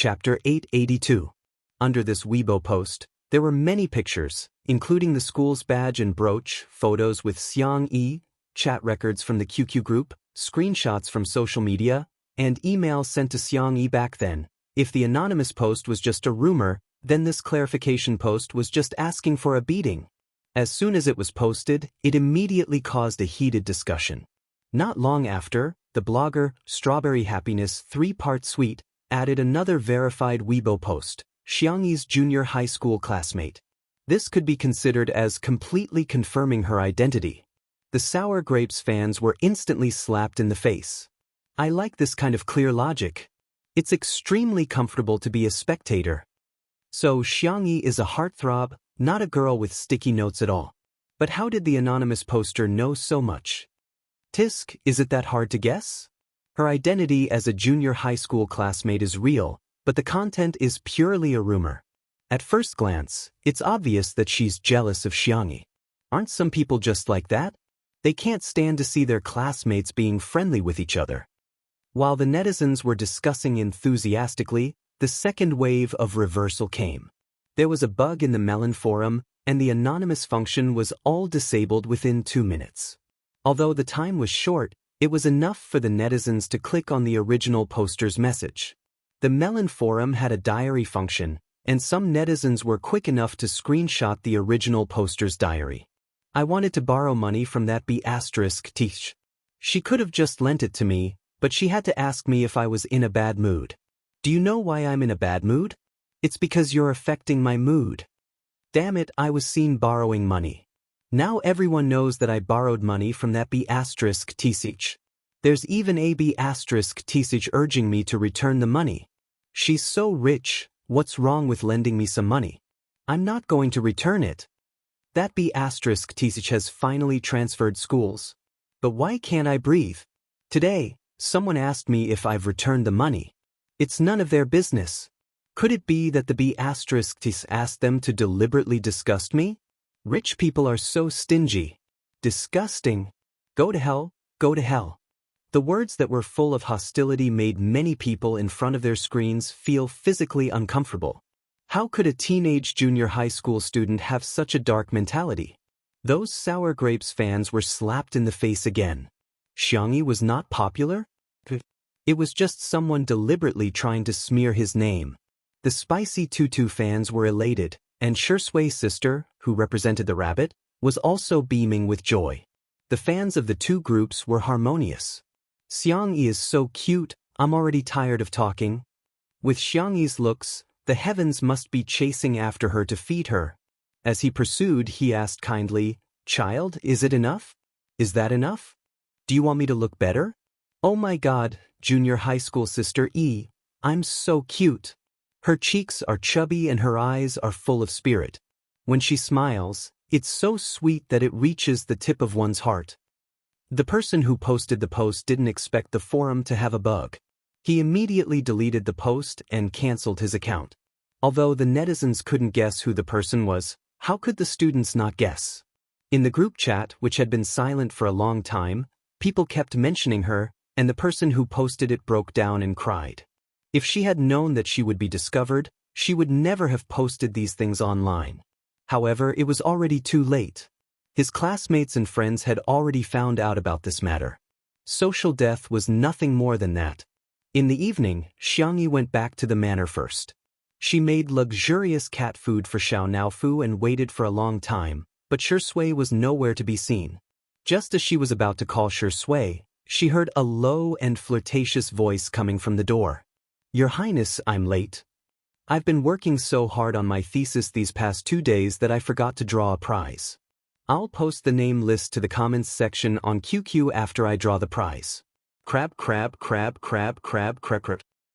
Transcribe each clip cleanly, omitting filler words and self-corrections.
Chapter 882. Under this Weibo post, there were many pictures, including the school's badge and brooch, photos with Xiang Yi, chat records from the QQ group, screenshots from social media, and emails sent to Xiang Yi back then. If the anonymous post was just a rumor, then this clarification post was just asking for a beating. As soon as it was posted, it immediately caused a heated discussion. Not long after, the blogger, Strawberry Happiness 3-part Suite, added another verified Weibo post, Xiang Yi's junior high school classmate. This could be considered as completely confirming her identity. The Sour Grapes fans were instantly slapped in the face. I like this kind of clear logic. It's extremely comfortable to be a spectator. So Xiang Yi is a heartthrob, not a girl with sticky notes at all. But how did the anonymous poster know so much? Tisk, is it that hard to guess? Her identity as a junior high school classmate is real, but the content is purely a rumor. At first glance, it's obvious that she's jealous of Xiang Yi. Aren't some people just like that? They can't stand to see their classmates being friendly with each other. While the netizens were discussing enthusiastically, the second wave of reversal came. There was a bug in the Melon forum, and the anonymous function was all disabled within 2 minutes. Although the time was short, it was enough for the netizens to click on the original poster's message. The Melon forum had a diary function, and some netizens were quick enough to screenshot the original poster's diary. I wanted to borrow money from that B*Teach. She could have just lent it to me, but she had to ask me if I was in a bad mood. Do you know why I'm in a bad mood? It's because you're affecting my mood. Damn it, I was seen borrowing money. Now everyone knows that I borrowed money from that B*Teach. There's even a B*Teach urging me to return the money. She's so rich, what's wrong with lending me some money? I'm not going to return it. That B*Teach has finally transferred schools. But why can't I breathe? Today, someone asked me if I've returned the money. It's none of their business. Could it be that the B*Teach asked them to deliberately disgust me? Rich people are so stingy. Disgusting. Go to hell, go to hell. The words that were full of hostility made many people in front of their screens feel physically uncomfortable. How could a teenage junior high school student have such a dark mentality? Those Sour Grapes fans were slapped in the face again. Xiang Yi was not popular? It was just someone deliberately trying to smear his name. The Spicy Tutu fans were elated, and Shui's sister, who represented the rabbit, was also beaming with joy. The fans of the two groups were harmonious. Xiang Yi is so cute, I'm already tired of talking. With Xiang Yi's looks, the heavens must be chasing after her to feed her. As he pursued, he asked kindly, "Child, is it enough? Is that enough? Do you want me to look better? Oh my God, junior high school sister E, I'm so cute." Her cheeks are chubby and her eyes are full of spirit. When she smiles, it's so sweet that it reaches the tip of one's heart. The person who posted the post didn't expect the forum to have a bug. He immediately deleted the post and canceled his account. Although the netizens couldn't guess who the person was, how could the students not guess? In the group chat, which had been silent for a long time, people kept mentioning her, and the person who posted it broke down and cried. If she had known that she would be discovered, she would never have posted these things online. However, it was already too late. His classmates and friends had already found out about this matter. Social death was nothing more than that. In the evening, Xiang Yi went back to the manor first. She made luxurious cat food for Xiao Naofu and waited for a long time, but Shui was nowhere to be seen. Just as she was about to call Shui, she heard a low and flirtatious voice coming from the door. "Your Highness, I'm late. I've been working so hard on my thesis these past 2 days that I forgot to draw a prize. I'll post the name list to the comments section on QQ after I draw the prize. Crab.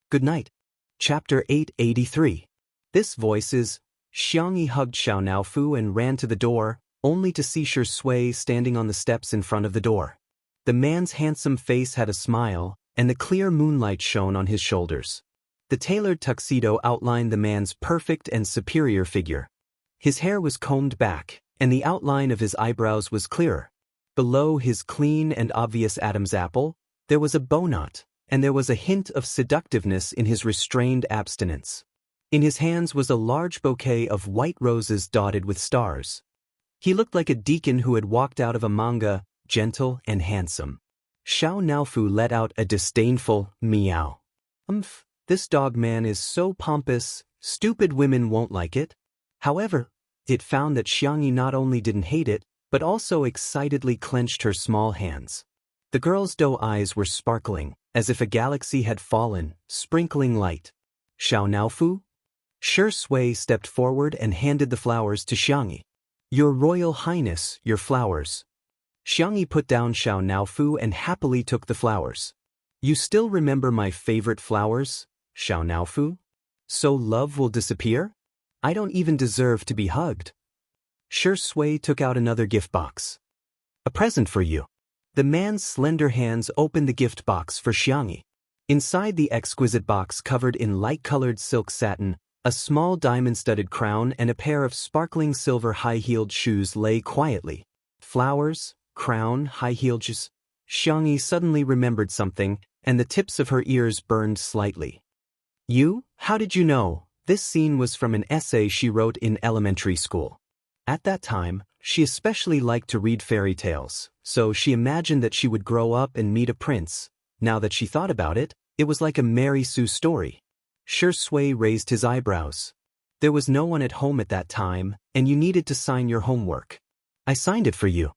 Good night." Chapter 883. This voice is. Xiang Yi hugged Xiao Naofu and ran to the door, only to see Shui standing on the steps in front of the door. The man's handsome face had a smile, and the clear moonlight shone on his shoulders. The tailored tuxedo outlined the man's perfect and superior figure. His hair was combed back, and the outline of his eyebrows was clearer. Below his clean and obvious Adam's apple, there was a bow knot, and there was a hint of seductiveness in his restrained abstinence. In his hands was a large bouquet of white roses dotted with stars. He looked like a deacon who had walked out of a manga, gentle and handsome. Xiao Naofu let out a disdainful meow. This dog man is so pompous, stupid women won't like it. However, it found that Xiangyi not only didn't hate it, but also excitedly clenched her small hands. The girl's doe eyes were sparkling, as if a galaxy had fallen, sprinkling light. Xiao Naofu? Shi Sui stepped forward and handed the flowers to Xiangyi. Your Royal Highness, your flowers. Xiangyi put down Xiao Naofu and happily took the flowers. You still remember my favorite flowers, Xiao Naofu? So love will disappear? I don't even deserve to be hugged. Shi Sui took out another gift box. A present for you. The man's slender hands opened the gift box for Xiangyi. Inside the exquisite box covered in light-colored silk satin, a small diamond-studded crown and a pair of sparkling silver high-heeled shoes lay quietly. Flowers, crown, high-heeled shoes. Xiangyi suddenly remembered something, and the tips of her ears burned slightly. You? How did you know? This scene was from an essay she wrote in elementary school. At that time, she especially liked to read fairy tales, so she imagined that she would grow up and meet a prince. Now that she thought about it, it was like a Mary Sue story. Shi Sui raised his eyebrows. There was no one at home at that time, and you needed to sign your homework. I signed it for you.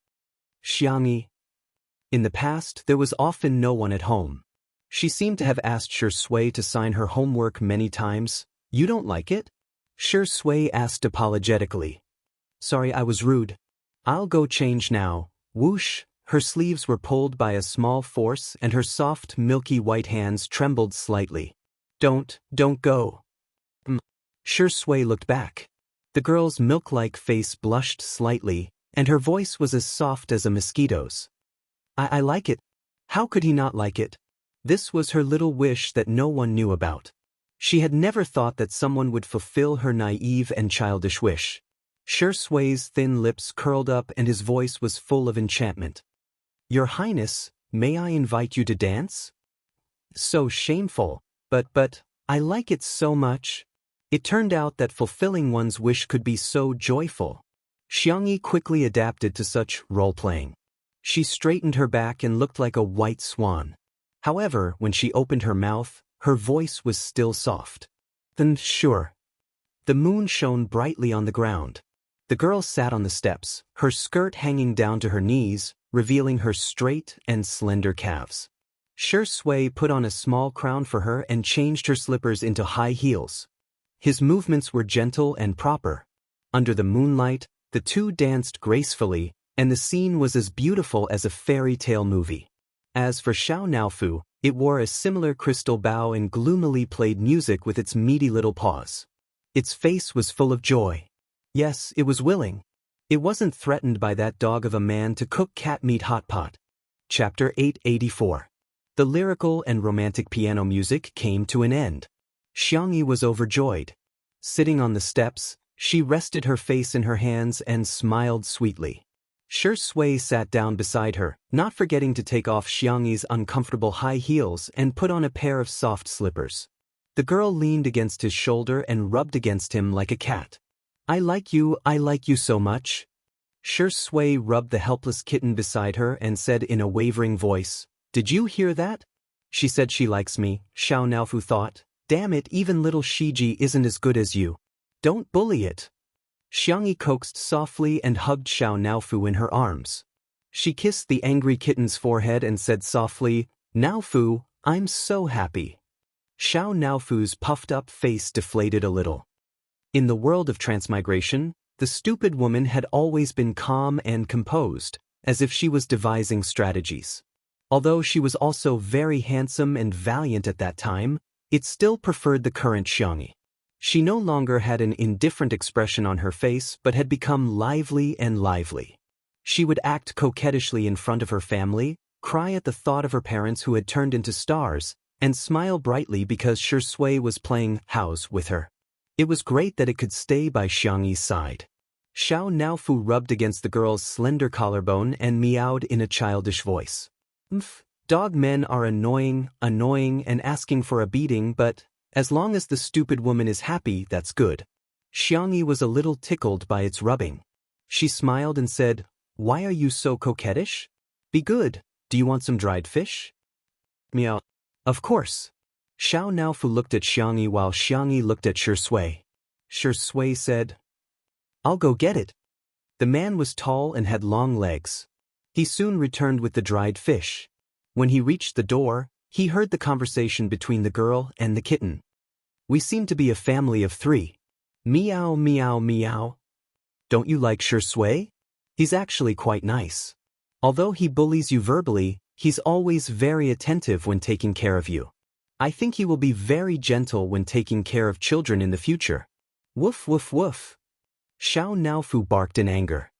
Xiangyi. In the past, there was often no one at home. She seemed to have asked Shi Sui to sign her homework many times. You don't like it? Shi Sui asked apologetically. Sorry, I was rude. I'll go change now. Whoosh, her sleeves were pulled by a small force and her soft, milky white hands trembled slightly. Don't go. Shi Sui looked back. The girl's milk-like face blushed slightly, and her voice was as soft as a mosquito's. I like it. How could he not like it? This was her little wish that no one knew about. She had never thought that someone would fulfill her naive and childish wish. Shi Sui's thin lips curled up and his voice was full of enchantment. Your Highness, may I invite you to dance? So shameful, but, I like it so much. It turned out that fulfilling one's wish could be so joyful. Xiangyi quickly adapted to such role-playing. She straightened her back and looked like a white swan. However, when she opened her mouth, her voice was still soft. Then sure. The moon shone brightly on the ground. The girl sat on the steps, her skirt hanging down to her knees, revealing her straight and slender calves. Shi Sui put on a small crown for her and changed her slippers into high heels. His movements were gentle and proper. Under the moonlight, the two danced gracefully, and the scene was as beautiful as a fairy tale movie. As for Xiao Naofu, it wore a similar crystal bow and gloomily played music with its meaty little paws. Its face was full of joy. Yes, it was willing. It wasn't threatened by that dog of a man to cook cat meat hot pot. Chapter 884. The lyrical and romantic piano music came to an end. Xiangyi was overjoyed. Sitting on the steps, she rested her face in her hands and smiled sweetly. Shi Sui sat down beside her, not forgetting to take off Xiangyi's uncomfortable high heels and put on a pair of soft slippers. The girl leaned against his shoulder and rubbed against him like a cat. I like you so much. Shi Sui rubbed the helpless kitten beside her and said in a wavering voice, Did you hear that? She said she likes me, Xiao Naofu thought. Damn it, even little Shiji isn't as good as you. Don't bully it. Xiangyi coaxed softly and hugged Xiao Naofu in her arms. She kissed the angry kitten's forehead and said softly, Naofu, I'm so happy. Xiao Naofu's puffed-up face deflated a little. In the world of transmigration, the stupid woman had always been calm and composed, as if she was devising strategies. Although she was also very handsome and valiant at that time, it still preferred the current Xiangyi. She no longer had an indifferent expression on her face but had become lively and lively. She would act coquettishly in front of her family, cry at the thought of her parents who had turned into stars, and smile brightly because Shi Sui was playing house with her. It was great that it could stay by Xiangyi's side. Xiao Naofu rubbed against the girl's slender collarbone and meowed in a childish voice. Dog men are annoying and asking for a beating, but as long as the stupid woman is happy, that's good. Xiangyi was a little tickled by its rubbing. She smiled and said, "Why are you so coquettish? Be good. Do you want some dried fish?" Meow. Of course. Xiao Naofu looked at Xiangyi while Xiangyi looked at Shi Sui. Shi Sui said, "I'll go get it." The man was tall and had long legs. He soon returned with the dried fish. When he reached the door, he heard the conversation between the girl and the kitten. "We seem to be a family of 3. Meow meow meow. Don't you like Shi Sui? He's actually quite nice. Although he bullies you verbally, he's always very attentive when taking care of you. I think he will be very gentle when taking care of children in the future." Woof woof woof. Xiao Naofu barked in anger.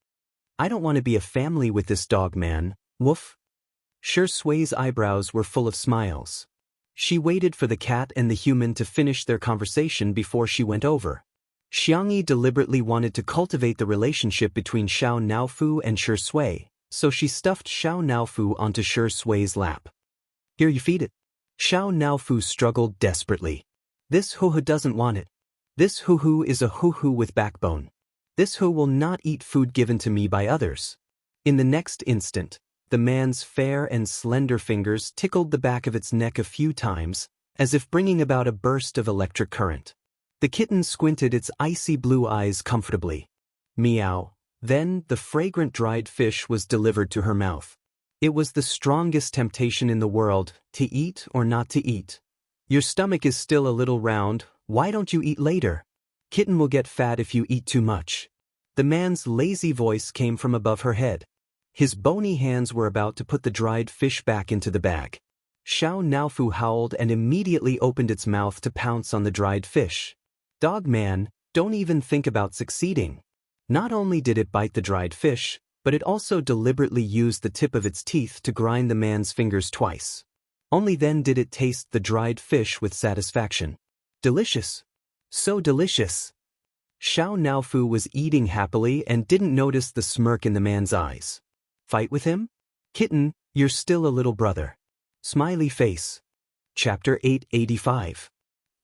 "I don't want to be a family with this dog man, woof." Shi Sui's eyebrows were full of smiles. She waited for the cat and the human to finish their conversation before she went over. Xiangyi deliberately wanted to cultivate the relationship between Xiao Naofu and Shi Sui, so she stuffed Xiao Naofu onto Shi Sui's lap. "Here, you feed it." Xiao Naofu struggled desperately. "This hoo-hoo doesn't want it. This hoo-hoo is a hoo-hoo with backbone. This hoo will not eat food given to me by others." In the next instant, the man's fair and slender fingers tickled the back of its neck a few times, as if bringing about a burst of electric current. The kitten squinted its icy blue eyes comfortably. Meow. Then, the fragrant dried fish was delivered to her mouth. It was the strongest temptation in the world, to eat or not to eat. "Your stomach is still a little round, why don't you eat later? Kitten will get fat if you eat too much." The man's lazy voice came from above her head. His bony hands were about to put the dried fish back into the bag. Xiao Naofu howled and immediately opened its mouth to pounce on the dried fish. "Dog man, don't even think about succeeding." Not only did it bite the dried fish, but it also deliberately used the tip of its teeth to grind the man's fingers twice. Only then did it taste the dried fish with satisfaction. Delicious. So delicious. Xiao Naofu was eating happily and didn't notice the smirk in the man's eyes. "Fight with him? Kitten, you're still a little brother." Smiley face. Chapter 885.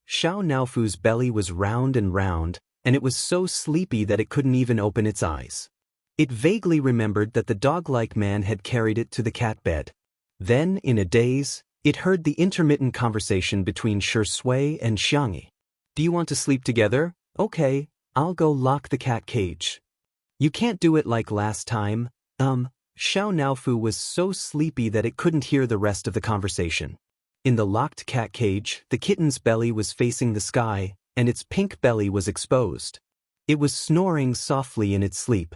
Xiao Naofu's belly was round, and it was so sleepy that it couldn't even open its eyes. It vaguely remembered that the dog-like man had carried it to the cat bed. Then, in a daze, it heard the intermittent conversation between Shi Sui and Xiangyi. "Do you want to sleep together? Okay, I'll go lock the cat cage." "You can't do it like last time." Xiao Naofu was so sleepy that it couldn't hear the rest of the conversation. In the locked cat cage, the kitten's belly was facing the sky, and its pink belly was exposed. It was snoring softly in its sleep.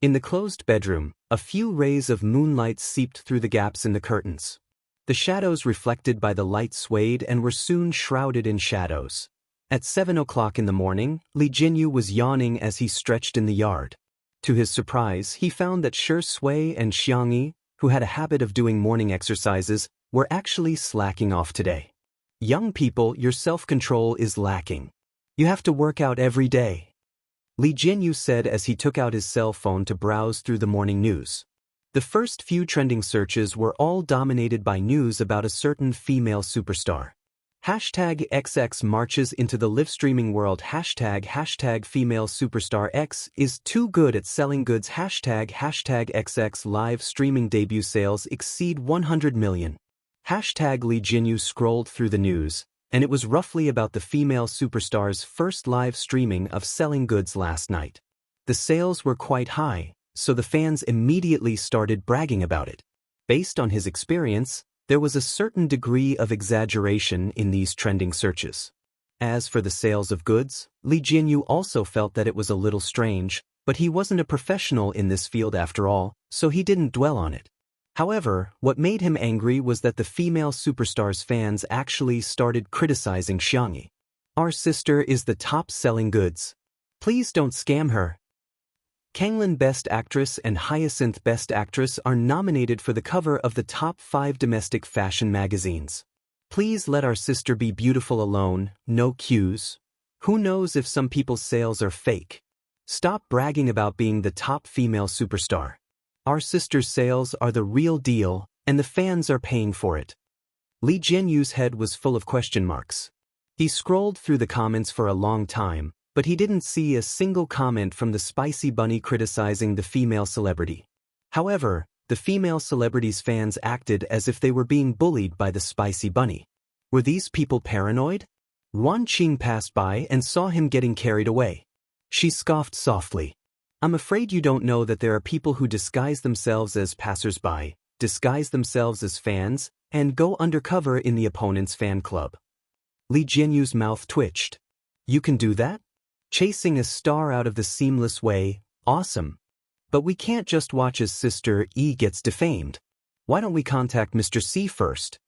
In the closed bedroom, a few rays of moonlight seeped through the gaps in the curtains. The shadows reflected by the light swayed and were soon shrouded in shadows. At 7 o'clock in the morning, Li Jinyu was yawning as he stretched in the yard. To his surprise, he found that Shi Sui and Xiangyi, who had a habit of doing morning exercises, were actually slacking off today. "Young people, your self-control is lacking. You have to work out every day," Li Jinyu said as he took out his cell phone to browse through the morning news. The first few trending searches were all dominated by news about a certain female superstar. #XX marches into the live-streaming world. ## female superstar X is too good at selling goods. #XX live streaming debut sales exceed 100 million. Li Jinyu scrolled through the news, and it was roughly about the female superstar's first live streaming of selling goods last night. The sales were quite high, so the fans immediately started bragging about it. Based on his experience, there was a certain degree of exaggeration in these trending searches. As for the sales of goods, Li Jinyu also felt that it was a little strange, but he wasn't a professional in this field after all, so he didn't dwell on it. However, what made him angry was that the female superstar's fans actually started criticizing Xiangyi. "Our sister is the top-selling goods. Please don't scam her." Kanglin Best Actress and Hyacinth Best Actress are nominated for the cover of the top 5 domestic fashion magazines. Please let our sister be beautiful alone, no cues. Who knows if some people's sales are fake? Stop bragging about being the top female superstar. Our sister's sales are the real deal, And the fans are paying for it. Li Jianyu's head was full of question marks. He scrolled through the comments for a long time, but he didn't see a single comment from the spicy bunny criticizing the female celebrity. However, the female celebrity's fans acted as if they were being bullied by the spicy bunny. Were these people paranoid? Yuan Qing passed by and saw him getting carried away. She scoffed softly. I'm afraid you don't know that there are people who disguise themselves as passers-by, disguise themselves as fans, and go undercover in the opponent's fan club. Li Jianyu's mouth twitched. You can do that? Chasing a star out of the seamless way, awesome. But we can't just watch as Sister E gets defamed. Why don't we contact Mr. C first?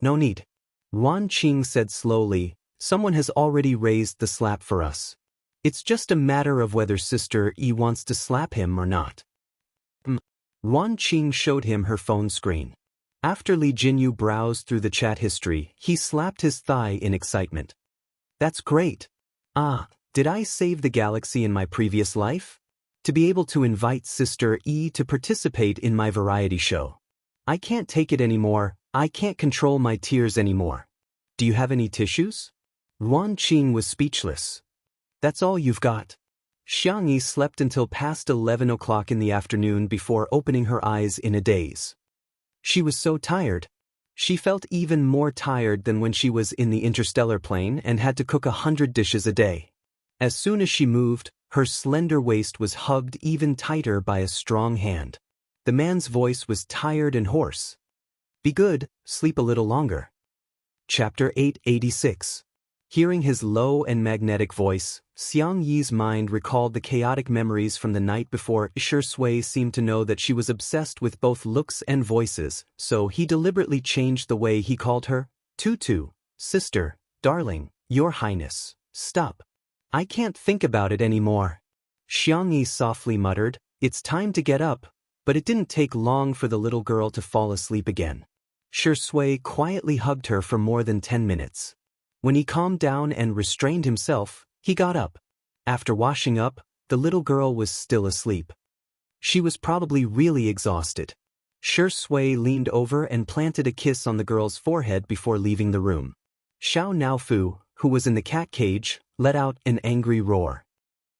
No need. Yuan Qing said slowly, someone has already raised the slap for us. It's just a matter of whether Sister E wants to slap him or not. Yuan Qing showed him her phone screen. After Li Jianyu browsed through the chat history, he slapped his thigh in excitement. That's great. Ah, did I save the galaxy in my previous life? To be able to invite Sister E to participate in my variety show. I can't take it anymore, I can't control my tears anymore. Do you have any tissues? Yuan Qing was speechless. That's all you've got. Xiang Yi slept until past 11 o'clock in the afternoon before opening her eyes in a daze. She was so tired. She felt even more tired than when she was in the interstellar plane and had to cook 100 dishes a day. As soon as she moved, her slender waist was hugged even tighter by a strong hand. The man's voice was tired and hoarse. Be good, sleep a little longer. Chapter 886. Hearing his low and magnetic voice, Xiang Yi's mind recalled the chaotic memories from the night before. Shi Sui seemed to know that she was obsessed with both looks and voices, so he deliberately changed the way he called her. Tutu, sister, darling, your highness, stop. I can't think about it anymore. Xiang Yi softly muttered, it's time to get up, but it didn't take long for the little girl to fall asleep again. Shi Sui quietly hugged her for more than 10 minutes. When he calmed down and restrained himself, he got up. After washing up, the little girl was still asleep. She was probably really exhausted. Shi Sui leaned over and planted a kiss on the girl's forehead before leaving the room. Xiao Naofu, who was in the cat cage, let out an angry roar.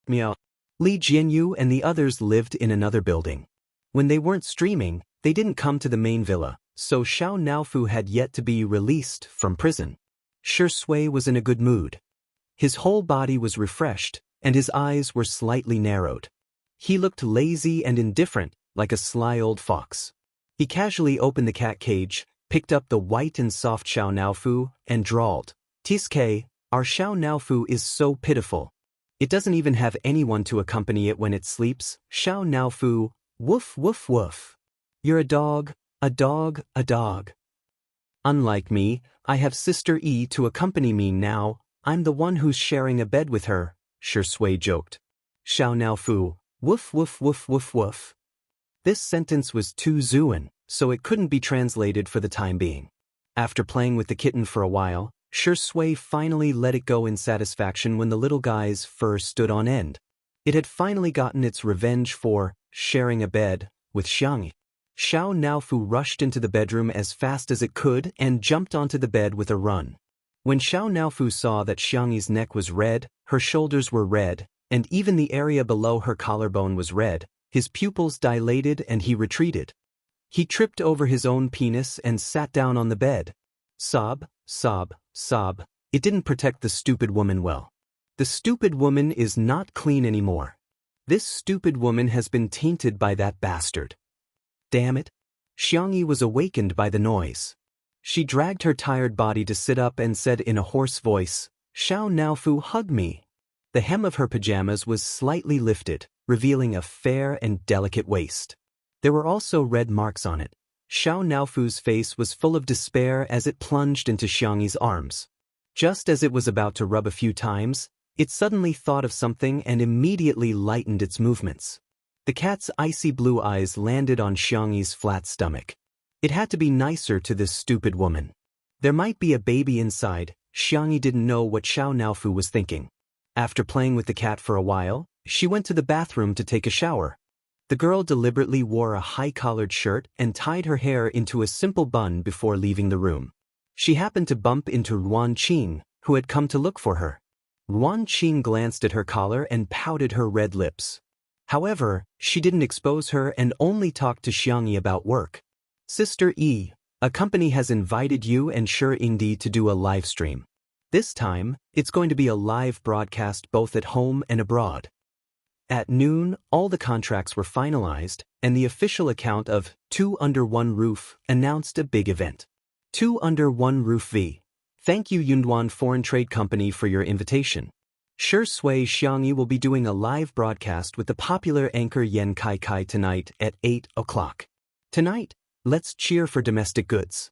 Meow. Li Jianyu and the others lived in another building. When they weren't streaming, they didn't come to the main villa, so Xiao Naofu had yet to be released from prison. Shi Sui was in a good mood. His whole body was refreshed, and his eyes were slightly narrowed. He looked lazy and indifferent, like a sly old fox. He casually opened the cat cage, picked up the white and soft Xiao Naofu, and drawled, "Tiske, our Xiao Naofu is so pitiful. It doesn't even have anyone to accompany it when it sleeps. Xiao Naofu, woof woof woof. You're a dog, a dog, a dog. Unlike me, I have Sister E to accompany me now. I'm the one who's sharing a bed with her," Shi Sui joked. Xiao Naofu, woof woof woof woof woof. This sentence was too Zuan, so it couldn't be translated for the time being. After playing with the kitten for a while, Shi Sui finally let it go in satisfaction when the little guy's fur stood on end. It had finally gotten its revenge for sharing a bed with Xiang Yi. Xiao Naofu rushed into the bedroom as fast as it could and jumped onto the bed with a run. When Xiao Naofu saw that Xiang Yi's neck was red, her shoulders were red, and even the area below her collarbone was red, his pupils dilated and he retreated. He tripped over his own penis and sat down on the bed. Sob, sob, sob. It didn't protect the stupid woman well. The stupid woman is not clean anymore. This stupid woman has been tainted by that bastard. Damn it. Xiang Yi was awakened by the noise. She dragged her tired body to sit up and said in a hoarse voice, "Xiao Naofu, hug me." The hem of her pajamas was slightly lifted, revealing a fair and delicate waist. There were also red marks on it. Xiao Naofu's face was full of despair as it plunged into Xiang Yi's arms. Just as it was about to rub a few times, it suddenly thought of something and immediately lightened its movements. The cat's icy blue eyes landed on Xiang Yi's flat stomach. It had to be nicer to this stupid woman. There might be a baby inside. Xiang Yi didn't know what Xiao Naofu was thinking. After playing with the cat for a while, she went to the bathroom to take a shower. The girl deliberately wore a high-collared shirt and tied her hair into a simple bun before leaving the room. She happened to bump into Ruan Qing, who had come to look for her. Ruan Qing glanced at her collar and pouted her red lips. However, she didn't expose her and only talked to Xiangyi about work. Sister E, a company has invited you and Shi Yingdi to do a live stream. This time, it's going to be a live broadcast both at home and abroad. At noon, all the contracts were finalized, and the official account of Two Under One Roof announced a big event. Two Under One Roof V. Thank you Yunduan Foreign Trade Company for your invitation. Shi Sui Xiangyi will be doing a live broadcast with the popular anchor Yan Kai tonight at 8 o'clock. Tonight, let's cheer for domestic goods.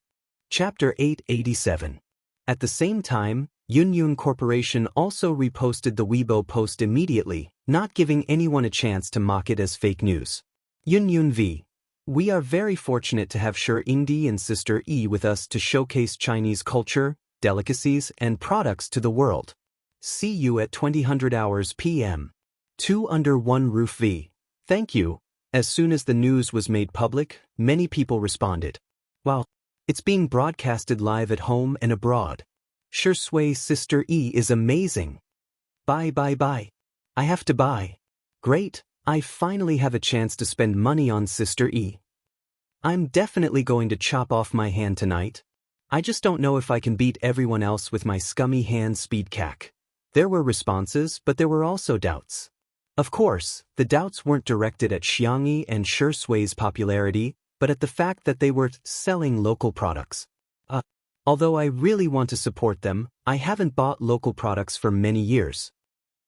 Chapter 887. At the same time, Yunyun Corporation also reposted the Weibo post immediately, not giving anyone a chance to mock it as fake news. Yunyun V. We are very fortunate to have Shi Yingdi and Sister E with us to showcase Chinese culture, delicacies, and products to the world. See you at 2000 hours p.m. Two Under One Roof V. Thank you. As soon as the news was made public, many people responded. Wow, it's being broadcasted live at home and abroad. Shi Sui Sister E is amazing. Buy. I have to buy. Great, I finally have a chance to spend money on Sister E. I'm definitely going to chop off my hand tonight. I just don't know if I can beat everyone else with my scummy hand speed cack. There were responses, but there were also doubts. Of course, the doubts weren't directed at Xiangyi and Shi Sui's popularity, but at the fact that they were selling local products. Although I really want to support them, I haven't bought local products for many years.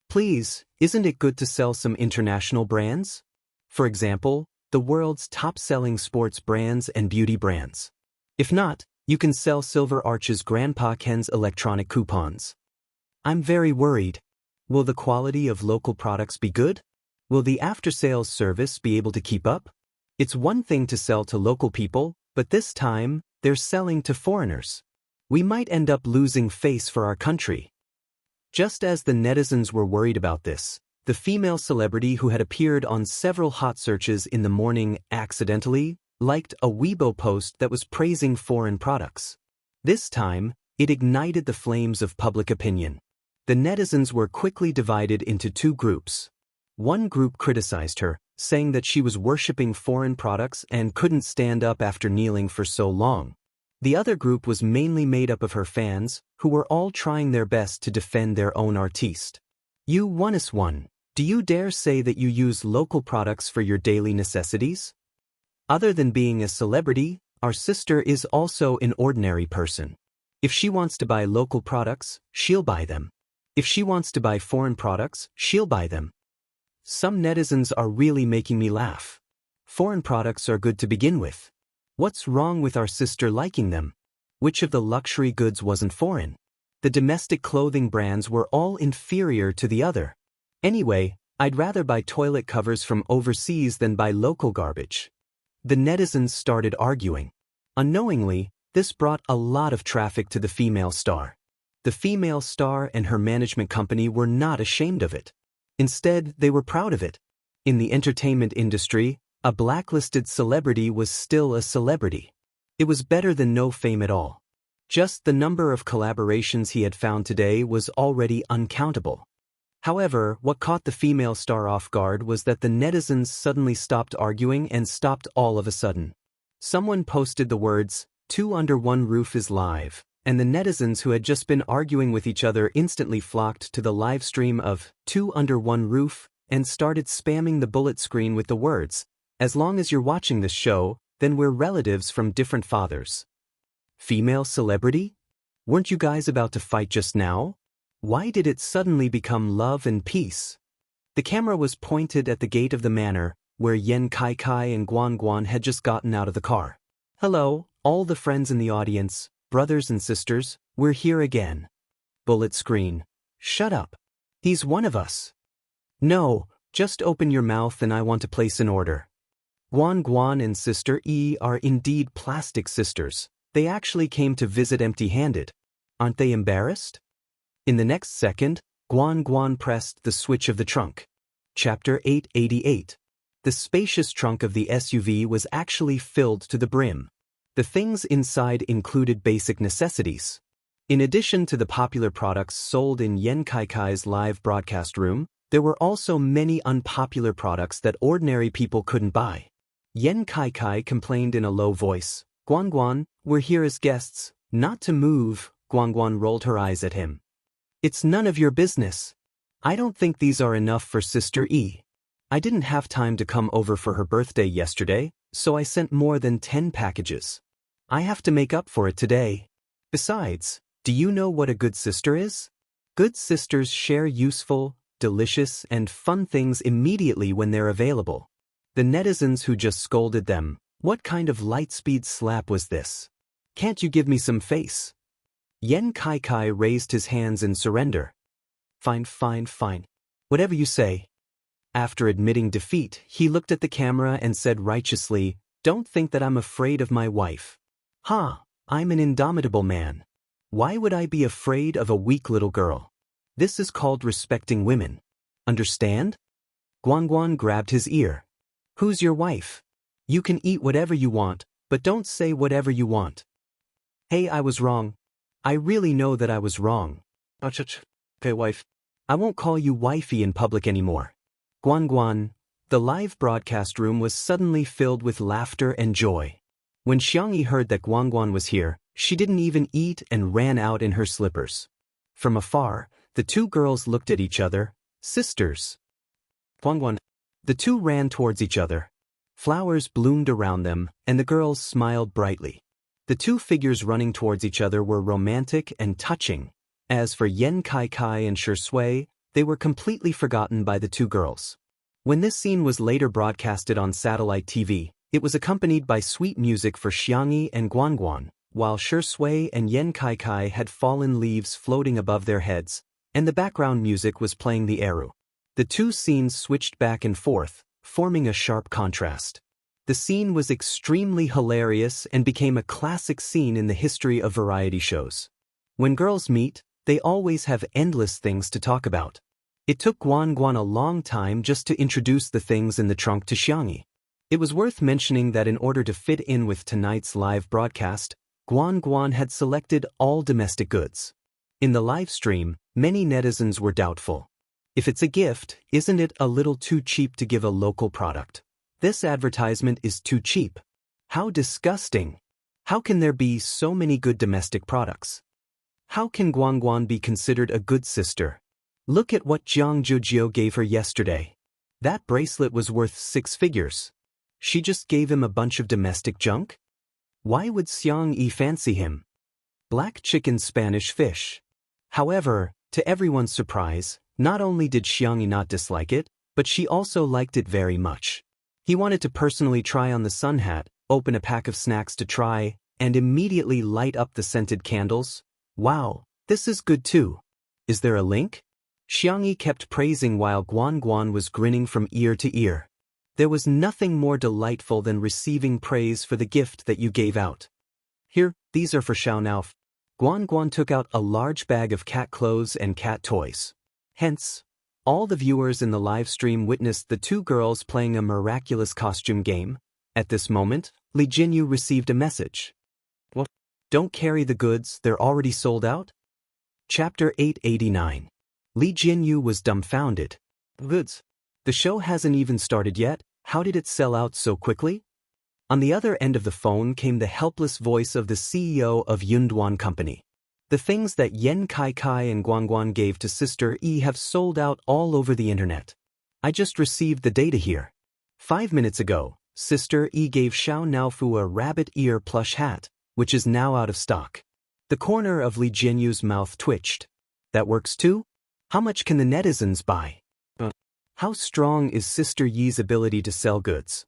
Please, isn't it good to sell some international brands? For example, the world's top-selling sports brands and beauty brands. If not, you can sell Silver Arch's Grandpa Ken's electronic coupons. I'm very worried. Will the quality of local products be good? Will the after-sales service be able to keep up? It's one thing to sell to local people, but this time, they're selling to foreigners. We might end up losing face for our country. Just as the netizens were worried about this, the female celebrity who had appeared on several hot searches in the morning accidentally liked a Weibo post that was praising foreign products. This time, it ignited the flames of public opinion. The netizens were quickly divided into two groups. One group criticized her, saying that she was worshipping foreign products and couldn't stand up after kneeling for so long. The other group was mainly made up of her fans, who were all trying their best to defend their own artiste. You 1s1, do you dare say that you use local products for your daily necessities? Other than being a celebrity, our sister is also an ordinary person. If she wants to buy local products, she'll buy them. If she wants to buy foreign products, she'll buy them. Some netizens are really making me laugh. Foreign products are good to begin with. What's wrong with our sister liking them? Which of the luxury goods wasn't foreign? The domestic clothing brands were all inferior to the other. Anyway, I'd rather buy toilet covers from overseas than buy local garbage. The netizens started arguing. Unknowingly, this brought a lot of traffic to the female star. The female star and her management company were not ashamed of it. Instead, they were proud of it. In the entertainment industry, a blacklisted celebrity was still a celebrity. It was better than no fame at all. Just the number of collaborations he had found today was already uncountable. However, what caught the female star off guard was that the netizens suddenly stopped arguing and stopped all of a sudden. Someone posted the words, "Two Under One Roof is live," and the netizens who had just been arguing with each other instantly flocked to the live stream of Two Under One Roof and started spamming the bullet screen with the words, "As long as you're watching this show, then we're relatives from different fathers." Female celebrity? Weren't you guys about to fight just now? Why did it suddenly become love and peace? The camera was pointed at the gate of the manor, where Yan Kai and Guan had just gotten out of the car. Hello, all the friends in the audience, brothers and sisters, we're here again. Bullet screen. Shut up. He's one of us. No, just open your mouth and I want to place an order. Guan and Sister E are indeed plastic sisters. They actually came to visit empty-handed. Aren't they embarrassed? In the next second, Guan pressed the switch of the trunk. Chapter 888. The spacious trunk of the SUV was actually filled to the brim. The things inside included basic necessities. In addition to the popular products sold in Yen Kaikai's live broadcast room, there were also many unpopular products that ordinary people couldn't buy. Yen Kaikai complained in a low voice, "Guanguan, we're here as guests, not to move." Guanguan rolled her eyes at him. "It's none of your business. I don't think these are enough for Sister E. I didn't have time to come over for her birthday yesterday, so I sent more than 10 packages. I have to make up for it today. Besides, do you know what a good sister is? Good sisters share useful, delicious, and fun things immediately when they're available." The netizens who just scolded them, "What kind of light-speed slap was this? Can't you give me some face?" Yen Kaikai raised his hands in surrender. Fine. Whatever you say." After admitting defeat, he looked at the camera and said righteously, "Don't think that I'm afraid of my wife. I'm an indomitable man. Why would I be afraid of a weak little girl? This is called respecting women. Understand?" Guanguan grabbed his ear. "Who's your wife? You can eat whatever you want, but don't say whatever you want." "Hey, I was wrong. I really know that I was wrong. Okay, wife. I won't call you wifey in public anymore." Guanguan. The live broadcast room was suddenly filled with laughter and joy. When Xiangyi heard that Guanguan was here, she didn't even eat and ran out in her slippers. From afar, the two girls looked at each other. Sisters. Guanguan. The two ran towards each other. Flowers bloomed around them, and the girls smiled brightly. The two figures running towards each other were romantic and touching. As for Yen Kaikai and Shui, they were completely forgotten by the two girls. When this scene was later broadcasted on satellite TV, it was accompanied by sweet music for Xiangyi and Guanguan, while Shui and Yen Kaikai had fallen leaves floating above their heads, and the background music was playing the eru. The two scenes switched back and forth, forming a sharp contrast. The scene was extremely hilarious and became a classic scene in the history of variety shows. When girls meet, they always have endless things to talk about. It took Guanguan a long time just to introduce the things in the trunk to Xiangyi. It was worth mentioning that in order to fit in with tonight's live broadcast, Guanguan had selected all domestic goods. In the live stream, many netizens were doubtful. If it's a gift, isn't it a little too cheap to give a local product? This advertisement is too cheap. How disgusting! How can there be so many good domestic products? How can Guanguan be considered a good sister? Look at what Jianghu gave her yesterday. That bracelet was worth 6 figures. She just gave him a bunch of domestic junk? Why would Xiangyi fancy him? Black chicken Spanish fish. However, to everyone's surprise, not only did Xiangyi not dislike it, but she also liked it very much. He wanted to personally try on the sun hat, open a pack of snacks to try, and immediately light up the scented candles. Wow, this is good too. Is there a link? Xiangyi kept praising while Guanguan was grinning from ear to ear. There was nothing more delightful than receiving praise for the gift that you gave out. Here, these are for Xiaonao. Guanguan took out a large bag of cat clothes and cat toys. Hence, all the viewers in the live stream witnessed the two girls playing a miraculous costume game. At this moment, Li Jinyu received a message. What? Don't carry the goods, they're already sold out? Chapter 889. Li Jinyu was dumbfounded. Goods? The show hasn't even started yet, how did it sell out so quickly? On the other end of the phone came the helpless voice of the CEO of Yunduan Company. The things that Yen Kaikai and Guanguan gave to Sister E have sold out all over the internet. I just received the data here. 5 minutes ago, Sister E gave Xiao Naofu a rabbit ear plush hat, which is now out of stock. The corner of Li Jinyu's mouth twitched. That works too? How much can the netizens buy? How strong is Sister Yi's ability to sell goods?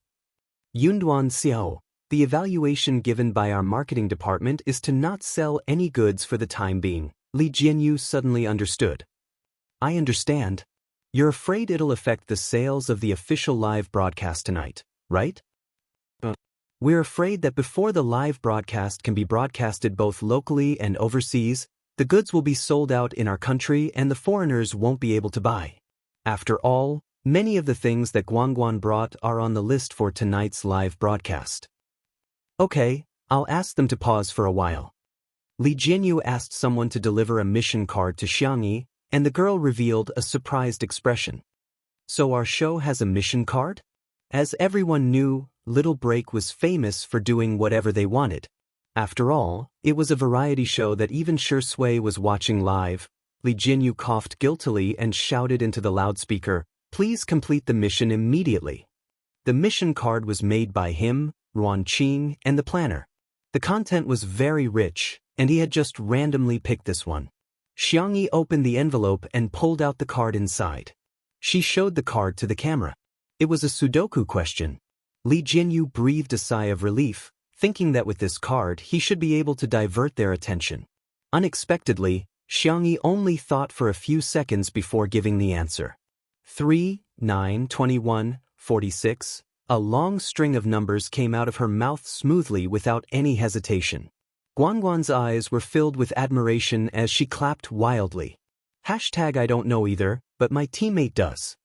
Yunduan Xiao, the evaluation given by our marketing department is to not sell any goods for the time being. Li Jinyu suddenly understood. I understand. You're afraid it'll affect the sales of the official live broadcast tonight, right? We're afraid that before the live broadcast can be broadcasted both locally and overseas, the goods will be sold out in our country and the foreigners won't be able to buy. After all, Many of the things that Guangguan brought are on the list for tonight's live broadcast. Okay, I'll ask them to pause for a while. Li Jianyu asked someone to deliver a mission card to Xiangyi, and the girl revealed a surprised expression. So our show has a mission card? As everyone knew, Little Break was famous for doing whatever they wanted. After all, it was a variety show that even Shui was watching live. Li Jianyu coughed guiltily and shouted into the loudspeaker, "Please complete the mission immediately." The mission card was made by him, Ruan Qing, and the planner. The content was very rich, and he had just randomly picked this one. Xiangyi opened the envelope and pulled out the card inside. She showed the card to the camera. It was a Sudoku question. Li Jianyu breathed a sigh of relief, thinking that with this card he should be able to divert their attention. Unexpectedly, Xiangyi only thought for a few seconds before giving the answer. 3, 9, 21, 46. A long string of numbers came out of her mouth smoothly without any hesitation. Guangguan's eyes were filled with admiration as she clapped wildly. Hashtag I don't know either, but my teammate does.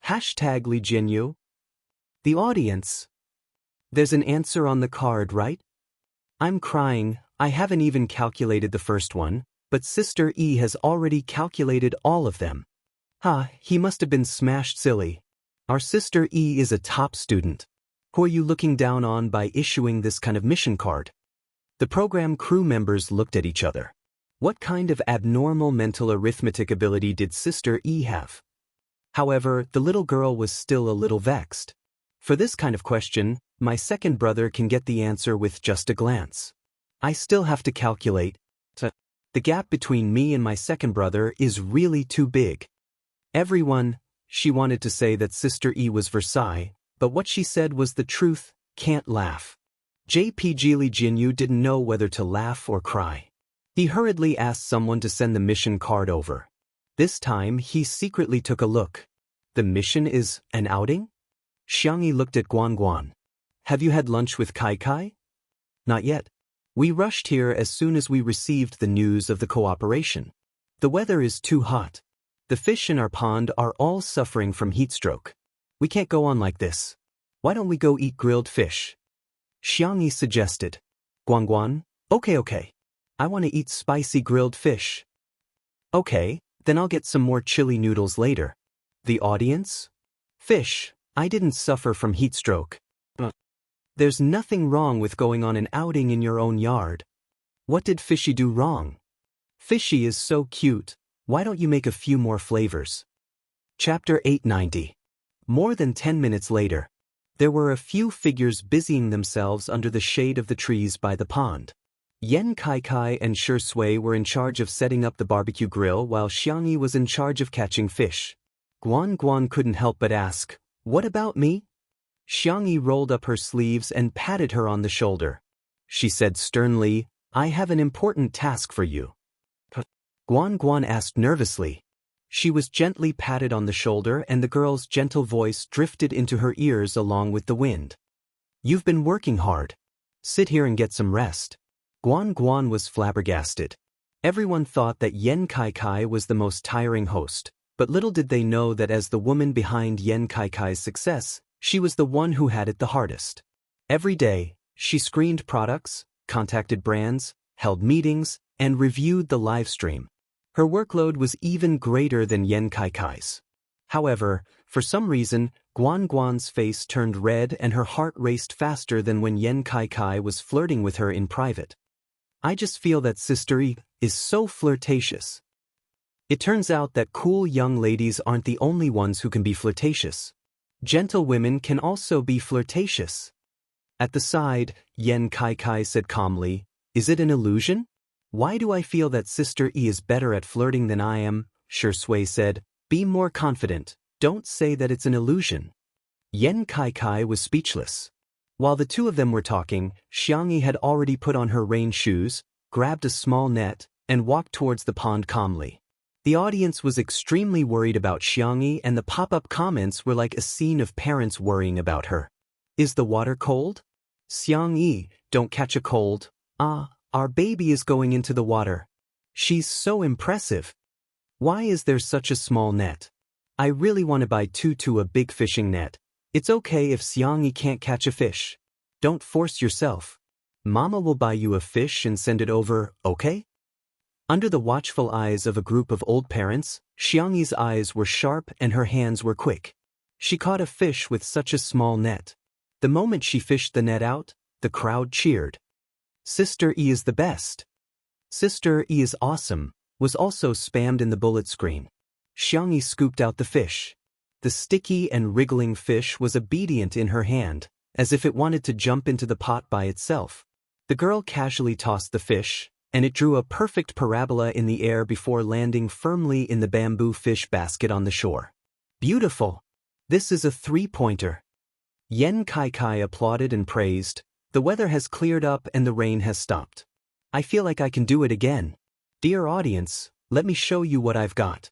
Hashtag Li Jianyu. The audience. There's an answer on the card, right? I'm crying, I haven't even calculated the first one, but Sister E has already calculated all of them. He must have been smashed silly. Our Sister E is a top student. Who are you looking down on by issuing this kind of mission card? The program crew members looked at each other. What kind of abnormal mental arithmetic ability did Sister E have? However, the little girl was still a little vexed. For this kind of question, my second brother can get the answer with just a glance. I still have to calculate. The gap between me and my second brother is really too big. Everyone, she wanted to say that Sister E was Versailles, but what she said was the truth, can't laugh. JPG Li Jianyu didn't know whether to laugh or cry. He hurriedly asked someone to send the mission card over. This time he secretly took a look. The mission is an outing? Xiangyi looked at Guangguan. Have you had lunch with Kai Kai? Not yet. We rushed here as soon as we received the news of the cooperation. The weather is too hot. The fish in our pond are all suffering from heat stroke. We can't go on like this. Why don't we go eat grilled fish? Xiangyi suggested. Guangguan, okay. I want to eat spicy grilled fish. Okay, then I'll get some more chili noodles later. The audience? Fish, I didn't suffer from heat stroke. There's nothing wrong with going on an outing in your own yard. What did Fishy do wrong? Fishy is so cute. Why don't you make a few more flavors? Chapter 890. More than 10 minutes later, there were a few figures busying themselves under the shade of the trees by the pond. Yen Kai and Shui were in charge of setting up the barbecue grill while Xiangyi was in charge of catching fish. Guangguan couldn't help but ask, "What about me?" Xiangyi rolled up her sleeves and patted her on the shoulder. She said sternly, "I have an important task for you." Guangguan asked nervously. She was gently patted on the shoulder and the girl's gentle voice drifted into her ears along with the wind. "You've been working hard. Sit here and get some rest." Guangguan was flabbergasted. Everyone thought that Yen Kai was the most tiring host, but little did they know that as the woman behind Yen Kai's success, she was the one who had it the hardest. Every day, she screened products, contacted brands, held meetings, and reviewed the live stream. Her workload was even greater than Yen Kai's. However, for some reason, Guangguan's face turned red and her heart raced faster than when Yen Kai was flirting with her in private. "I just feel that Sister E is so flirtatious." It turns out that cool young ladies aren't the only ones who can be flirtatious. Gentle women can also be flirtatious. At the side, Yen Kai said calmly, "Is it an illusion? Why do I feel that Sister E is better at flirting than I am?" Shui said, "Be more confident, don't say that it's an illusion." Yen Kai was speechless. While the two of them were talking, Xiangyi had already put on her rain shoes, grabbed a small net, and walked towards the pond calmly. The audience was extremely worried about Xiangyi and the pop-up comments were like a scene of parents worrying about her. "Is the water cold? Xiangyi, don't catch a cold. Our baby is going into the water. She's so impressive. Why is there such a small net? I really want to buy Tutu a big fishing net. It's okay if Xiangyi can't catch a fish. Don't force yourself. Mama will buy you a fish and send it over, okay? Under the watchful eyes of a group of old parents, Xiangyi's eyes were sharp and her hands were quick. She caught a fish with such a small net. The moment she fished the net out, the crowd cheered. Sister E is the best. Sister E is awesome, was also spammed in the bullet screen. Xiangyi scooped out the fish. The sticky and wriggling fish was obedient in her hand, as if it wanted to jump into the pot by itself. The girl casually tossed the fish, and it drew a perfect parabola in the air before landing firmly in the bamboo fish basket on the shore. Beautiful! This is a three-pointer. Yen Kai applauded and praised. The weather has cleared up and the rain has stopped. I feel like I can do it again. Dear audience, let me show you what I've got.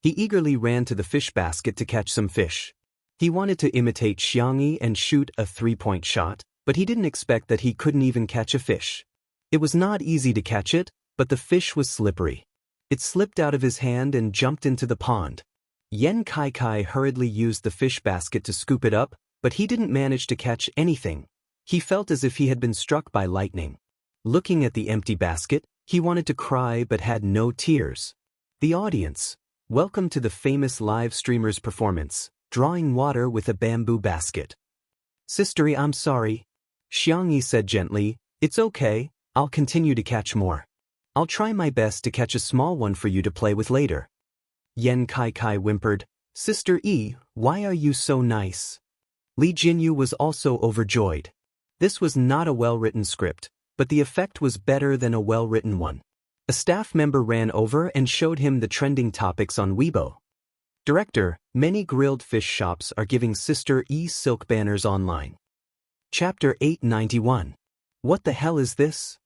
He eagerly ran to the fish basket to catch some fish. He wanted to imitate Xiangyi and shoot a three-point shot, but he didn't expect that he couldn't even catch a fish. It was not easy to catch it, but the fish was slippery. It slipped out of his hand and jumped into the pond. Yen Kai hurriedly used the fish basket to scoop it up, but he didn't manage to catch anything. He felt as if he had been struck by lightning. Looking at the empty basket, he wanted to cry but had no tears. The audience. Welcome to the famous live streamer's performance, drawing water with a bamboo basket. Sistery, I'm sorry. Xiangyi said gently, it's okay, I'll continue to catch more. I'll try my best to catch a small one for you to play with later. Yen Kai whimpered, Sister E, why are you so nice? Li Jinyu was also overjoyed. This was not a well-written script, but the effect was better than a well-written one. A staff member ran over and showed him the trending topics on Weibo. Director, many grilled fish shops are giving Sister E silk banners online. Chapter 891. What the hell is this?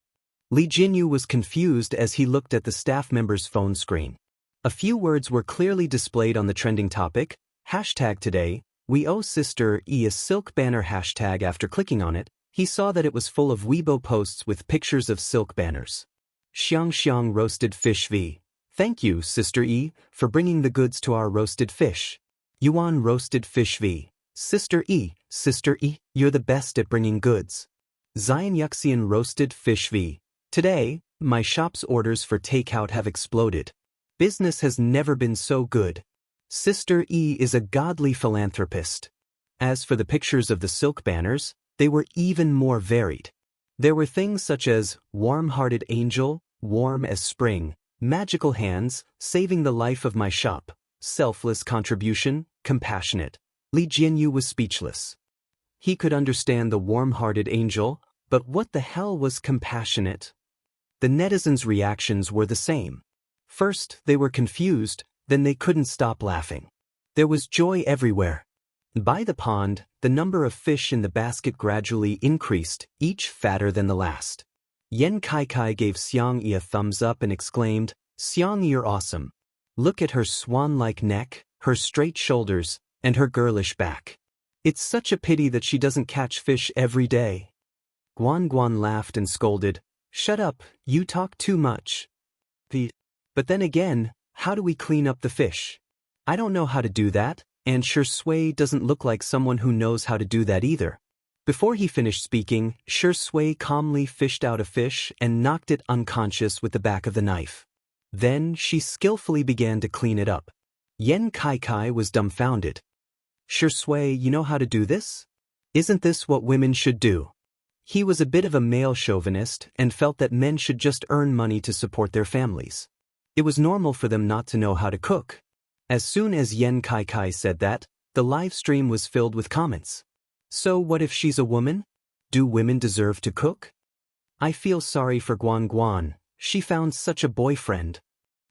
Li Jinyu was confused as he looked at the staff member's phone screen. A few words were clearly displayed on the trending topic, #today, we owe Sister E a silk banner #. After clicking on it, he saw that it was full of Weibo posts with pictures of silk banners. Xiang roasted fish v. Thank you, Sister E, for bringing the goods to our roasted fish. Yuan roasted fish v. Sister E, you're the best at bringing goods. Zion Yuxian roasted fish v. Today, my shop's orders for takeout have exploded. Business has never been so good. Sister E is a godly philanthropist. As for the pictures of the silk banners, they were even more varied. There were things such as warm-hearted angel, warm as spring, magical hands, saving the life of my shop, selfless contribution, compassionate. Li Jinyu was speechless. He could understand the warm-hearted angel, but what the hell was compassionate? The netizens' reactions were the same. First, they were confused, then they couldn't stop laughing. There was joy everywhere. By the pond, the number of fish in the basket gradually increased, each fatter than the last. Yen Kai gave Xiangyi a thumbs up and exclaimed, Xiangyi, you're awesome. Look at her swan-like neck, her straight shoulders, and her girlish back. It's such a pity that she doesn't catch fish every day. Guan laughed and scolded, Shut up, you talk too much. But then again, how do we clean up the fish? I don't know how to do that, and Shui doesn't look like someone who knows how to do that either. Before he finished speaking, Shui calmly fished out a fish and knocked it unconscious with the back of the knife. Then she skillfully began to clean it up. Yen Kai was dumbfounded. Shui, you know how to do this? Isn't this what women should do? He was a bit of a male chauvinist and felt that men should just earn money to support their families. It was normal for them not to know how to cook. As soon as Yen Kai said that, the live stream was filled with comments. So what if she's a woman? Do women deserve to cook? I feel sorry for Guan. She found such a boyfriend.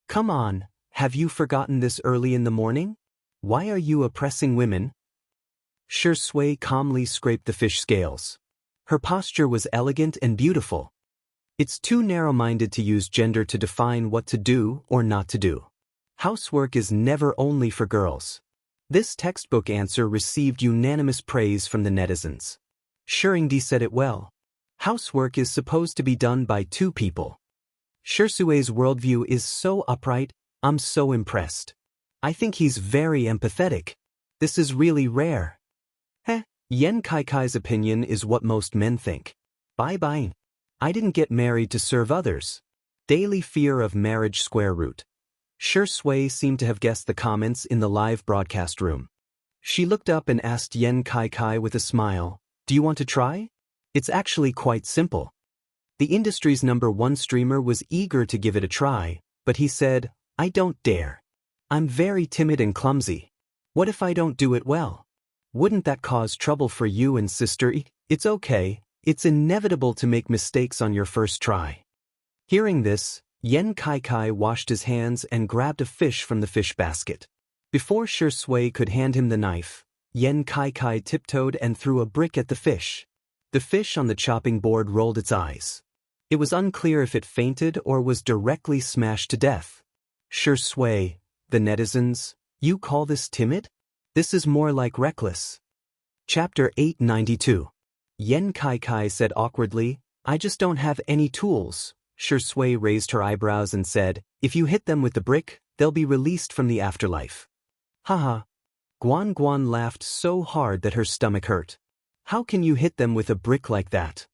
Come on, have you forgotten this early in the morning? Why are you oppressing women? Shui calmly scraped the fish scales. Her posture was elegant and beautiful. It's too narrow-minded to use gender to define what to do or not to do. Housework is never only for girls. This textbook answer received unanimous praise from the netizens. Shuringdi said it well. Housework is supposed to be done by two people. Shui's worldview is so upright, I'm so impressed. I think he's very empathetic. This is really rare. Heh, Yen Kaikai's opinion is what most men think. Bye-bye. I didn't get married to serve others. Daily fear of marriage square root. Shi Sui seemed to have guessed the comments in the live broadcast room. She looked up and asked Yen Kaikai with a smile, "Do you want to try? It's actually quite simple." The industry's #1 streamer was eager to give it a try, but he said, "I don't dare. I'm very timid and clumsy. What if I don't do it well? Wouldn't that cause trouble for you and Sister E? It's okay, it's inevitable to make mistakes on your first try." Hearing this, Yen Kaikai washed his hands and grabbed a fish from the fish basket. Before Shi Sui could hand him the knife, Yen Kaikai tiptoed and threw a brick at the fish. The fish on the chopping board rolled its eyes. It was unclear if it fainted or was directly smashed to death. Shi Sui, the netizens, you call this timid? This is more like reckless. Chapter 892. Yen Kaikai said awkwardly, "I just don't have any tools." Shi Sui raised her eyebrows and said, "If you hit them with the brick, they'll be released from the afterlife." Haha. Guan Guan laughed so hard that her stomach hurt. How can you hit them with a brick like that?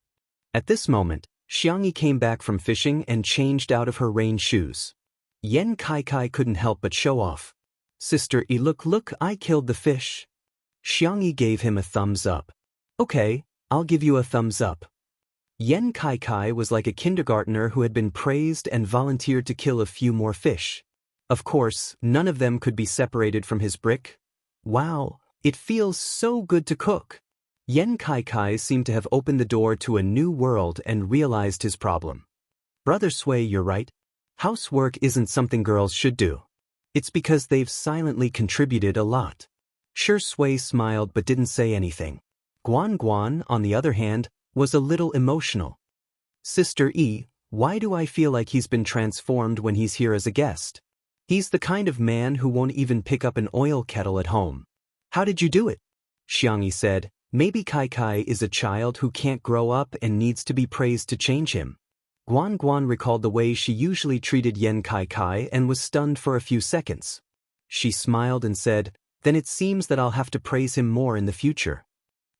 At this moment, Jianghu came back from fishing and changed out of her rain shoes. Yen Kaikai couldn't help but show off. "Sister E, look, I killed the fish." Jianghu gave him a thumbs up. "Okay, I'll give you a thumbs up." Yen Kaikai was like a kindergartner who had been praised and volunteered to kill a few more fish. Of course, none of them could be separated from his brick. Wow, it feels so good to cook. Yen Kaikai seemed to have opened the door to a new world and realized his problem. Brother Sui, you're right. Housework isn't something girls should do. It's because they've silently contributed a lot. Shi Sui smiled but didn't say anything. Guan Guan, on the other hand, was a little emotional. "Sister E, why do I feel like he's been transformed when he's here as a guest? He's the kind of man who won't even pick up an oil kettle at home." "How did you do it?" Jianghu said, "Maybe Kaikai is a child who can't grow up and needs to be praised to change him." Guan Guan recalled the way she usually treated Yen Kaikai and was stunned for a few seconds. She smiled and said, "Then it seems that I'll have to praise him more in the future."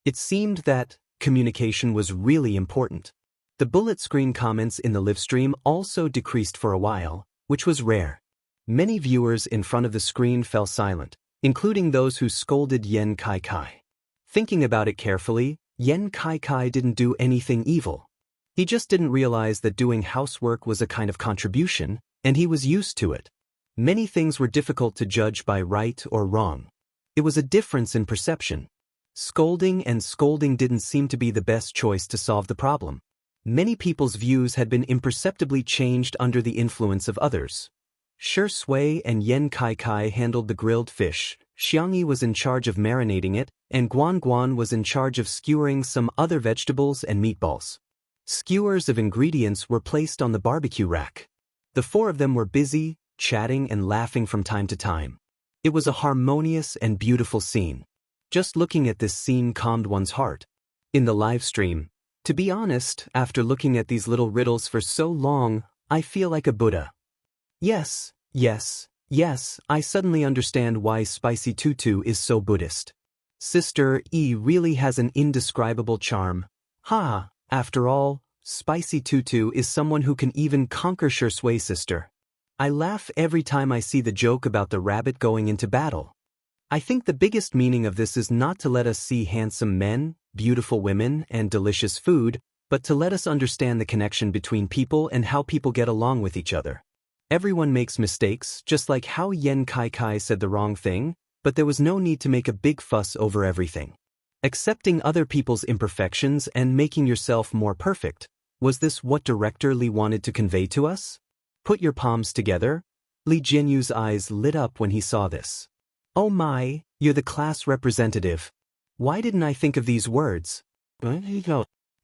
It seemed that communication was really important. The bullet screen comments in the livestream also decreased for a while, which was rare. Many viewers in front of the screen fell silent, including those who scolded Yen Kaikai. Thinking about it carefully, Yen Kaikai didn't do anything evil. He just didn't realize that doing housework was a kind of contribution, and he was used to it. Many things were difficult to judge by right or wrong. It was a difference in perception. Scolding didn't seem to be the best choice to solve the problem. Many people's views had been imperceptibly changed under the influence of others. Shi Sui and Yen Kaikai handled the grilled fish, Jianghu was in charge of marinating it, and Guan Guan was in charge of skewering some other vegetables and meatballs. Skewers of ingredients were placed on the barbecue rack. The four of them were busy, chatting and laughing from time to time. It was a harmonious and beautiful scene. Just looking at this scene calmed one's heart. In the live stream, to be honest, after looking at these little riddles for so long, I feel like a Buddha. Yes, I suddenly understand why Spicy Tutu is so Buddhist. Sister E really has an indescribable charm. Ha, after all, Spicy Tutu is someone who can even conquer Shi Sui sister. I laugh every time I see the joke about the rabbit going into battle. I think the biggest meaning of this is not to let us see handsome men, beautiful women, and delicious food, but to let us understand the connection between people and how people get along with each other. Everyone makes mistakes, just like how Yen Kaikai said the wrong thing, but there was no need to make a big fuss over everything. Accepting other people's imperfections and making yourself more perfect, was this what Director Li wanted to convey to us? Put your palms together? Li Jianyu's eyes lit up when he saw this. Oh my, you're the class representative. Why didn't I think of these words?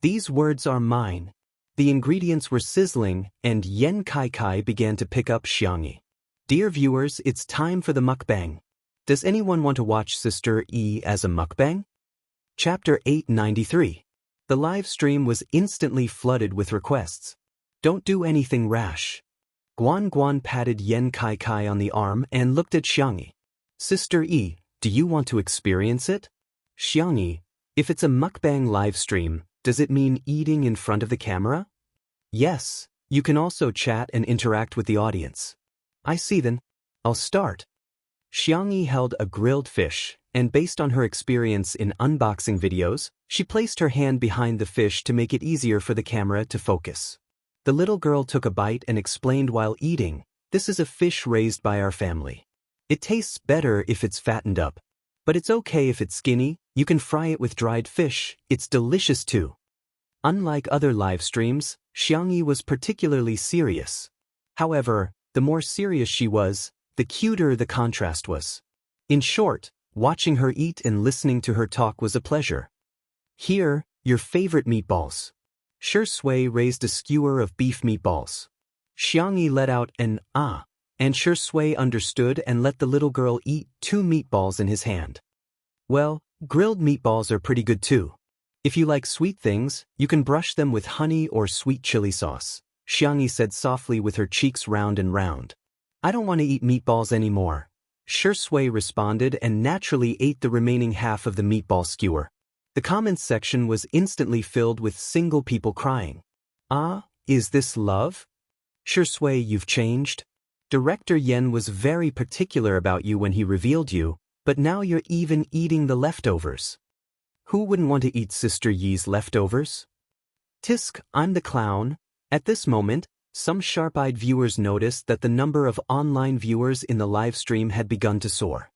These words are mine. The ingredients were sizzling, and Yen Kaikai began to pick up Jianghu. Dear viewers, it's time for the mukbang. Does anyone want to watch Sister E as a mukbang? Chapter 893. The live stream was instantly flooded with requests. Don't do anything rash. Guan Guan patted Yen Kaikai on the arm and looked at Jianghu. Sister E, do you want to experience it? Jianghu, if it's a mukbang live stream, does it mean eating in front of the camera? Yes, you can also chat and interact with the audience. I see then. I'll start. Jianghu held a grilled fish, and based on her experience in unboxing videos, she placed her hand behind the fish to make it easier for the camera to focus. The little girl took a bite and explained while eating, "This is a fish raised by our family. It tastes better if it's fattened up. But it's okay if it's skinny, you can fry it with dried fish, it's delicious too." Unlike other live streams, Jianghu was particularly serious. However, the more serious she was, the cuter the contrast was. In short, watching her eat and listening to her talk was a pleasure. "Here, your favorite meatballs." Shui raised a skewer of beef meatballs. Jianghu let out an "ah," and Shui understood and let the little girl eat 2 meatballs in his hand. "Well, grilled meatballs are pretty good too. If you like sweet things, you can brush them with honey or sweet chili sauce," Jianghu said softly with her cheeks round and round. "I don't want to eat meatballs anymore." Shui responded and naturally ate the remaining half of the meatball skewer. The comments section was instantly filled with single people crying. "Ah, is this love? Shui, you've changed. Director Yen was very particular about you when he revealed you, but now you're even eating the leftovers. Who wouldn't want to eat Sister Yi's leftovers?" "Tisk, I'm the clown." At this moment, some sharp-eyed viewers noticed that the number of online viewers in the live stream had begun to soar.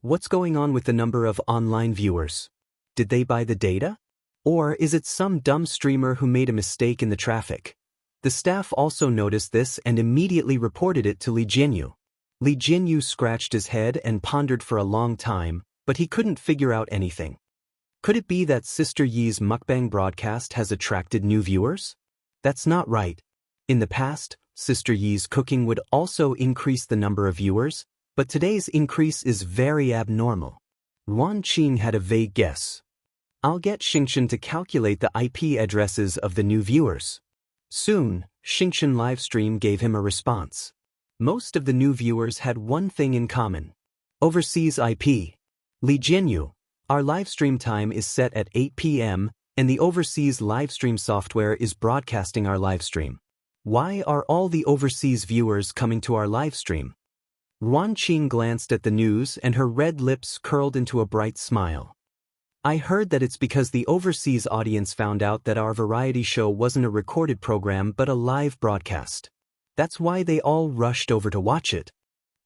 What's going on with the number of online viewers? Did they buy the data? Or is it some dumb streamer who made a mistake in the traffic? The staff also noticed this and immediately reported it to Li Jianyu. Li Jianyu scratched his head and pondered for a long time, but he couldn't figure out anything. Could it be that Sister Yi's mukbang broadcast has attracted new viewers? That's not right. In the past, Sister Yi's cooking would also increase the number of viewers, but today's increase is very abnormal. Yuan Qing had a vague guess. "I'll get Xingchen to calculate the IP addresses of the new viewers." Soon, Xingchen livestream gave him a response. Most of the new viewers had one thing in common: overseas IP. "Li Jianyu, our livestream time is set at 8 p.m., and the overseas livestream software is broadcasting our livestream. Why are all the overseas viewers coming to our livestream?" Yuan Qing glanced at the news and her red lips curled into a bright smile. "I heard that it's because the overseas audience found out that our variety show wasn't a recorded program but a live broadcast. That's why they all rushed over to watch it."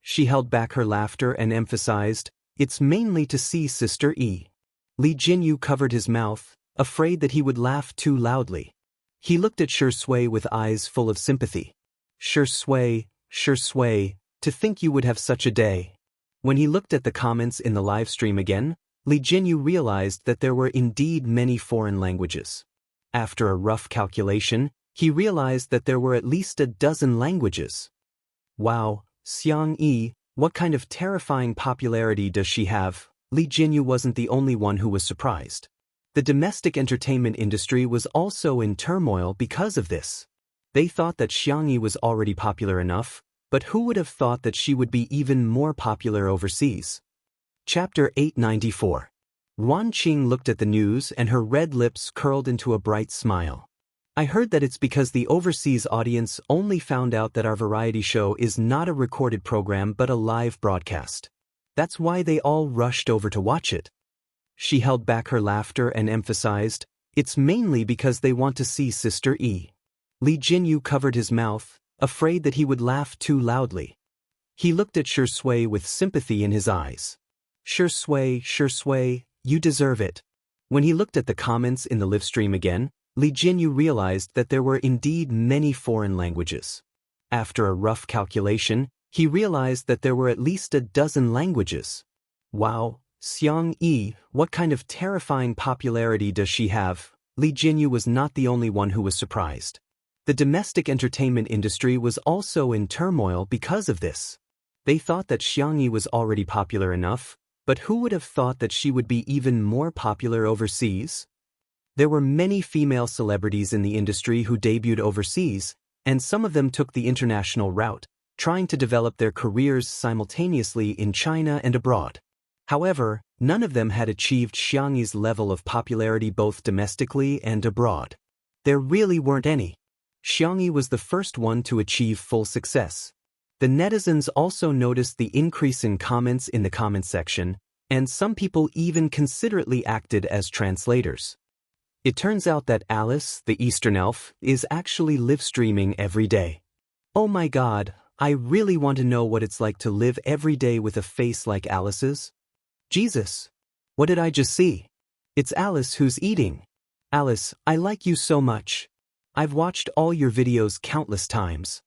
She held back her laughter and emphasized, "It's mainly to see Sister E." Li Jianyu covered his mouth, afraid that he would laugh too loudly. He looked at Shui with eyes full of sympathy. Shui, to think you would have such a day." When he looked at the comments in the live stream again, Li Jianyu realized that there were indeed many foreign languages. After a rough calculation, he realized that there were at least a dozen languages. "Wow, Xiang Yi, what kind of terrifying popularity does she have?" Li Jianyu wasn't the only one who was surprised. The domestic entertainment industry was also in turmoil because of this. They thought that Jianghu was already popular enough, but who would have thought that she would be even more popular overseas? Chapter 894. Yuan Qing looked at the news and her red lips curled into a bright smile. "I heard that it's because the overseas audience only found out that our variety show is not a recorded program but a live broadcast. That's why they all rushed over to watch it." She held back her laughter and emphasized, "It's mainly because they want to see Sister E." Li Jianyu covered his mouth, afraid that he would laugh too loudly. He looked at Shui with sympathy in his eyes. Shui, you deserve it." When he looked at the comments in the live stream again, Li Jianyu realized that there were indeed many foreign languages. After a rough calculation, he realized that there were at least a dozen languages. "Wow, Xiang Yi, what kind of terrifying popularity does she have?" Li Jianyu was not the only one who was surprised. The domestic entertainment industry was also in turmoil because of this. They thought that Jianghu was already popular enough, but who would have thought that she would be even more popular overseas? There were many female celebrities in the industry who debuted overseas, and some of them took the international route, trying to develop their careers simultaneously in China and abroad. However, none of them had achieved Xiangyi's level of popularity both domestically and abroad. There really weren't any. Xiangyi was the first one to achieve full success. The netizens also noticed the increase in comments in the comment section, and some people even considerately acted as translators. It turns out that Alice, the Eastern elf, is actually live streaming every day. Oh my god, I really want to know what it's like to live every day with a face like Alice's. Jesus! What did I just see? It's Alice who's eating. Alice, I like you so much. I've watched all your videos countless times.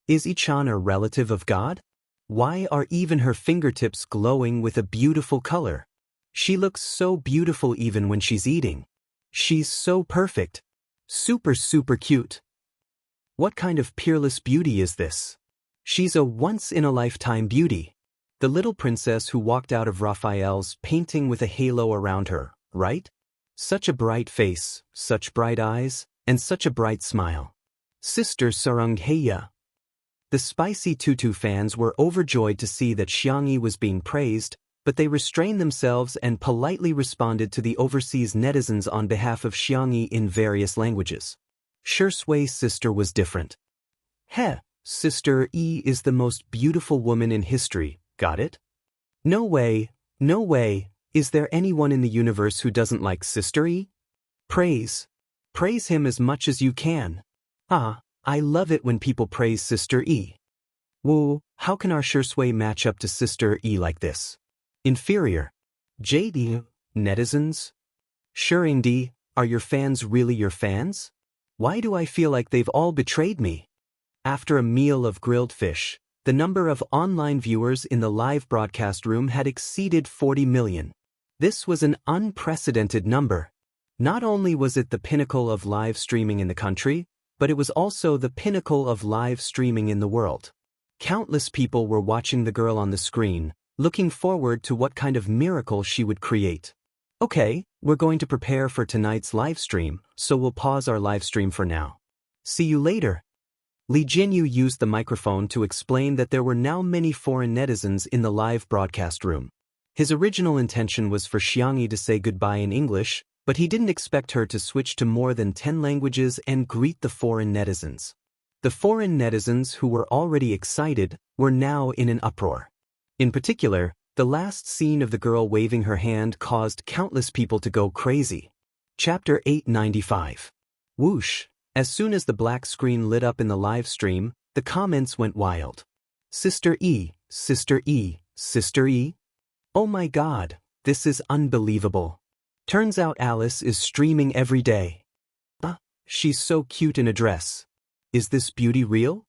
Is I-chan a relative of God? Why are even her fingertips glowing with a beautiful color? She looks so beautiful even when she's eating. She's so perfect. Super cute. What kind of peerless beauty is this? She's a once-in-a-lifetime beauty. The little princess who walked out of Raphael's painting with a halo around her, right? Such a bright face, such bright eyes, and such a bright smile. Sister Sarungheya. The Spicy Tutu fans were overjoyed to see that Xiangyi was being praised, but they restrained themselves and politely responded to the overseas netizens on behalf of Xiangyi in various languages. Shurshui's sister was different. Heh, Sister E is the most beautiful woman in history, got it? No way, no way, is there anyone in the universe who doesn't like Sister E? Praise him as much as you can. Ah, I love it when people praise Sister E. Whoa, how can our Shurshui match up to Sister E like this? Inferior. JD, netizens? Shuringdi, are your fans really your fans? Why do I feel like they've all betrayed me? After a meal of grilled fish, the number of online viewers in the live broadcast room had exceeded 40 million. This was an unprecedented number. Not only was it the pinnacle of live streaming in the country, but it was also the pinnacle of live streaming in the world. Countless people were watching the girl on the screen, looking forward to what kind of miracle she would create. Okay, we're going to prepare for tonight's live stream, so we'll pause our live stream for now. See you later. Li Jinyu used the microphone to explain that there were now many foreign netizens in the live broadcast room. His original intention was for Xiangyi to say goodbye in English, but he didn't expect her to switch to more than 10 languages and greet the foreign netizens. The foreign netizens who were already excited were now in an uproar. In particular, the last scene of the girl waving her hand caused countless people to go crazy. Chapter 895. Whoosh! As soon as the black screen lit up in the live stream, the comments went wild. Sister E, Sister E, Sister E? Oh my god, this is unbelievable. Turns out Alice is streaming every day. She's so cute in a dress. Is this beauty real?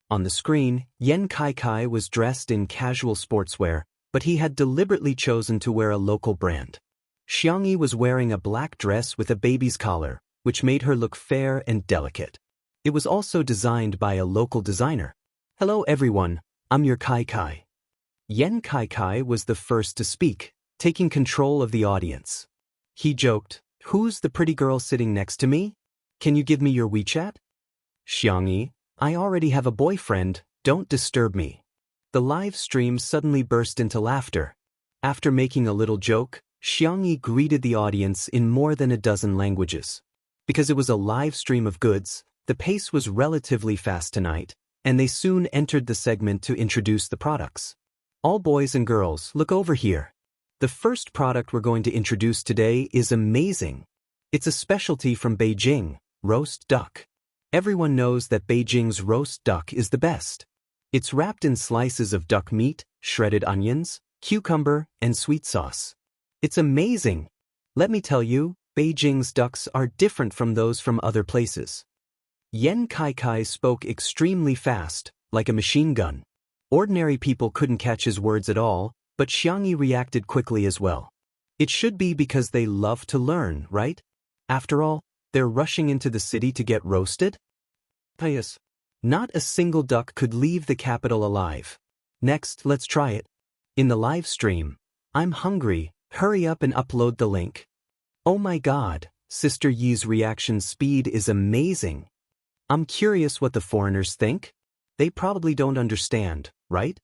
On the screen, Yen Kai was dressed in casual sportswear, but he had deliberately chosen to wear a local brand. Xiangyi was wearing a black dress with a baby's collar, which made her look fair and delicate. It was also designed by a local designer. Hello everyone, I'm your Kai. Yen Kai was the first to speak, taking control of the audience. He joked, "Who's the pretty girl sitting next to me? Can you give me your WeChat?" Xiangyi, I already have a boyfriend, don't disturb me. The live stream suddenly burst into laughter. After making a little joke, Xiangyi greeted the audience in more than a dozen languages. Because it was a live stream of goods, the pace was relatively fast tonight, and they soon entered the segment to introduce the products. All boys and girls, look over here. The first product we're going to introduce today is amazing. It's a specialty from Beijing, roast duck. Everyone knows that Beijing's roast duck is the best. It's wrapped in slices of duck meat, shredded onions, cucumber, and sweet sauce. It's amazing. Let me tell you, Beijing's ducks are different from those from other places. Yen Kai spoke extremely fast, like a machine gun. Ordinary people couldn't catch his words at all, but Xiangyi reacted quickly as well. It should be because they love to learn, right? After all, they're rushing into the city to get roasted? Yes. Not a single duck could leave the capital alive. Next, let's try it. In the live stream. I'm hungry, hurry up and upload the link. Oh my god, Sister Yi's reaction speed is amazing. I'm curious what the foreigners think. They probably don't understand, right?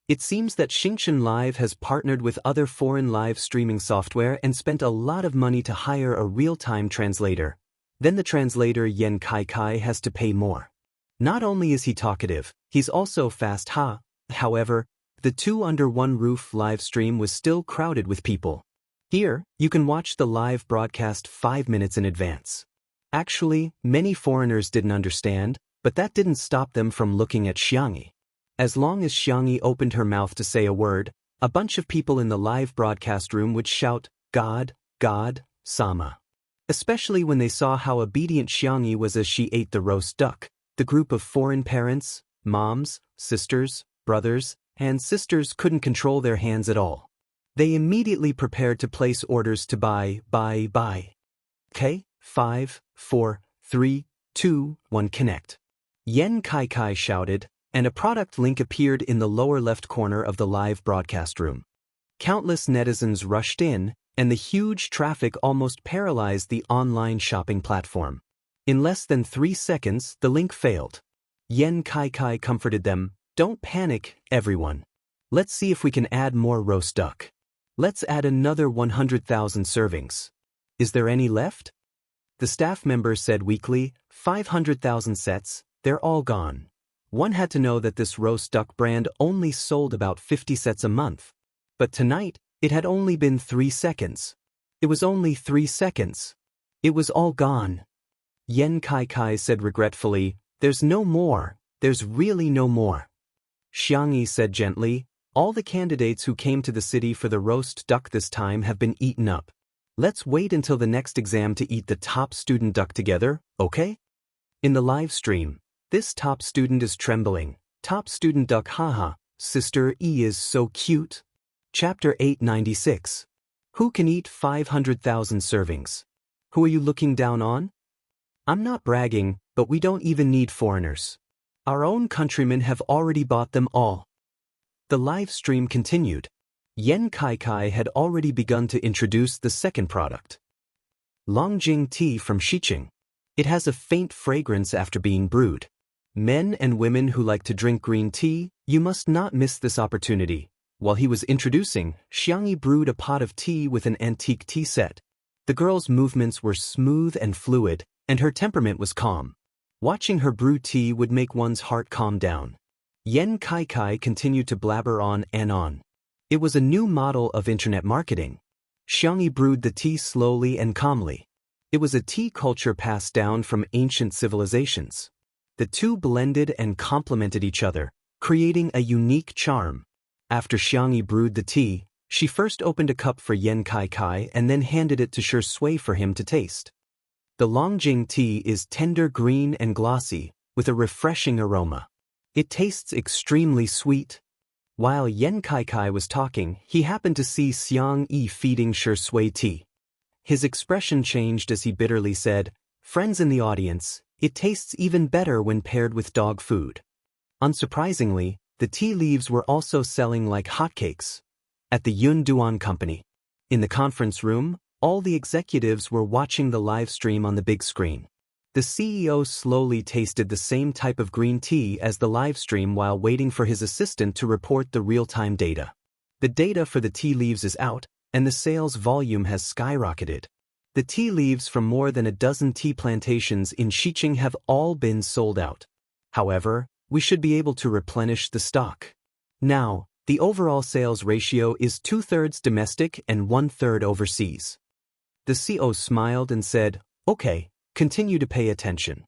It seems that Xingchen Live has partnered with other foreign live streaming software and spent a lot of money to hire a real-time translator. Then the translator Yan Kai has to pay more. Not only is he talkative, he's also fast. However, the two under one roof live stream was still crowded with people. Here, you can watch the live broadcast 5 minutes in advance. Actually, many foreigners didn't understand, but that didn't stop them from looking at Xiangyi. As long as Xiangyi opened her mouth to say a word, a bunch of people in the live broadcast room would shout, "God, God, Sama." Especially when they saw how obedient Xiangyi was as she ate the roast duck. The group of foreign parents, moms, sisters, brothers, and sisters couldn't control their hands at all. They immediately prepared to place orders to buy. Okay, 5, 4, 3, 2, 1 connect. Yan Kai shouted, and a product link appeared in the lower left corner of the live broadcast room. Countless netizens rushed in, and the huge traffic almost paralyzed the online shopping platform. In less than 3 seconds, the link failed. Yan Kai comforted them, "Don't panic, everyone. Let's see if we can add more roast duck. Let's add another 100,000 servings. Is there any left?" The staff member said weakly, 500,000 sets, they're all gone. One had to know that this roast duck brand only sold about 50 sets a month. But tonight, it had only been 3 seconds. It was only 3 seconds. It was all gone. Yan Kai said regretfully, "There's no more, there's really no more." Xiangyi said gently, "All the candidates who came to the city for the roast duck this time have been eaten up. Let's wait until the next exam to eat the top student duck together, okay?" In the live stream, this top student is trembling. Top student duck, haha, Sister E is so cute. Chapter 896. Who can eat 500,000 servings? Who are you looking down on? I'm not bragging, but we don't even need foreigners. Our own countrymen have already bought them all. The live stream continued. Yan Kai had already begun to introduce the second product. Longjing tea from Xiqing. It has a faint fragrance after being brewed. Men and women who like to drink green tea, you must not miss this opportunity. While he was introducing, Xiangyi brewed a pot of tea with an antique tea set. The girl's movements were smooth and fluid, and her temperament was calm. Watching her brew tea would make one's heart calm down. Yan Kai continued to blabber on and on. It was a new model of internet marketing. Xiangyi brewed the tea slowly and calmly. It was a tea culture passed down from ancient civilizations. The two blended and complemented each other, creating a unique charm. After Xiangyi brewed the tea, she first opened a cup for Yan Kai and then handed it to Shui for him to taste. The Longjing tea is tender green and glossy, with a refreshing aroma. It tastes extremely sweet. While Yan Kai was talking, he happened to see Xiangyi feeding Shui tea. His expression changed as he bitterly said, "Friends in the audience, it tastes even better when paired with dog food." Unsurprisingly, the tea leaves were also selling like hotcakes. At the Yunduan company. In the conference room, all the executives were watching the live stream on the big screen. The CEO slowly tasted the same type of green tea as the live stream while waiting for his assistant to report the real-time data. The data for the tea leaves is out, and the sales volume has skyrocketed. The tea leaves from more than a dozen tea plantations in Xiqing have all been sold out. However, we should be able to replenish the stock. Now, the overall sales ratio is 2/3 domestic and 1/3 overseas. The CEO smiled and said, "Okay, continue to pay attention."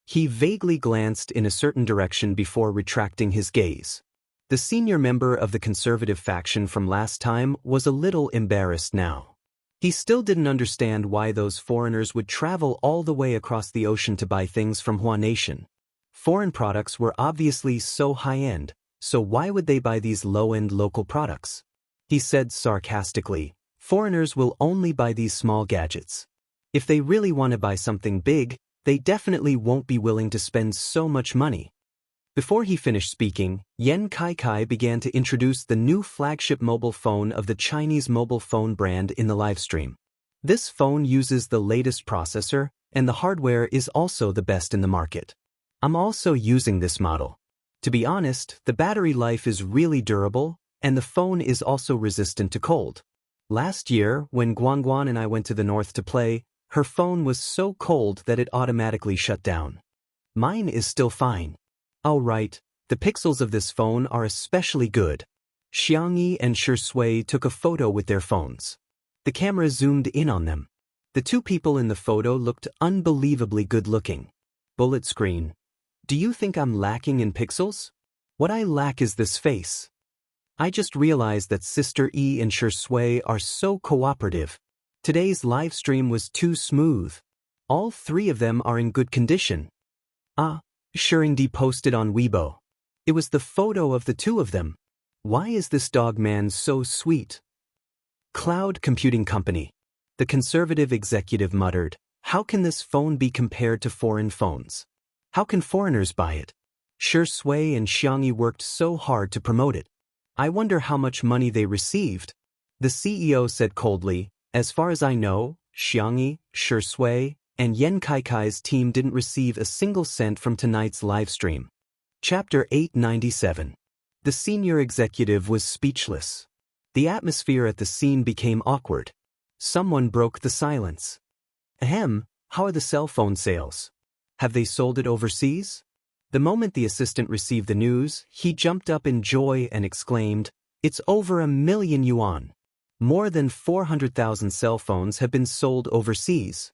He vaguely glanced in a certain direction before retracting his gaze. The senior member of the conservative faction from last time was a little embarrassed now. He still didn't understand why those foreigners would travel all the way across the ocean to buy things from Hua Nation. Foreign products were obviously so high-end, so why would they buy these low-end local products? He said sarcastically, "Foreigners will only buy these small gadgets. If they really want to buy something big, they definitely won't be willing to spend so much money." Before he finished speaking, Yan Kai began to introduce the new flagship mobile phone of the Chinese mobile phone brand in the livestream. This phone uses the latest processor, and the hardware is also the best in the market. I'm also using this model. To be honest, the battery life is really durable, and the phone is also resistant to cold. Last year, when Guangguan and I went to the north to play, her phone was so cold that it automatically shut down. Mine is still fine. Oh right, the pixels of this phone are especially good. Jianghu and Shui took a photo with their phones. The camera zoomed in on them. The two people in the photo looked unbelievably good-looking. Bullet screen. Do you think I'm lacking in pixels? What I lack is this face. I just realized that Sister E and Shui are so cooperative. Today's live stream was too smooth. All three of them are in good condition. Shurindi posted on Weibo. It was the photo of the two of them. Why is this dog man so sweet? Cloud Computing Company. The conservative executive muttered, how can this phone be compared to foreign phones? How can foreigners buy it? Shui and Jianghu worked so hard to promote it. I wonder how much money they received. The CEO said coldly, as far as I know, Jianghu, Shui, and Yan Kaikai's team didn't receive a single cent from tonight's livestream. Chapter 897. The senior executive was speechless. The atmosphere at the scene became awkward. Someone broke the silence. Ahem, how are the cell phone sales? Have they sold it overseas? The moment the assistant received the news, he jumped up in joy and exclaimed, it's over 1,000,000 yuan. More than 400,000 cell phones have been sold overseas.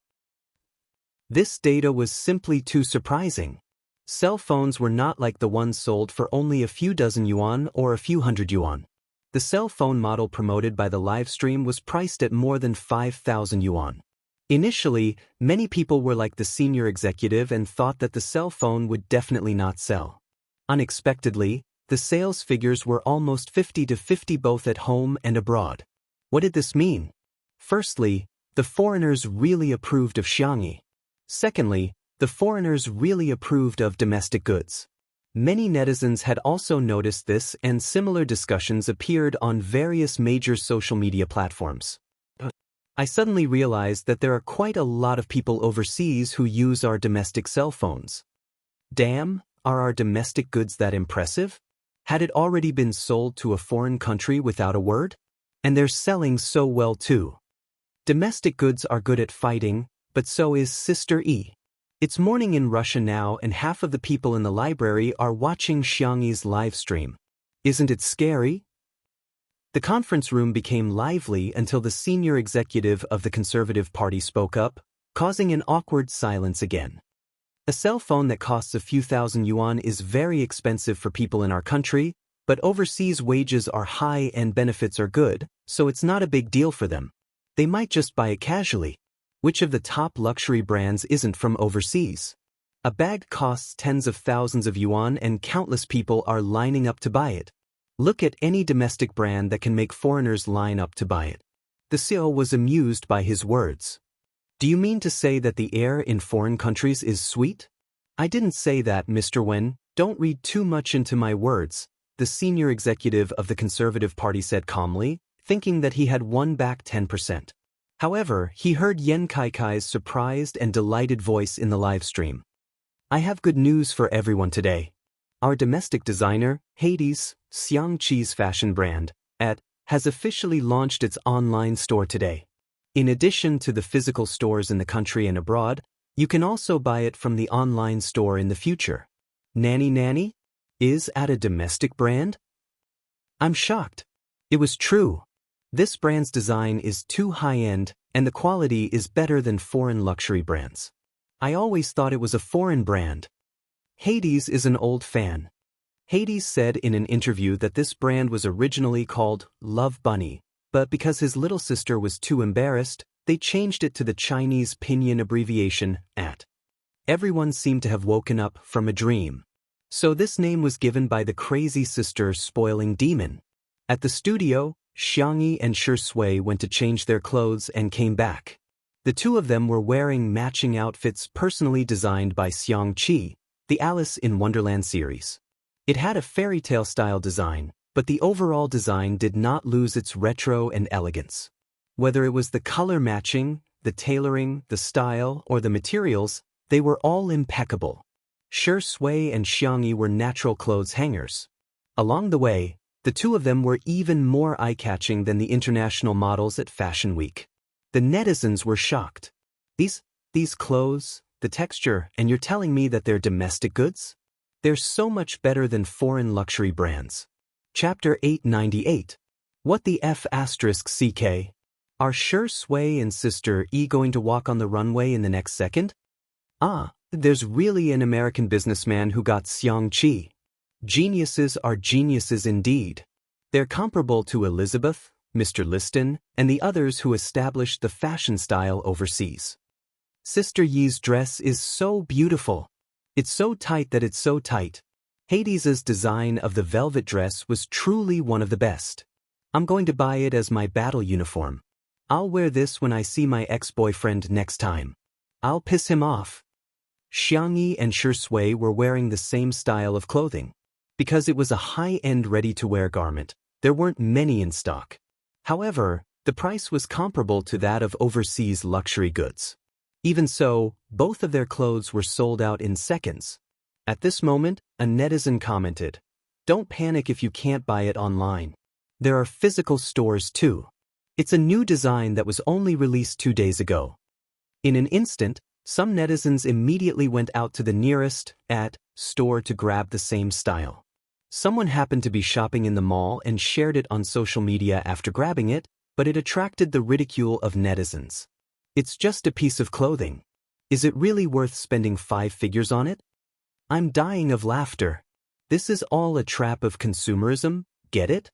This data was simply too surprising. Cell phones were not like the ones sold for only a few dozen yuan or a few hundred yuan. The cell phone model promoted by the livestream was priced at more than 5,000 yuan. Initially, many people were like the senior executive and thought that the cell phone would definitely not sell. Unexpectedly, the sales figures were almost 50-50 both at home and abroad. What did this mean? Firstly, the foreigners really approved of Jianghu. Secondly, the foreigners really approved of domestic goods. Many netizens had also noticed this, and similar discussions appeared on various major social media platforms. I suddenly realized that there are quite a lot of people overseas who use our domestic cell phones. Damn, are our domestic goods that impressive? Had it already been sold to a foreign country without a word? And they're selling so well too. Domestic goods are good at fighting, but so is Sister E. It's morning in Russia now and half of the people in the library are watching Jianghu's live stream. Isn't it scary? The conference room became lively until the senior executive of the Conservative Party spoke up, causing an awkward silence again. A cell phone that costs a few thousand yuan is very expensive for people in our country, but overseas wages are high and benefits are good, so it's not a big deal for them. They might just buy it casually. Which of the top luxury brands isn't from overseas? A bag costs tens of thousands of yuan and countless people are lining up to buy it. Look at any domestic brand that can make foreigners line up to buy it. The CEO was amused by his words. Do you mean to say that the air in foreign countries is sweet? I didn't say that, Mr. Wen. Don't read too much into my words, the senior executive of the Conservative Party said calmly, thinking that he had won back 10%. However, he heard Yan Kaikai's surprised and delighted voice in the live stream. I have good news for everyone today. Our domestic designer, Hades, Xiangqi's fashion brand, has officially launched its online store today. In addition to the physical stores in the country and abroad, you can also buy it from the online store in the future. Nanny is at a domestic brand? I'm shocked. It was true. This brand's design is too high-end, and the quality is better than foreign luxury brands. I always thought it was a foreign brand. Hades is an old fan. Hades said in an interview that this brand was originally called Love Bunny, but because his little sister was too embarrassed, they changed it to the Chinese pinyin abbreviation @ Everyone seemed to have woken up from a dream. So this name was given by the crazy sister spoiling demon. At the studio, Jianghu and Shui went to change their clothes and came back. The two of them were wearing matching outfits personally designed by Xiangqi, the Alice in Wonderland series. It had a fairy tale style design, but the overall design did not lose its retro and elegance. Whether it was the color matching, the tailoring, the style, or the materials, they were all impeccable. Shi Sui and Xiangyi were natural clothes hangers. Along the way, the two of them were even more eye-catching than the international models at Fashion Week. The netizens were shocked. These clothes, the texture, and you're telling me that they're domestic goods? They're so much better than foreign luxury brands. Chapter 898. What the F*** CK? Are Shi Sui and Sister E going to walk on the runway in the next second? There's really an American businessman who got Xiangqi. Geniuses are geniuses indeed. They're comparable to Elizabeth, Mr. Liston, and the others who established the fashion style overseas. Sister Yi's dress is so beautiful. It's so tight that it's so tight. Hades's design of the velvet dress was truly one of the best. I'm going to buy it as my battle uniform. I'll wear this when I see my ex-boyfriend next time. I'll piss him off. Xiangyi and Shi Sui were wearing the same style of clothing. Because it was a high-end ready-to-wear garment, there weren't many in stock. However, the price was comparable to that of overseas luxury goods. Even so, both of their clothes were sold out in seconds. At this moment, a netizen commented, "Don't panic if you can't buy it online. There are physical stores too. It's a new design that was only released 2 days ago." In an instant, some netizens immediately went out to the nearest store to grab the same style. Someone happened to be shopping in the mall and shared it on social media after grabbing it, but it attracted the ridicule of netizens. It's just a piece of clothing. Is it really worth spending 5 figures on it? I'm dying of laughter. This is all a trap of consumerism, get it?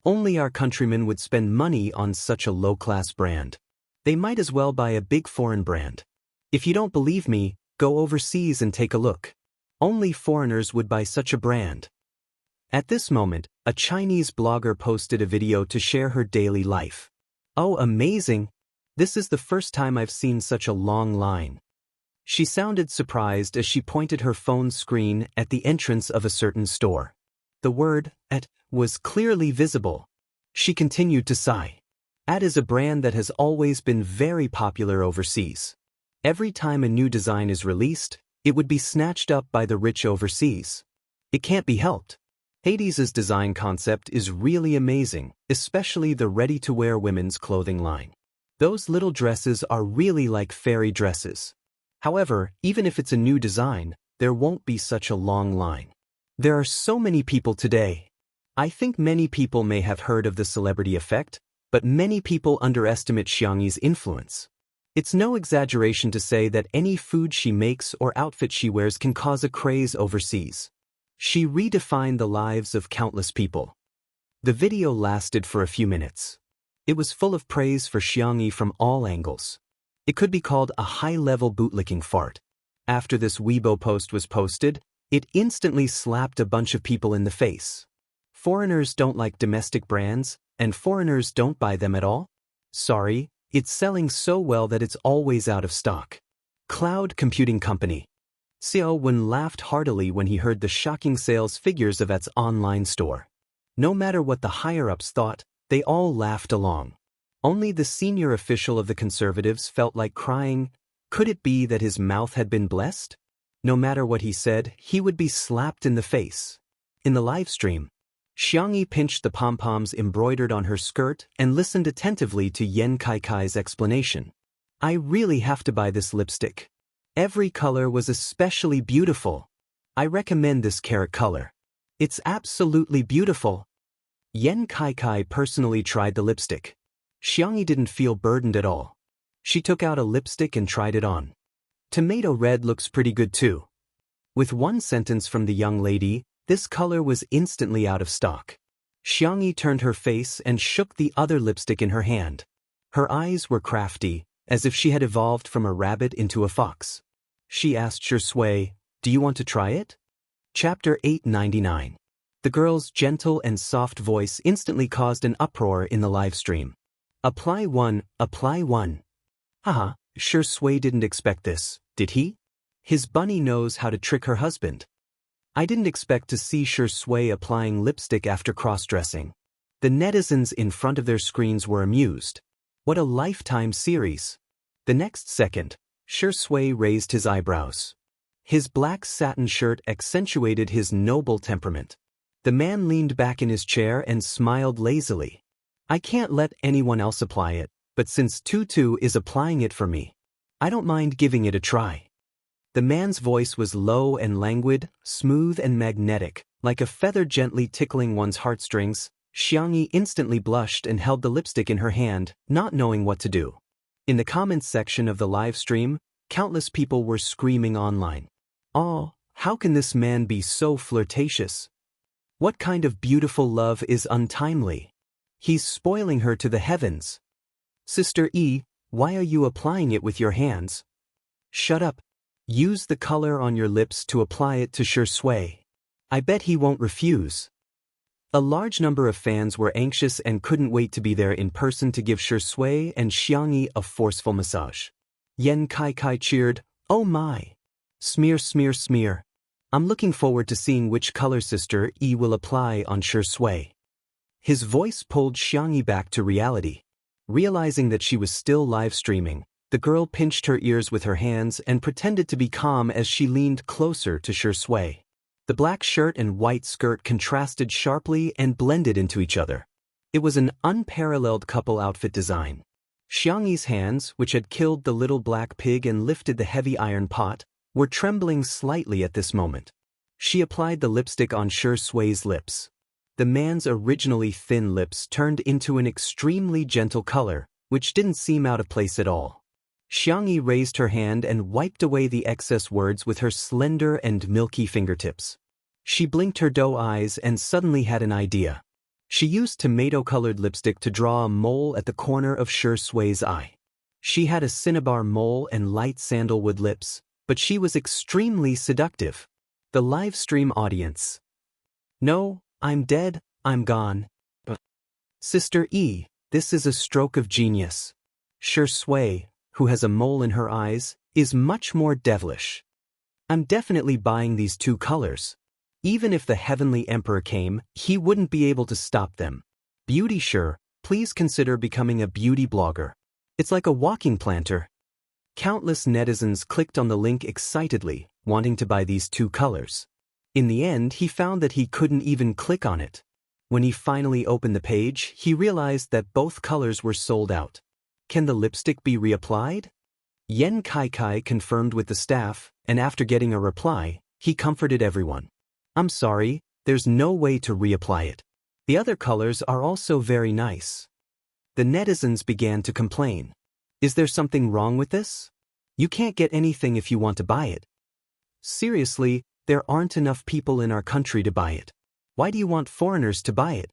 Only our countrymen would spend money on such a low-class brand. They might as well buy a big foreign brand. If you don't believe me, go overseas and take a look. Only foreigners would buy such a brand. At this moment, a Chinese blogger posted a video to share her daily life. Oh, amazing! This is the first time I've seen such a long line. She sounded surprised as she pointed her phone screen at the entrance of a certain store. The word "at" was clearly visible. She continued to sigh. At is a brand that has always been very popular overseas. Every time a new design is released, it would be snatched up by the rich overseas. It can't be helped. Hades's design concept is really amazing, especially the ready-to-wear women's clothing line. Those little dresses are really like fairy dresses. However, even if it's a new design, there won't be such a long line. There are so many people today. I think many people may have heard of the celebrity effect, but many people underestimate Xiangyi's influence. It's no exaggeration to say that any food she makes or outfit she wears can cause a craze overseas. She redefined the lives of countless people. The video lasted for a few minutes. It was full of praise for Xiangyi from all angles. It could be called a high-level bootlicking fart. After this Weibo post was posted, it instantly slapped a bunch of people in the face. Foreigners don't like domestic brands, and foreigners don't buy them at all? Sorry, it's selling so well that it's always out of stock. Cloud computing company. Xiao Wen laughed heartily when he heard the shocking sales figures of its online store. No matter what the higher-ups thought, they all laughed along. Only the senior official of the conservatives felt like crying. Could it be that his mouth had been blessed? No matter what he said, he would be slapped in the face. In the live stream, Xiangyi pinched the pom-poms embroidered on her skirt and listened attentively to Yan Kaikai's explanation. I really have to buy this lipstick. Every color was especially beautiful. I recommend this carrot color. It's absolutely beautiful. Yan Kaikai personally tried the lipstick. Xiangyi didn't feel burdened at all. She took out a lipstick and tried it on. Tomato red looks pretty good too. With one sentence from the young lady, this color was instantly out of stock. Xiangyi turned her face and shook the other lipstick in her hand. Her eyes were crafty, as if she had evolved from a rabbit into a fox. She asked Shi Sui, "Do you want to try it?" Chapter 899. The girl's gentle and soft voice instantly caused an uproar in the live stream. Apply one, apply one. Haha, Shi Sui didn't expect this, did he? His bunny knows how to trick her husband. I didn't expect to see Shi Sui applying lipstick after cross-dressing. The netizens in front of their screens were amused. What a lifetime series. The next second, Shi Sui raised his eyebrows. His black satin shirt accentuated his noble temperament. The man leaned back in his chair and smiled lazily. I can't let anyone else apply it, but since Tutu is applying it for me, I don't mind giving it a try. The man's voice was low and languid, smooth and magnetic, like a feather gently tickling one's heartstrings. Jianghu instantly blushed and held the lipstick in her hand, not knowing what to do. In the comments section of the live stream, countless people were screaming online. "Oh, how can this man be so flirtatious? What kind of beautiful love is untimely? He's spoiling her to the heavens. Sister E, why are you applying it with your hands? Shut up. Use the color on your lips to apply it to Shui. I bet he won't refuse." A large number of fans were anxious and couldn't wait to be there in person to give Shui and Jianghu a forceful massage. Yan Kai cheered, "Oh my! Smear, smear, smear. I'm looking forward to seeing which color Sister E will apply on Shui." His voice pulled Jianghu back to reality. Realizing that she was still live streaming, the girl pinched her ears with her hands and pretended to be calm as she leaned closer to Shui. The black shirt and white skirt contrasted sharply and blended into each other. It was an unparalleled couple outfit design. Jianghu's hands, which had killed the little black pig and lifted the heavy iron pot, were trembling slightly at this moment. She applied the lipstick on Shui's lips. The man's originally thin lips turned into an extremely gentle color, which didn't seem out of place at all. Jianghu raised her hand and wiped away the excess words with her slender and milky fingertips. She blinked her doe eyes and suddenly had an idea. She used tomato-colored lipstick to draw a mole at the corner of Shui's eye. She had a cinnabar mole and light sandalwood lips, but she was extremely seductive. The live stream audience. "No, I'm dead, I'm gone. But Sister E, this is a stroke of genius. Shui, who has a mole in her eyes, is much more devilish. I'm definitely buying these two colors. Even if the Heavenly Emperor came, he wouldn't be able to stop them. Beauty sure, please consider becoming a beauty blogger. It's like a walking planter." Countless netizens clicked on the link excitedly, wanting to buy these two colors. In the end, he found that he couldn't even click on it. When he finally opened the page, he realized that both colors were sold out. Can the lipstick be reapplied? Yan Kai confirmed with the staff, and after getting a reply, he comforted everyone. "I'm sorry, there's no way to reapply it. The other colors are also very nice." The netizens began to complain. "Is there something wrong with this? You can't get anything if you want to buy it. Seriously, there aren't enough people in our country to buy it. Why do you want foreigners to buy it?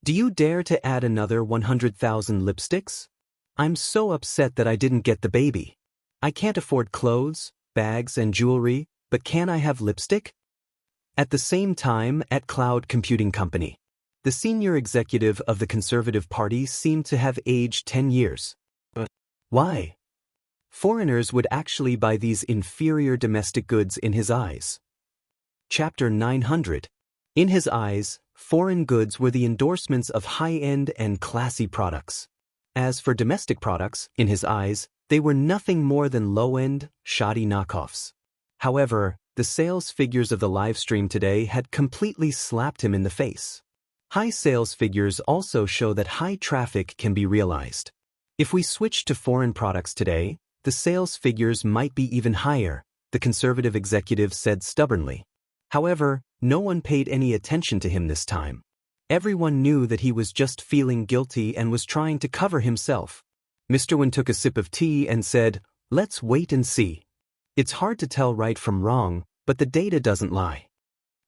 Do you dare to add another 100,000 lipsticks? I'm so upset that I didn't get the baby. I can't afford clothes, bags and jewelry, but can I have lipstick?" At the same time, at Cloud Computing Company, the senior executive of the Conservative Party seemed to have aged 10 years. But why? Foreigners would actually buy these inferior domestic goods in his eyes. Chapter 900. In his eyes, foreign goods were the endorsements of high-end and classy products. As for domestic products, in his eyes, they were nothing more than low-end, shoddy knockoffs. However, the sales figures of the live stream today had completely slapped him in the face. High sales figures also show that high traffic can be realized. If we switch to foreign products today, the sales figures might be even higher, the conservative executive said stubbornly. However, no one paid any attention to him this time. Everyone knew that he was just feeling guilty and was trying to cover himself. Mr. Wen took a sip of tea and said, "Let's wait and see. It's hard to tell right from wrong, but the data doesn't lie."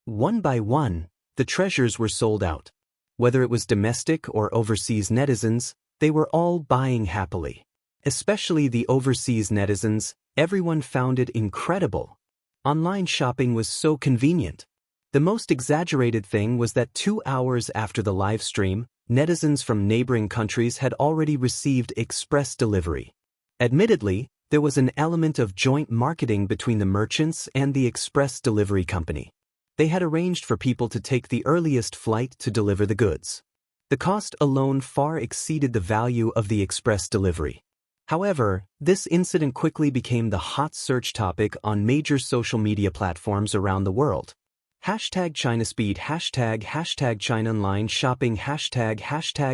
One by one, the treasures were sold out. Whether it was domestic or overseas netizens, they were all buying happily. Especially the overseas netizens, everyone found it incredible. Online shopping was so convenient. The most exaggerated thing was that 2 hours after the live stream, netizens from neighboring countries had already received express delivery. Admittedly, there was an element of joint marketing between the merchants and the express delivery company. They had arranged for people to take the earliest flight to deliver the goods. The cost alone far exceeded the value of the express delivery. However, this incident quickly became the hot search topic on major social media platforms around the world. Hashtag ChinaSpeed, hashtag China Online Shopping, hashtag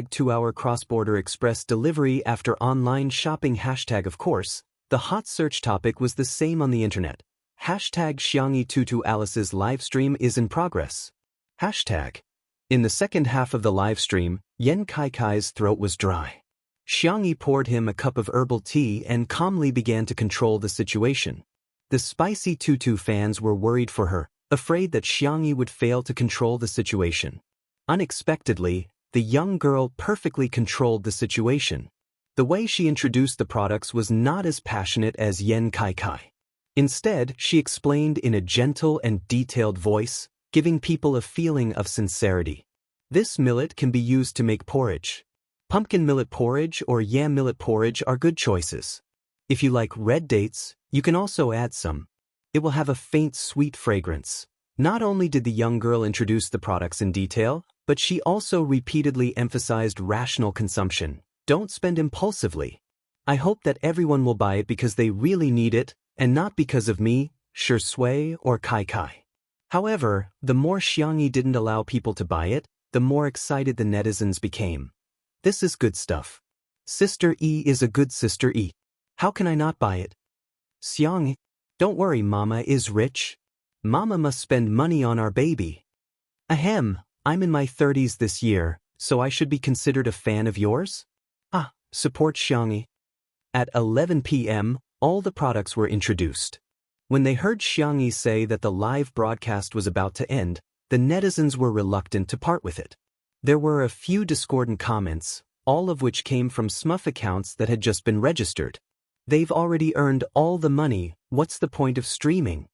2-hour cross-border express delivery after online shopping, hashtag. Of course, the hot search topic was the same on the internet. Hashtag Xiangyi Tutu Alice's livestream is in progress. Hashtag. In the second half of the livestream, Yan Kaikai's throat was dry. Xiangyi poured him a cup of herbal tea and calmly began to control the situation. The spicy Tutu fans were worried for her, afraid that Xiangyi would fail to control the situation. Unexpectedly, the young girl perfectly controlled the situation. The way she introduced the products was not as passionate as Yan Kaikai. Instead, she explained in a gentle and detailed voice, giving people a feeling of sincerity. This millet can be used to make porridge. Pumpkin millet porridge or yam millet porridge are good choices. If you like red dates, you can also add some. It will have a faint sweet fragrance. Not only did the young girl introduce the products in detail, but she also repeatedly emphasized rational consumption. Don't spend impulsively. I hope that everyone will buy it because they really need it, and not because of me, Shui, or Kai Kai. However, the more Xiangyi didn't allow people to buy it, the more excited the netizens became. This is good stuff. Sister E is a good Sister E. How can I not buy it? Xiangyi, don't worry, Mama is rich. Mama must spend money on our baby. Ahem, I'm in my 30s this year, so I should be considered a fan of yours? Support Xiangyi. At 11 p.m., all the products were introduced. When they heard Xiangyi say that the live broadcast was about to end, the netizens were reluctant to part with it. There were a few discordant comments, all of which came from SMUF accounts that had just been registered. They've already earned all the money, what's the point of streaming?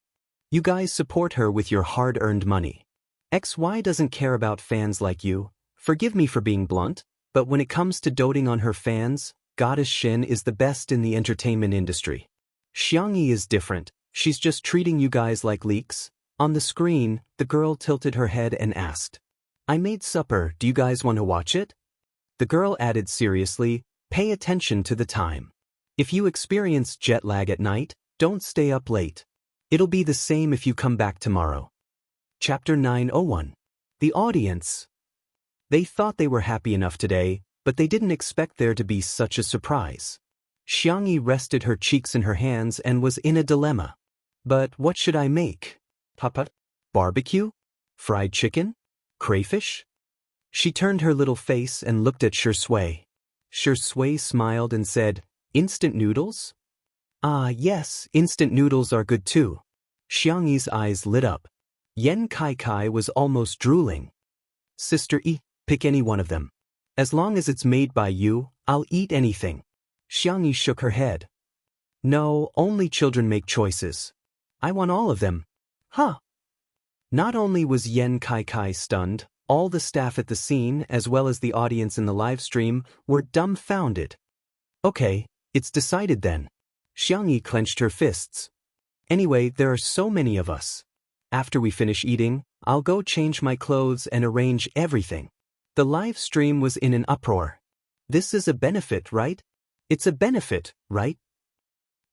You guys support her with your hard-earned money. XY doesn't care about fans like you. Forgive me for being blunt, but when it comes to doting on her fans, Goddess Shin is the best in the entertainment industry. Xiangyi is different, she's just treating you guys like leaks. On the screen, the girl tilted her head and asked, I made supper, do you guys want to watch it? The girl added seriously, pay attention to the time. If you experience jet lag at night, don't stay up late. It'll be the same if you come back tomorrow. Chapter 901. The audience. They thought they were happy enough today, but they didn't expect there to be such a surprise. Xiangyi rested her cheeks in her hands and was in a dilemma. But what should I make? Papa? Barbecue? Fried chicken? Crayfish? She turned her little face and looked at Shui. Shui smiled and said, Instant noodles? Ah, yes, instant noodles are good too. Xiangyi's eyes lit up. Yan Kai was almost drooling. Sister E, pick any one of them. As long as it's made by you, I'll eat anything. Xiangyi shook her head. No, only children make choices. I want all of them. Huh? Not only was Yan Kai stunned, all the staff at the scene as well as the audience in the live stream were dumbfounded. Okay, it's decided then. Xiangyi clenched her fists. Anyway, there are so many of us. After we finish eating, I'll go change my clothes and arrange everything. The live stream was in an uproar. This is a benefit, right? It's a benefit, right?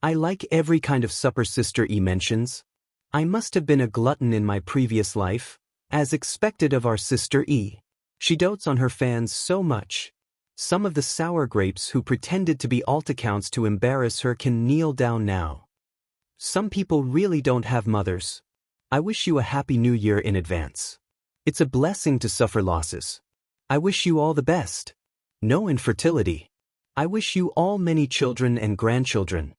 I like every kind of supper Sister E mentions. I must have been a glutton in my previous life, as expected of our Sister E. She dotes on her fans so much. Some of the sour grapes who pretended to be alt accounts to embarrass her can kneel down now. Some people really don't have mothers. I wish you a happy new year in advance. It's a blessing to suffer losses. I wish you all the best. No infertility. I wish you all many children and grandchildren.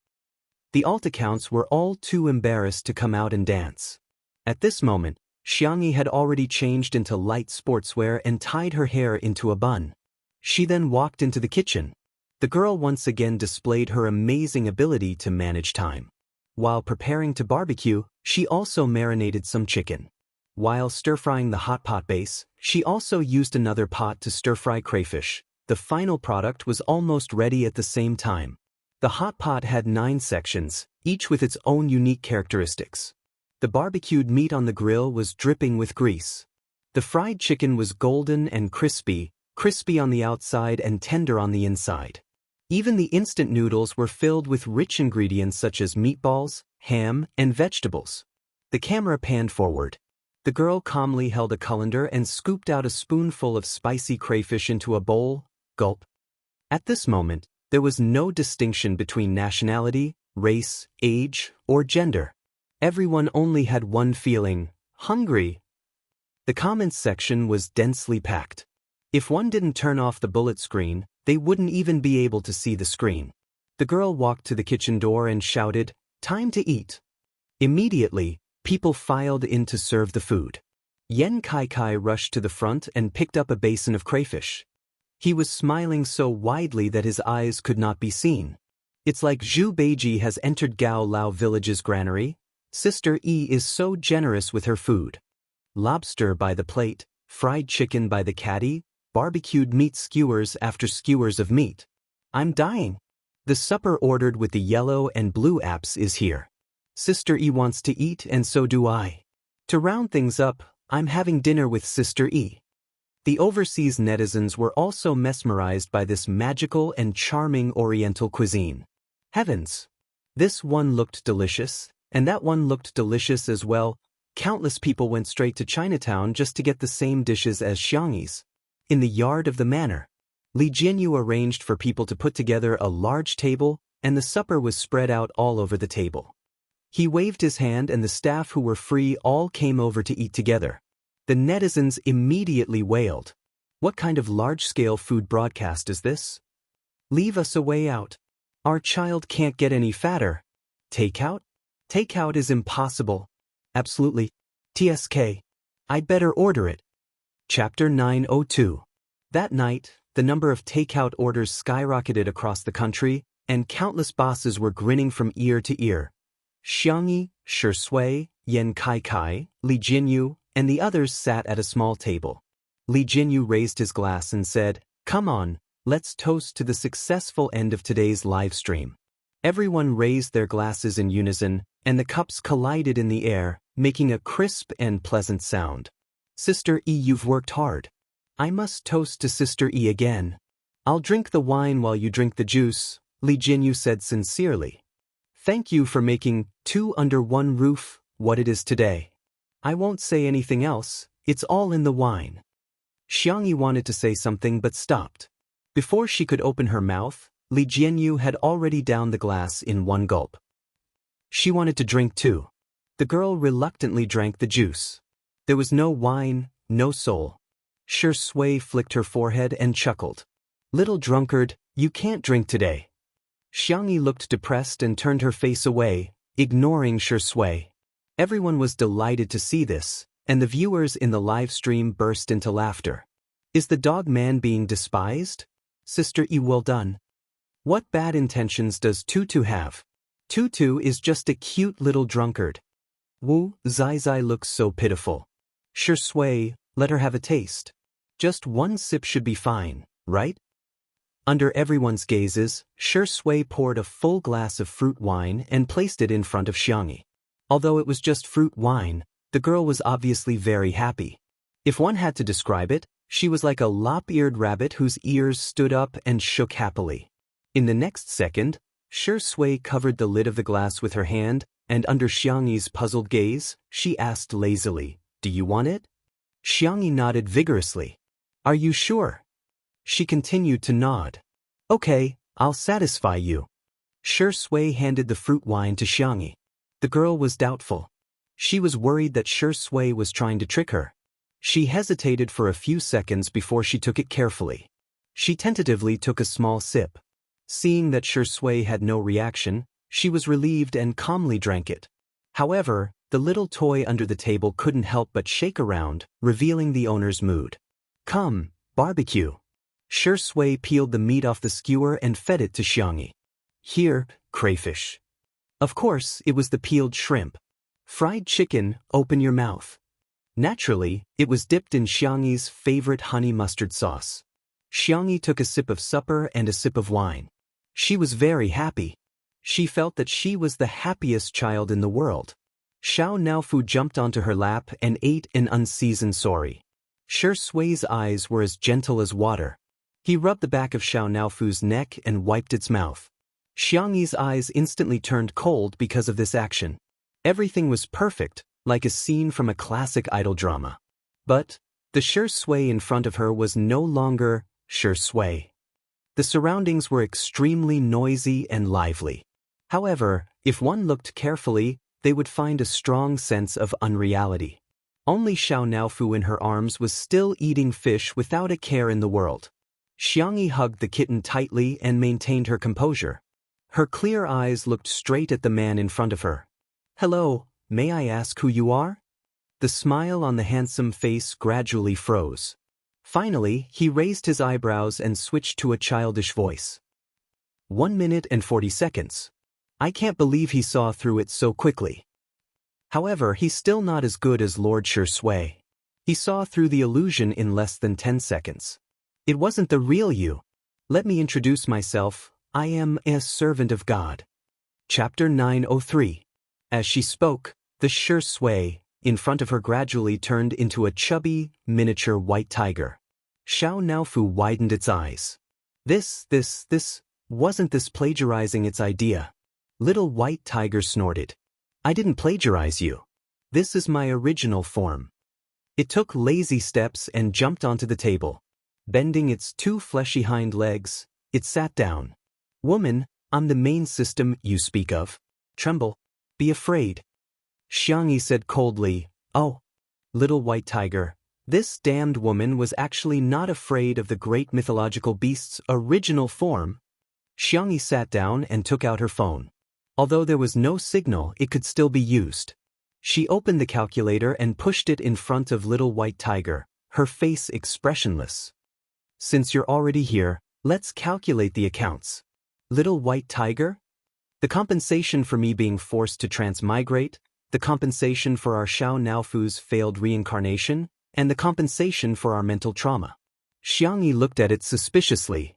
The alt accounts were all too embarrassed to come out and dance. At this moment, Xiangyi had already changed into light sportswear and tied her hair into a bun. She then walked into the kitchen. The girl once again displayed her amazing ability to manage time. While preparing to barbecue, she also marinated some chicken. While stir-frying the hot pot base, she also used another pot to stir-fry crayfish. The final product was almost ready at the same time. The hot pot had 9 sections, each with its own unique characteristics. The barbecued meat on the grill was dripping with grease. The fried chicken was golden and crispy on the outside and tender on the inside. Even the instant noodles were filled with rich ingredients such as meatballs, ham, and vegetables. The camera panned forward. The girl calmly held a colander and scooped out a spoonful of spicy crayfish into a bowl. Gulp. At this moment, there was no distinction between nationality, race, age, or gender. Everyone only had one feeling: hungry. The comments section was densely packed. If one didn't turn off the bullet screen, they wouldn't even be able to see the screen. The girl walked to the kitchen door and shouted, "Time to eat." Immediately, people filed in to serve the food. Yen Kai rushed to the front and picked up a basin of crayfish. He was smiling so widely that his eyes could not be seen. It's like Zhu Beiji has entered Gao Lao village's granary. Sister E is so generous with her food. Lobster by the plate, fried chicken by the caddy, barbecued meat skewers after skewers of meat. I'm dying. The supper ordered with the yellow and blue apps is here. Sister E wants to eat and so do I. To round things up, I'm having dinner with Sister E. The overseas netizens were also mesmerized by this magical and charming Oriental cuisine. Heavens! This one looked delicious, and that one looked delicious as well. Countless people went straight to Chinatown just to get the same dishes as Xiangyi's. In the yard of the manor, Li Jianyu arranged for people to put together a large table, and the supper was spread out all over the table. He waved his hand and the staff who were free all came over to eat together. The netizens immediately wailed. What kind of large-scale food broadcast is this? Leave us a way out. Our child can't get any fatter. Takeout? Takeout is impossible. Absolutely. TSK. I'd better order it. Chapter 902. That night, the number of takeout orders skyrocketed across the country, and countless bosses were grinning from ear to ear. Xiangyi, Shi Sui, Yen Kai, Li Jinyu, and the others sat at a small table. Li Jinyu raised his glass and said, "Come on, let's toast to the successful end of today's live stream." Everyone raised their glasses in unison, and the cups collided in the air, making a crisp and pleasant sound. Sister E, you've worked hard. I must toast to Sister E again. I'll drink the wine while you drink the juice, Li Jinyu said sincerely. Thank you for making two under one roof what it is today. I won't say anything else, it's all in the wine. Xiangyi wanted to say something but stopped. Before she could open her mouth, Li Jianyu had already downed the glass in one gulp. She wanted to drink too. The girl reluctantly drank the juice. There was no wine, no soul. Shi Sui flicked her forehead and chuckled. Little drunkard, you can't drink today. Xiangyi looked depressed and turned her face away, ignoring Shi Sui. Everyone was delighted to see this, and the viewers in the live stream burst into laughter. Is the dog man being despised? Sister E, well done. What bad intentions does Tutu have? Tutu is just a cute little drunkard. Wu Zai looks so pitiful. Shi Sui, let her have a taste. Just one sip should be fine, right? Under everyone's gazes, Shi Sui poured a full glass of fruit wine and placed it in front of Xiangyi. Although it was just fruit wine, the girl was obviously very happy. If one had to describe it, she was like a lop-eared rabbit whose ears stood up and shook happily. In the next second, Shi Sui covered the lid of the glass with her hand, and under Xiangyi's puzzled gaze, she asked lazily, "Do you want it?" Xiangyi nodded vigorously. "Are you sure?" She continued to nod. "Okay, I'll satisfy you." Shi Sui handed the fruit wine to Xiangyi. The girl was doubtful. She was worried that Shi Sui was trying to trick her. She hesitated for a few seconds before she took it carefully. She tentatively took a small sip. Seeing that Shi Sui had no reaction, she was relieved and calmly drank it. However, the little toy under the table couldn't help but shake around, revealing the owner's mood. "Come, barbecue." Shi Sui peeled the meat off the skewer and fed it to Xiangyi. "Here, crayfish." Of course, it was the peeled shrimp. "Fried chicken, open your mouth." Naturally, it was dipped in Xiangyi's favorite honey mustard sauce. Xiangyi took a sip of supper and a sip of wine. She was very happy. She felt that she was the happiest child in the world. Xiao Naofu jumped onto her lap and ate an unseasoned sori. Shi Sui's eyes were as gentle as water. He rubbed the back of Xiao Naofu's neck and wiped its mouth. Xiangyi's eyes instantly turned cold because of this action. Everything was perfect, like a scene from a classic idol drama. But the sure sway in front of her was no longer sure sway. The surroundings were extremely noisy and lively. However, if one looked carefully, they would find a strong sense of unreality. Only Xiao Naofu in her arms was still eating fish without a care in the world. Xiangyi hugged the kitten tightly and maintained her composure. Her clear eyes looked straight at the man in front of her. "Hello, may I ask who you are?" The smile on the handsome face gradually froze. Finally, he raised his eyebrows and switched to a childish voice. 1 minute and 40 seconds. I can't believe he saw through it so quickly. However, he's still not as good as Lord Sure Sway. He saw through the illusion in less than 10 seconds. It wasn't the real you. Let me introduce myself. I am a servant of God. Chapter 903. As she spoke, the Sure Sway in front of her gradually turned into a chubby, miniature white tiger. Xiao Naofu widened its eyes. Wasn't this plagiarizing its idea? Little white tiger snorted. I didn't plagiarize you. This is my original form. It took lazy steps and jumped onto the table. Bending its 2 fleshy hind legs, it sat down. Woman, I'm the main system you speak of. Tremble. Be afraid. Xiangyi said coldly, Oh. Little white tiger, this damned woman was actually not afraid of the great mythological beast's original form. Xiangyi sat down and took out her phone. Although there was no signal, it could still be used. She opened the calculator and pushed it in front of little white tiger, her face expressionless. Since you're already here, let's calculate the accounts. Little white tiger? The compensation for me being forced to transmigrate, the compensation for our Xiao Naofu's failed reincarnation, and the compensation for our mental trauma. Xiangyi looked at it suspiciously.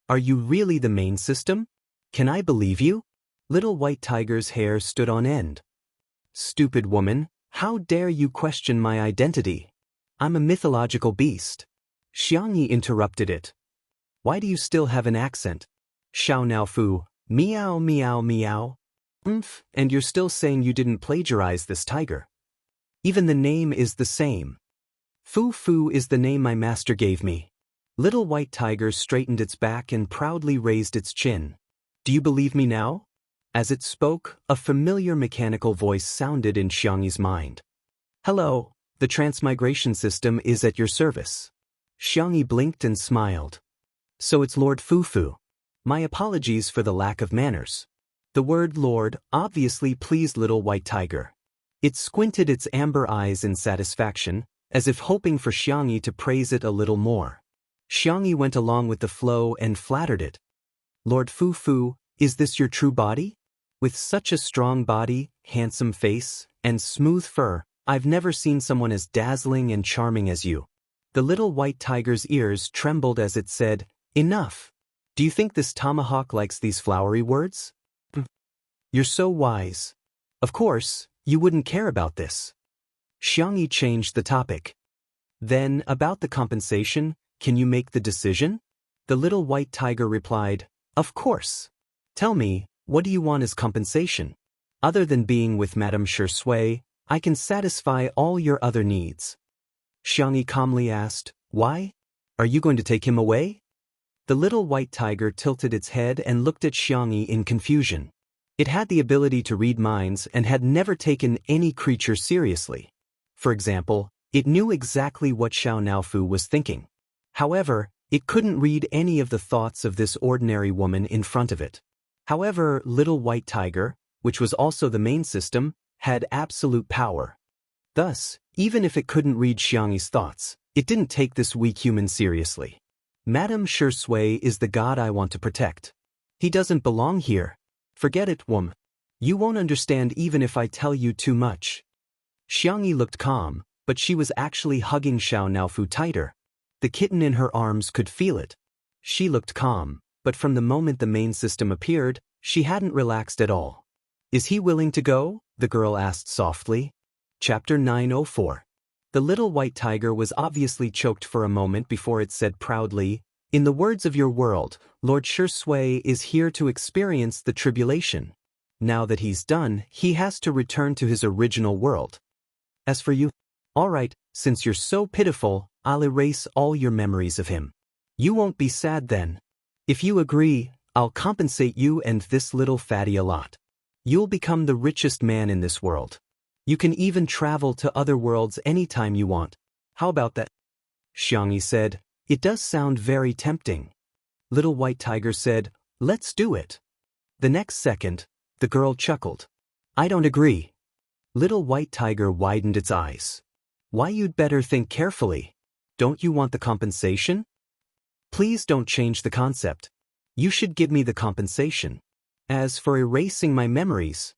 Are you really the main system? Can I believe you? Little white tiger's hair stood on end. Stupid woman, how dare you question my identity? I'm a mythological beast. Xiangyi interrupted it. Why do you still have an accent? Xiao Naofu, meow meow meow. And you're still saying you didn't plagiarize this tiger. Even the name is the same. Fu Fu is the name my master gave me. Little white tiger straightened its back and proudly raised its chin. Do you believe me now? As it spoke, a familiar mechanical voice sounded in Xiangyi's mind. Hello, the transmigration system is at your service. Xiangyi blinked and smiled. So it's Lord Fu Fu. My apologies for the lack of manners. The word Lord obviously pleased little white tiger. It squinted its amber eyes in satisfaction, as if hoping for Xiangyi to praise it a little more. Xiangyi went along with the flow and flattered it. Lord Fu Fu, is this your true body? With such a strong body, handsome face, and smooth fur, I've never seen someone as dazzling and charming as you. The little white tiger's ears trembled as it said, Enough. Do you think this tomahawk likes these flowery words? You're so wise. Of course, you wouldn't care about this. Xiangyi changed the topic. Then, about the compensation, can you make the decision? The little white tiger replied, Of course. Tell me, what do you want as compensation? Other than being with Madame Sure Sway, I can satisfy all your other needs. Xiangyi calmly asked, Why? Are you going to take him away? The little white tiger tilted its head and looked at Xiangyi in confusion. It had the ability to read minds and had never taken any creature seriously. For example, it knew exactly what Xiao Naofu was thinking. However, it couldn't read any of the thoughts of this ordinary woman in front of it. However, little white tiger, which was also the main system, had absolute power. Thus, even if it couldn't read Xiangyi's thoughts, it didn't take this weak human seriously. Madame Sure Sway is the god I want to protect. He doesn't belong here. Forget it, woman. You won't understand even if I tell you too much. Xiangyi looked calm, but she was actually hugging Xiao Naofu tighter. The kitten in her arms could feel it. She looked calm, but from the moment the main system appeared, she hadn't relaxed at all. Is he willing to go? The girl asked softly. Chapter 904. The little white tiger was obviously choked for a moment before it said proudly, In the words of your world, Lord Shui is here to experience the tribulation. Now that he's done, he has to return to his original world. As for you, all right, since you're so pitiful, I'll erase all your memories of him. You won't be sad then. If you agree, I'll compensate you and this little fatty a lot. You'll become the richest man in this world. You can even travel to other worlds anytime you want. How about that? Jianghu said, it does sound very tempting. Little White Tiger said, let's do it. The next second, the girl chuckled. I don't agree. Little White Tiger widened its eyes. Why, you'd better think carefully. Don't you want the compensation? Please don't change the concept. You should give me the compensation. As for erasing my memories,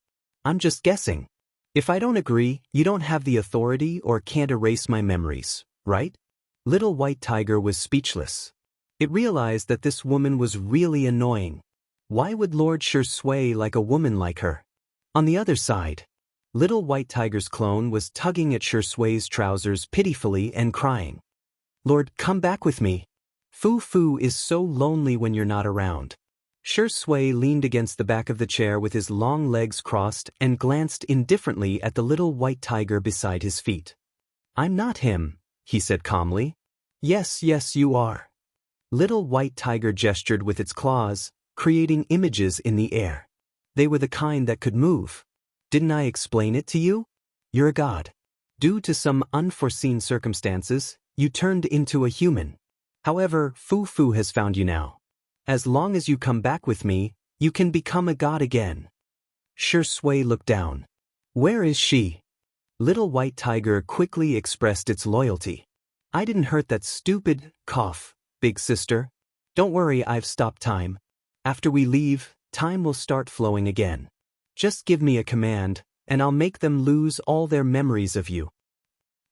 I'm just guessing. If I don't agree, you don't have the authority or can't erase my memories, right? Little White Tiger was speechless. It realized that this woman was really annoying. Why would Lord Shui like a woman like her? On the other side, Little White Tiger's clone was tugging at Shui's trousers pitifully and crying. Lord, come back with me. Fu is so lonely when you're not around. Shui leaned against the back of the chair with his long legs crossed and glanced indifferently at the Little White Tiger beside his feet. I'm not him, he said calmly. Yes, you are. Little White Tiger gestured with its claws, creating images in the air. They were the kind that could move. Didn't I explain it to you? You're a god. Due to some unforeseen circumstances, you turned into a human. However, Fu has found you now. As long as you come back with me, you can become a god again. Shui looked down. Where is she? Little White Tiger quickly expressed its loyalty. I didn't hurt that stupid cough, big sister. Don't worry, I've stopped time. After we leave, time will start flowing again. Just give me a command, and I'll make them lose all their memories of you.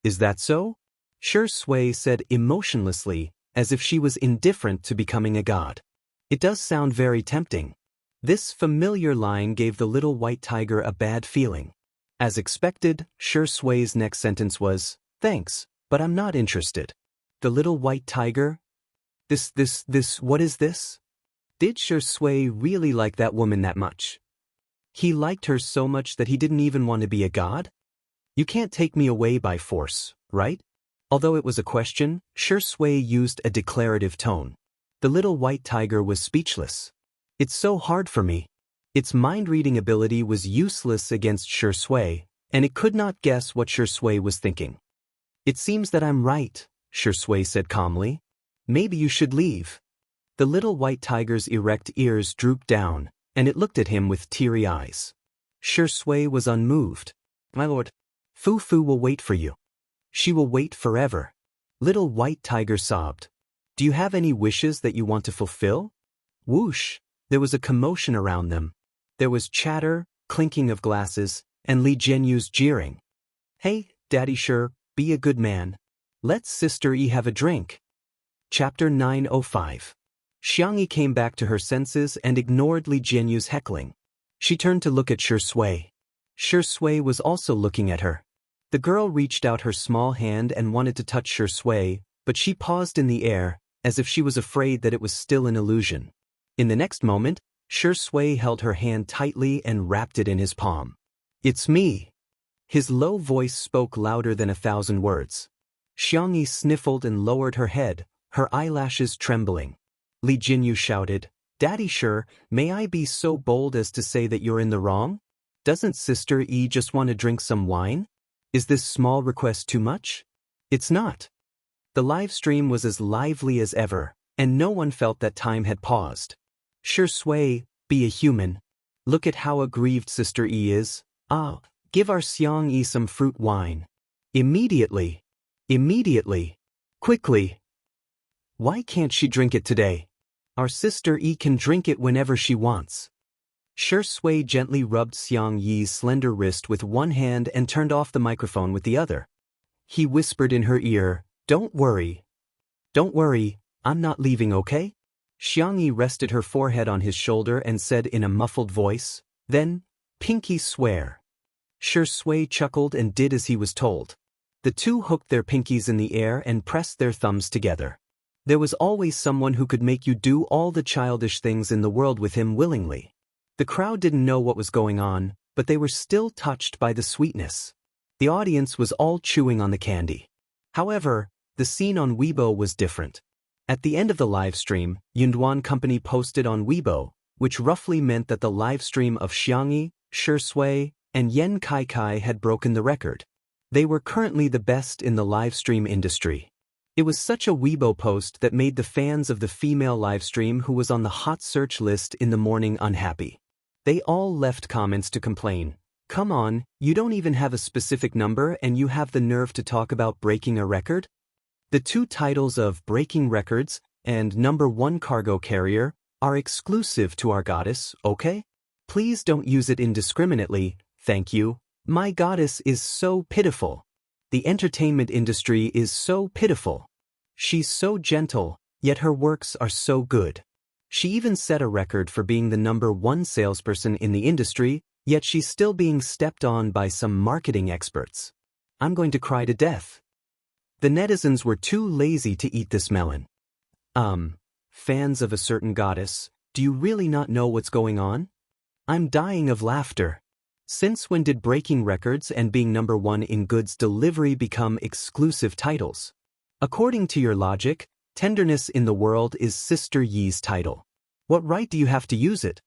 Is that so? Shui said emotionlessly, as if she was indifferent to becoming a god. It does sound very tempting. This familiar line gave the Little White Tiger a bad feeling. As expected, Shui's next sentence was, thanks, but I'm not interested. The Little White Tiger? What is this? Did Shui really like that woman that much? He liked her so much that he didn't even want to be a god? You can't take me away by force, right? Although it was a question, Shui used a declarative tone. The Little White Tiger was speechless. It's so hard for me. Its mind-reading ability was useless against Shui, and it could not guess what Shui was thinking. It seems that I'm right, Shui said calmly. Maybe you should leave. The Little White Tiger's erect ears drooped down, and it looked at him with teary eyes. Shui was unmoved. My lord, Fu will wait for you. She will wait forever. Little White Tiger sobbed. Do you have any wishes that you want to fulfill? Whoosh! There was a commotion around them. There was chatter, clinking of glasses, and Li Jianyu's jeering. Hey, Daddy Sure, be a good man. Let's Sister E have a drink. Chapter 905. Jianghu came back to her senses and ignored Li Jianyu's heckling. She turned to look at Shui. Shui was also looking at her. The girl reached out her small hand and wanted to touch Shui, but she paused in the air, as if she was afraid that it was still an illusion. In the next moment, Shui held her hand tightly and wrapped it in his palm. It's me. His low voice spoke louder than 1,000 words. Jianghu sniffled and lowered her head, her eyelashes trembling. Li Jianyu shouted, Daddy Sure, may I be so bold as to say that you're in the wrong? Doesn't Sister E just want to drink some wine? Is this small request too much? It's not. The live stream was as lively as ever, and no one felt that time had paused. Shui, be a human. Look at how aggrieved Sister E is. Give our Xiang E some fruit wine. Immediately. Quickly. Why can't she drink it today? Our Sister E can drink it whenever she wants. Shui gently rubbed Xiang Yi's slender wrist with one hand and turned off the microphone with the other. He whispered in her ear, Don't worry, I'm not leaving, okay? Xiang Yi rested her forehead on his shoulder and said in a muffled voice, Then, pinky swear. Shui chuckled and did as he was told. The two hooked their pinkies in the air and pressed their thumbs together. There was always someone who could make you do all the childish things in the world with him willingly. The crowd didn't know what was going on, but they were still touched by the sweetness. The audience was all chewing on the candy. However, the scene on Weibo was different. At the end of the live stream, Yunduan Company posted on Weibo, which roughly meant that the live stream of Xiangyi, Shui, and Yan Kai had broken the record. They were currently the best in the live stream industry. It was such a Weibo post that made the fans of the female livestream who was on the hot search list in the morning unhappy. They all left comments to complain. Come on, you don't even have a specific number and you have the nerve to talk about breaking a record? The two titles of Breaking Records and Number 1 Cargo Carrier are exclusive to our goddess, okay? Please don't use it indiscriminately, thank you. My goddess is so pitiful. The entertainment industry is so pitiful. She's so gentle, yet her works are so good. She even set a record for being the number 1 salesperson in the industry, yet she's still being stepped on by some marketing experts. I'm going to cry to death. The netizens were too lazy to eat this melon. Fans of a certain goddess, do you really not know what's going on? I'm dying of laughter. Since when did breaking records and being number 1 in goods delivery become exclusive titles? According to your logic, tenderness in the world is Sister Yi's title. What right do you have to use it?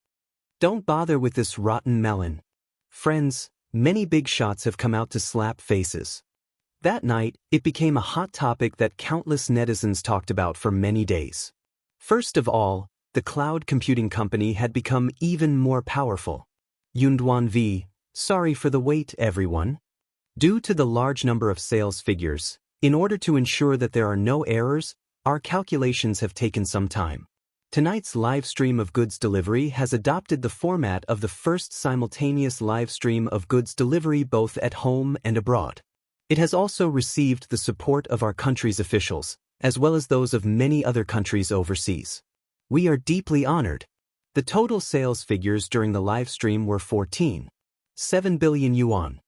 Don't bother with this rotten melon. Friends, many big shots have come out to slap faces. That night, it became a hot topic that countless netizens talked about for many days. First of all, the cloud computing company had become even more powerful. Yunduan V. Sorry for the wait, everyone. Due to the large number of sales figures, in order to ensure that there are no errors, our calculations have taken some time. Tonight's live stream of goods delivery has adopted the format of the first simultaneous live stream of goods delivery both at home and abroad. It has also received the support of our country's officials, as well as those of many other countries overseas. We are deeply honored. The total sales figures during the live stream were 14.7 billion yuan.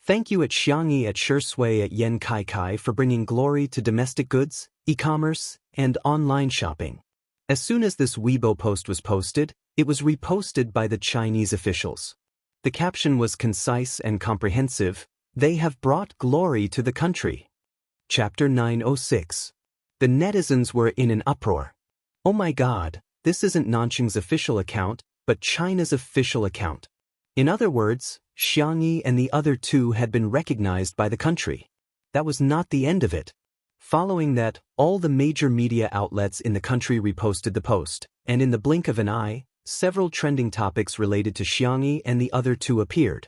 Thank you at Xiangyi, at Shui, at Yan Kai for bringing glory to domestic goods, e-commerce, and online shopping. As soon as this Weibo post was posted, it was reposted by the Chinese officials. The caption was concise and comprehensive. They have brought glory to the country. Chapter 906. The netizens were in an uproar. Oh my god, this isn't Nanqing's official account, but China's official account. In other words, Xiangyi and the other two had been recognized by the country. That was not the end of it. Following that, all the major media outlets in the country reposted the post, and in the blink of an eye, several trending topics related to Xiangyi and the other two appeared.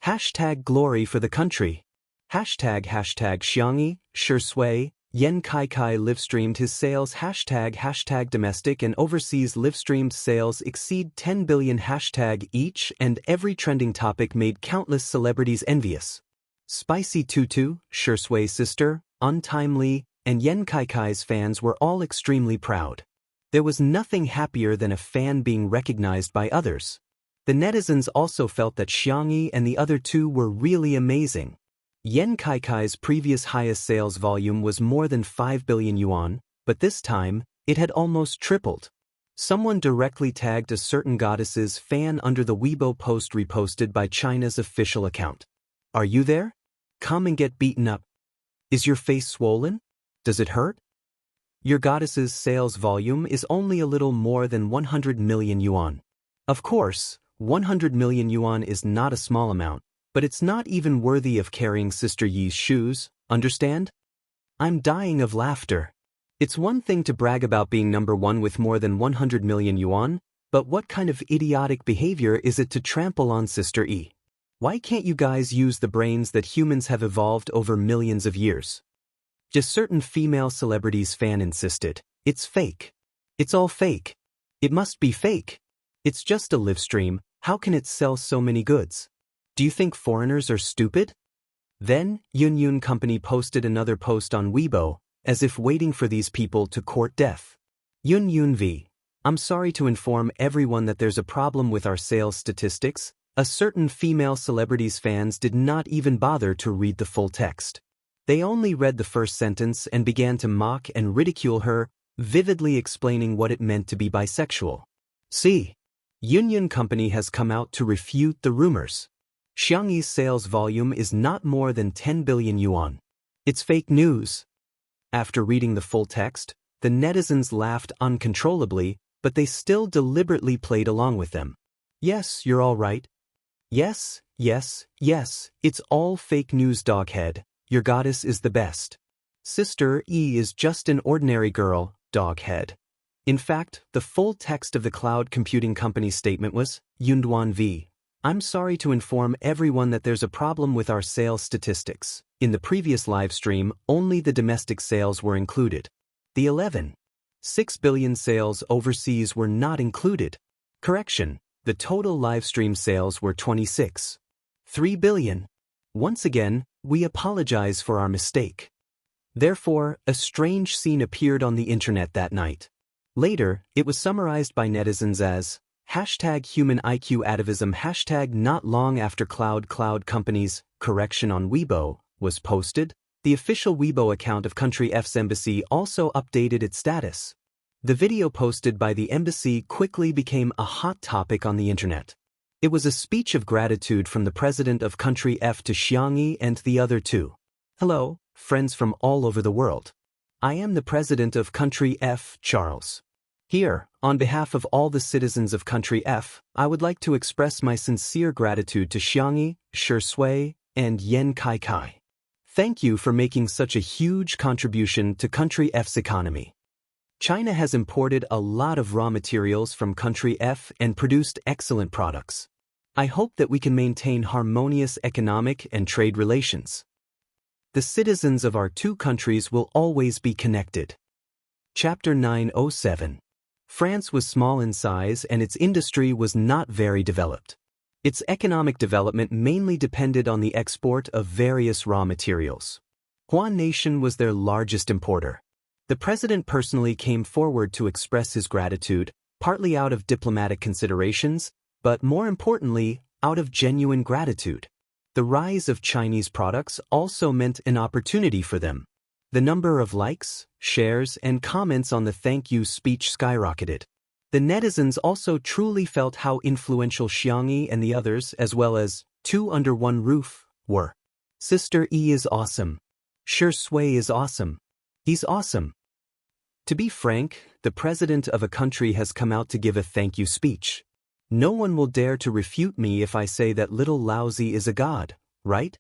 Hashtag glory for the country. Hashtag Xiangyi, Shui, Yan Kai livestreamed his sales. Hashtag domestic and overseas livestreamed sales exceed 10 billion. Hashtag each and every trending topic made countless celebrities envious. Spicy Tutu, Shui's sister, Untimely, and Yan Kai's fans were all extremely proud. There was nothing happier than a fan being recognized by others. The netizens also felt that Xiangyi and the other two were really amazing. Yan Kai's previous highest sales volume was more than 5 billion yuan, but this time, it had almost tripled. Someone directly tagged a certain goddess's fan under the Weibo post reposted by China's official account. Are you there? Come and get beaten up. Is your face swollen? Does it hurt? Your goddess's sales volume is only a little more than 100 million yuan. Of course, 100 million yuan is not a small amount, but it's not even worthy of carrying Sister Yi's shoes, understand? I'm dying of laughter. It's one thing to brag about being number 1 with more than 100 million yuan, but what kind of idiotic behavior is it to trample on Sister Yi? Why can't you guys use the brains that humans have evolved over millions of years? Just certain female celebrities' fan insisted. It's fake. It's all fake. It must be fake. It's just a live stream. How can it sell so many goods? Do you think foreigners are stupid? Then, Yun Company posted another post on Weibo, as if waiting for these people to court death. Yun V. I'm sorry to inform everyone that there's a problem with our sales statistics. A certain female celebrity's fans did not even bother to read the full text. They only read the first sentence and began to mock and ridicule her. vividly explaining what it meant to be bisexual. See, Union Company has come out to refute the rumors. Xiangyi's sales volume is not more than 10 billion yuan. It's fake news. After reading the full text, the netizens laughed uncontrollably, but they still deliberately played along with them. Yes, you're all right. Yes, yes, yes, it's all fake news, doghead. Your goddess is the best. Sister E is just an ordinary girl, doghead. In fact, the full text of the cloud computing company's statement was, Yunduan V. I'm sorry to inform everyone that there's a problem with our sales statistics. In the previous live stream, only the domestic sales were included. The 11.6 billion sales overseas were not included. Correction, the total live stream sales were 26.3 billion. Once again, we apologize for our mistake. Therefore, a strange scene appeared on the internet that night. Later, it was summarized by netizens as #human IQ atavism not long after Cloud Company's correction on Weibo was posted. The official Weibo account of Country F's embassy also updated its status. The video posted by the embassy quickly became a hot topic on the internet. It was a speech of gratitude from the president of Country F to Xiangyi and the other two. Hello, friends from all over the world. I am the president of Country F, Charles. Here, on behalf of all the citizens of Country F, I would like to express my sincere gratitude to Xiangyi, Shi Sui, and Yan Kai. Thank you for making such a huge contribution to Country F's economy. China has imported a lot of raw materials from Country F and produced excellent products. I hope that we can maintain harmonious economic and trade relations. The citizens of our two countries will always be connected. Chapter 907. France was small in size and its industry was not very developed. Its economic development mainly depended on the export of various raw materials. Huan Nation was their largest importer. The president personally came forward to express his gratitude, partly out of diplomatic considerations, but more importantly, out of genuine gratitude. The rise of Chinese products also meant an opportunity for them. The number of likes, shares, and comments on the thank you speech skyrocketed. The netizens also truly felt how influential Xiangyi and the others, as well as two under one roof, were. Sister E is awesome. Shi Sui is awesome. He's awesome. To be frank, the president of a country has come out to give a thank you speech. No one will dare to refute me if I say that little Lousy is a god, right?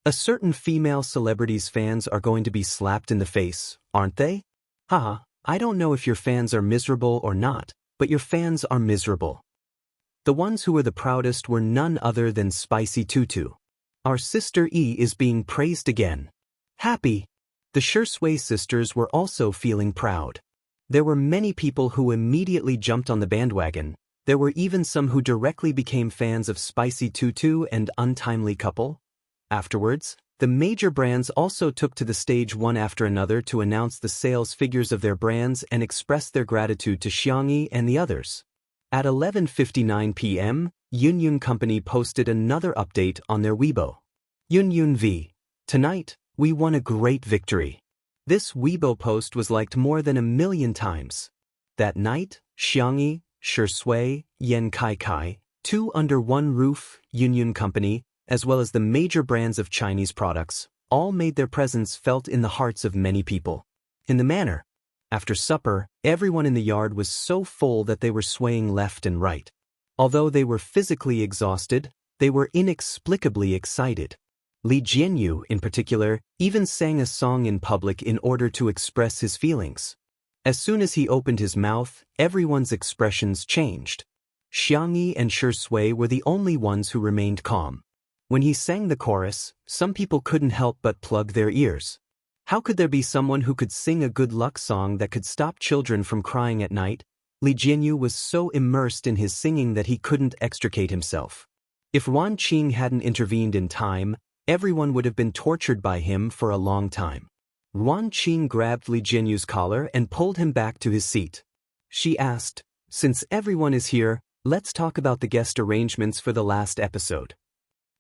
A certain female celebrity's fans are going to be slapped in the face, aren't they? Haha, I don't know if your fans are miserable or not, but your fans are miserable. The ones who were the proudest were none other than Spicy Tutu. Our sister E is being praised again. Happy. The Shi Sui sisters were also feeling proud. There were many people who immediately jumped on the bandwagon. There were even some who directly became fans of Spicy Tutu and Untimely Couple. Afterwards, the major brands also took to the stage one after another to announce the sales figures of their brands and express their gratitude to Xiangyi and the others. At 11:59 p.m., Union Company posted another update on their Weibo. Union V. Tonight, we won a great victory. This Weibo post was liked more than 1 million times. That night, Xiangyi, Shi Sui, Yan Kai, two under one roof, Union Company, as well as the major brands of Chinese products, all made their presence felt in the hearts of many people. In the manner, after supper, everyone in the yard was so full that they were swaying left and right. Although they were physically exhausted, they were inexplicably excited. Li Jianyu, in particular, even sang a song in public in order to express his feelings. As soon as he opened his mouth, everyone's expressions changed. Xiangyi and Shi Sui were the only ones who remained calm. When he sang the chorus, some people couldn't help but plug their ears. How could there be someone who could sing a good luck song that could stop children from crying at night? Li Jianyu was so immersed in his singing that he couldn't extricate himself. If Wan Qing hadn't intervened in time, everyone would have been tortured by him for a long time. Wan Qing grabbed Li Jianyu's collar and pulled him back to his seat. She asked, "Since everyone is here, let's talk about the guest arrangements for the last episode."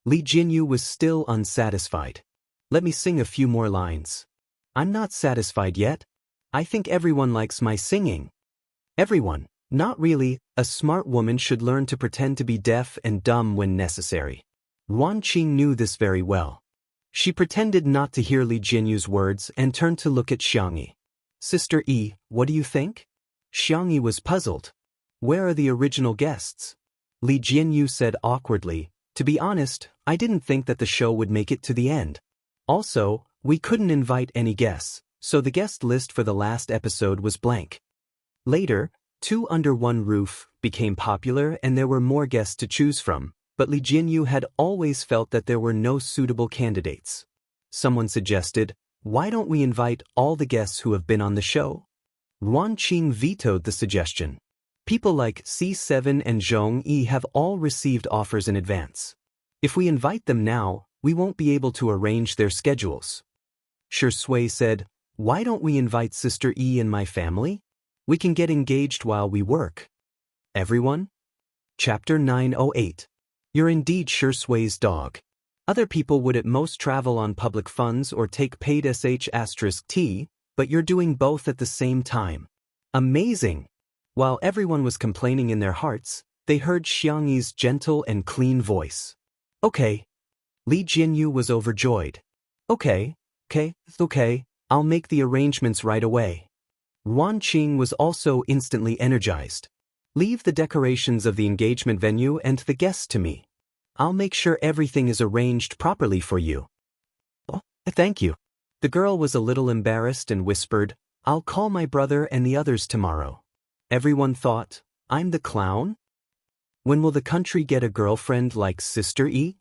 Li Jianyu was still unsatisfied. "Let me sing a few more lines." "I'm not satisfied yet. I think everyone likes my singing. Everyone. Not really, a smart woman should learn to pretend to be deaf and dumb when necessary. Yuan Qing knew this very well. She pretended not to hear Li Jianyu's words and turned to look at Xiangyi. Sister Yi, what do you think? Xiangyi was puzzled. Where are the original guests? Li Jianyu said awkwardly, to be honest, I didn't think that the show would make it to the end. Also, we couldn't invite any guests, so the guest list for the last episode was blank. Later, Two Under One Roof became popular and there were more guests to choose from, but Li Jianyu had always felt that there were no suitable candidates. Someone suggested, why don't we invite all the guests who have been on the show? Yuan Qing vetoed the suggestion. People like C7 and Zhong Yi have all received offers in advance. If we invite them now, we won't be able to arrange their schedules. Shi Sui said, why don't we invite Sister Yi and my family? We can get engaged while we work. Everyone? Chapter 908. You're indeed Shi Sui's dog. Other people would at most travel on public funds or take paid sh*t, but you're doing both at the same time. Amazing! While everyone was complaining in their hearts, they heard Xiangyi's gentle and clean voice. Okay. Li Jianyu was overjoyed. Okay, I'll make the arrangements right away. Yuan Qing was also instantly energized. Leave the decorations of the engagement venue and the guests to me. I'll make sure everything is arranged properly for you. Oh, thank you. The girl was a little embarrassed and whispered, I'll call my brother and the others tomorrow. Everyone thought, I'm the clown? When will the country get a girlfriend like Sister Yi?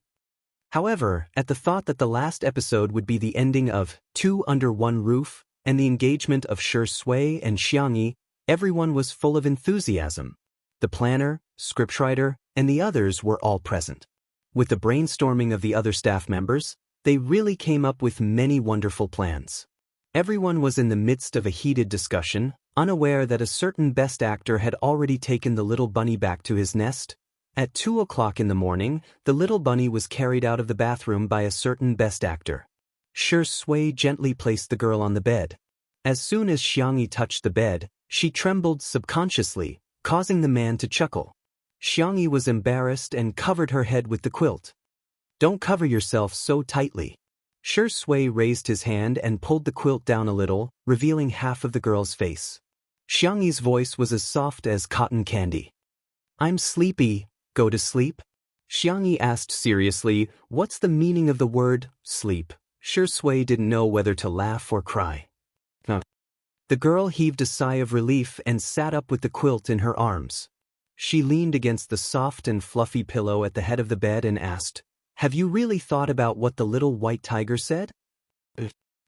However, at the thought that the last episode would be the ending of Two Under One Roof and the engagement of Shi Sui and Xiangyi, everyone was full of enthusiasm. The planner, scriptwriter, and the others were all present. With the brainstorming of the other staff members, they really came up with many wonderful plans. Everyone was in the midst of a heated discussion, unaware that a certain best actor had already taken the little bunny back to his nest. At 2 o'clock in the morning, the little bunny was carried out of the bathroom by a certain best actor. Shi Sui gently placed the girl on the bed. As soon as Xiangyi touched the bed, she trembled subconsciously, causing the man to chuckle. Xiangyi was embarrassed and covered her head with the quilt. Don't cover yourself so tightly. Shi Sui raised his hand and pulled the quilt down a little, revealing half of the girl's face. Xiangyi's voice was as soft as cotton candy. I'm sleepy, go to sleep? Xiangyi asked seriously, what's the meaning of the word, sleep? Shi Sui didn't know whether to laugh or cry. The girl heaved a sigh of relief and sat up with the quilt in her arms. She leaned against the soft and fluffy pillow at the head of the bed and asked, have you really thought about what the little white tiger said?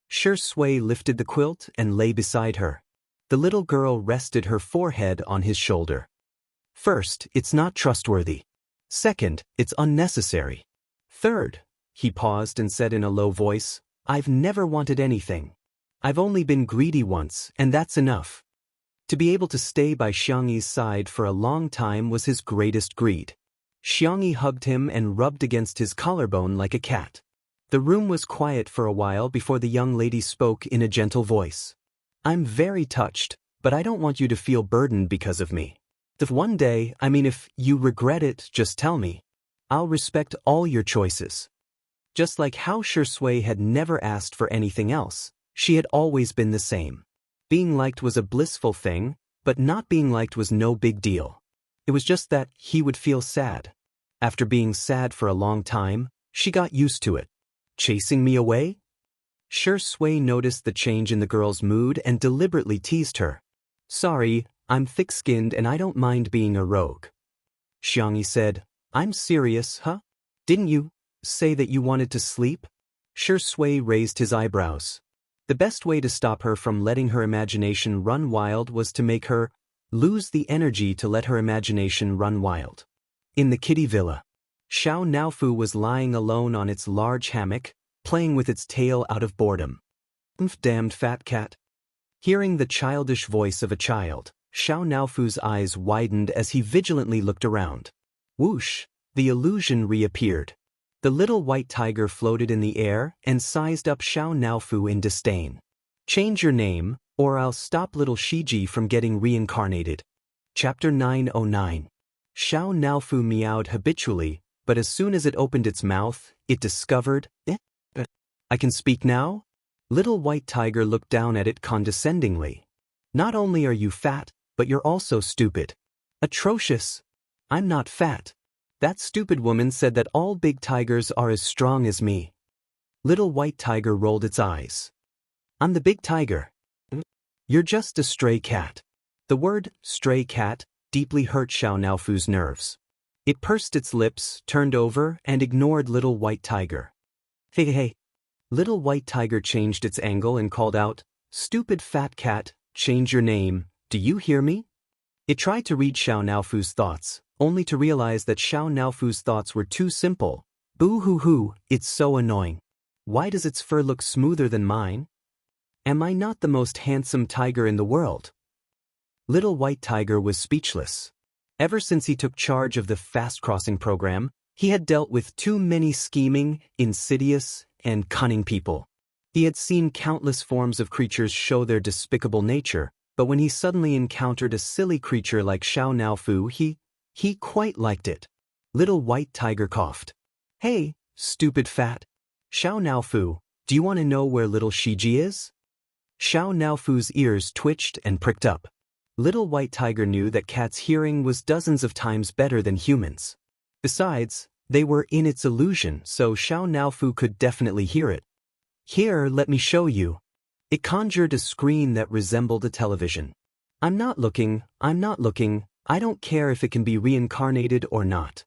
Shi Sui lifted the quilt and lay beside her. The little girl rested her forehead on his shoulder. First, it's not trustworthy. Second, it's unnecessary. Third, he paused and said in a low voice, I've never wanted anything. I've only been greedy once, and that's enough. To be able to stay by Xiangyi's side for a long time was his greatest greed. Xiangyi hugged him and rubbed against his collarbone like a cat. The room was quiet for a while before the young lady spoke in a gentle voice. I'm very touched, but I don't want you to feel burdened because of me. If one day, if you regret it, just tell me. I'll respect all your choices. Just like how Shi Sui had never asked for anything else, she had always been the same. Being liked was a blissful thing, but not being liked was no big deal. It was just that he would feel sad. After being sad for a long time, she got used to it. Chasing me away? Shi Sui noticed the change in the girl's mood and deliberately teased her. Sorry, I'm thick-skinned and I don't mind being a rogue. Xiangyi said, I'm serious, huh? Didn't you say that you wanted to sleep? Shi Sui raised his eyebrows. The best way to stop her from letting her imagination run wild was to make her lose the energy to let her imagination run wild. In the kitty villa, Xiao Naofu was lying alone on its large hammock, playing with its tail out of boredom. Damned fat cat. Hearing the childish voice of a child, Xiao Naofu's eyes widened as he vigilantly looked around. Whoosh! The illusion reappeared. The little white tiger floated in the air and sized up Xiao Naofu in disdain. Change your name, or I'll stop little Shiji from getting reincarnated. Chapter 909. Xiao Naofu meowed habitually, but as soon as it opened its mouth, it discovered, I can speak now? Little White Tiger looked down at it condescendingly. Not only are you fat, but you're also stupid. Atrocious. I'm not fat. That stupid woman said that all big tigers are as strong as me. Little White Tiger rolled its eyes. I'm the big tiger. You're just a stray cat. The word, stray cat, deeply hurt Xiao Naofu's nerves. It pursed its lips, turned over, and ignored Little White Tiger. Hey. Little White Tiger changed its angle and called out, Stupid fat cat, change your name, do you hear me? It tried to read Xiao Naofu's thoughts, only to realize that Xiao Naofu's thoughts were too simple. Boo-hoo-hoo, it's so annoying. Why does its fur look smoother than mine? Am I not the most handsome tiger in the world? Little White Tiger was speechless. Ever since he took charge of the Fast Crossing program, he had dealt with too many scheming, insidious, and cunning people. He had seen countless forms of creatures show their despicable nature, but when he suddenly encountered a silly creature like Xiao Naofu, he quite liked it. Little White Tiger coughed. Hey, stupid fat. Xiao Naofu, do you want to know where little Shiji is? Xiao Naofu's ears twitched and pricked up. Little White Tiger knew that cats' hearing was dozens of times better than humans. Besides, they were in its illusion, so Xiao Naofu could definitely hear it. Here, let me show you. It conjured a screen that resembled a television. I'm not looking, I don't care if it can be reincarnated or not.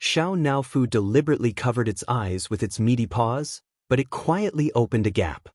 Xiao Naofu deliberately covered its eyes with its meaty paws, but it quietly opened a gap.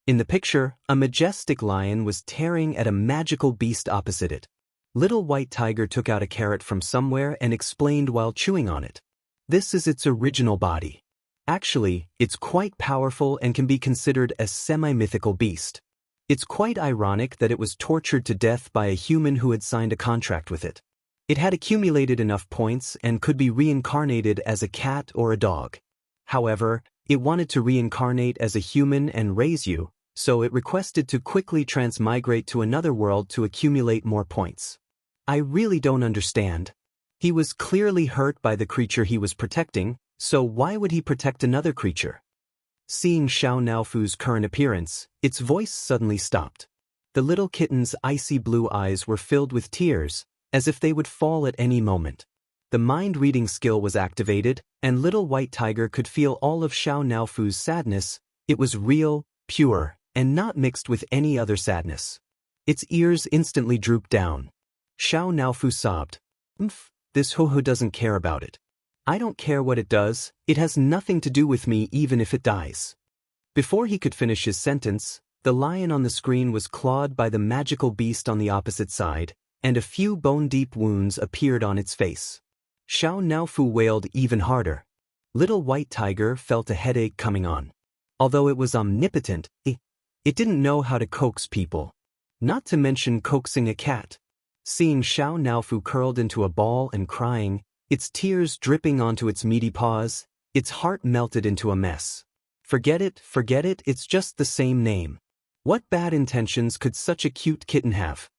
In the picture, a majestic lion was tearing at a magical beast opposite it. Little White Tiger took out a carrot from somewhere and explained while chewing on it. This is its original body. Actually, it's quite powerful and can be considered a semi-mythical beast. It's quite ironic that it was tortured to death by a human who had signed a contract with it. It had accumulated enough points and could be reincarnated as a cat or a dog. However, it wanted to reincarnate as a human and raise you, so it requested to quickly transmigrate to another world to accumulate more points. I really don't understand. He was clearly hurt by the creature he was protecting, so why would he protect another creature? Seeing Xiao Naofu's current appearance, its voice suddenly stopped. The little kitten's icy blue eyes were filled with tears, as if they would fall at any moment. The mind-reading skill was activated, and Little White Tiger could feel all of Xiao Naofu's sadness. It was real, pure, and not mixed with any other sadness. Its ears instantly drooped down. Xiao Naofu sobbed. This ho-ho doesn't care about it. I don't care what it does, it has nothing to do with me even if it dies. Before he could finish his sentence, the lion on the screen was clawed by the magical beast on the opposite side, and a few bone-deep wounds appeared on its face. Xiao Naofu wailed even harder. Little White Tiger felt a headache coming on. Although it was omnipotent, it didn't know how to coax people. Not to mention coaxing a cat. Seeing Xiao Naofu curled into a ball and crying, its tears dripping onto its meaty paws, its heart melted into a mess. Forget it, it's just the same name. What bad intentions could such a cute kitten have?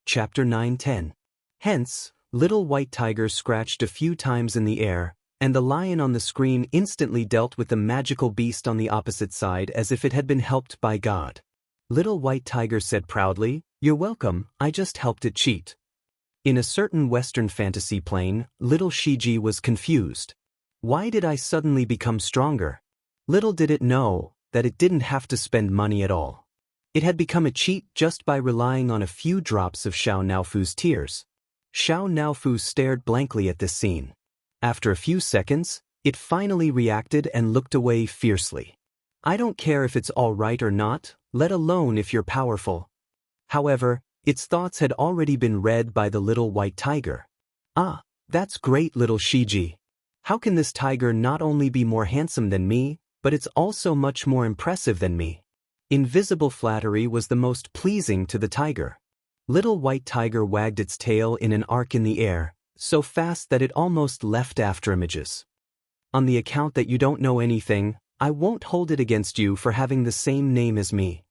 Chapter 910. Hence, Little White Tiger scratched a few times in the air, and the lion on the screen instantly dealt with the magical beast on the opposite side as if it had been helped by God. Little White Tiger said proudly, "You're welcome, I just helped it cheat." In a certain Western fantasy plane, little Shiji was confused. Why did I suddenly become stronger? Little did it know that it didn't have to spend money at all. It had become a cheat just by relying on a few drops of Xiao Naofu's tears. Xiao Naofu stared blankly at this scene. After a few seconds, it finally reacted and looked away fiercely. I don't care if it's all right or not, let alone if you're powerful. However, its thoughts had already been read by the Little White Tiger. Ah, that's great, little Shiji. How can this tiger not only be more handsome than me, but it's also much more impressive than me? Invisible flattery was the most pleasing to the tiger. Little White Tiger wagged its tail in an arc in the air, so fast that it almost left after images. On the account that you don't know anything, I won't hold it against you for having the same name as me.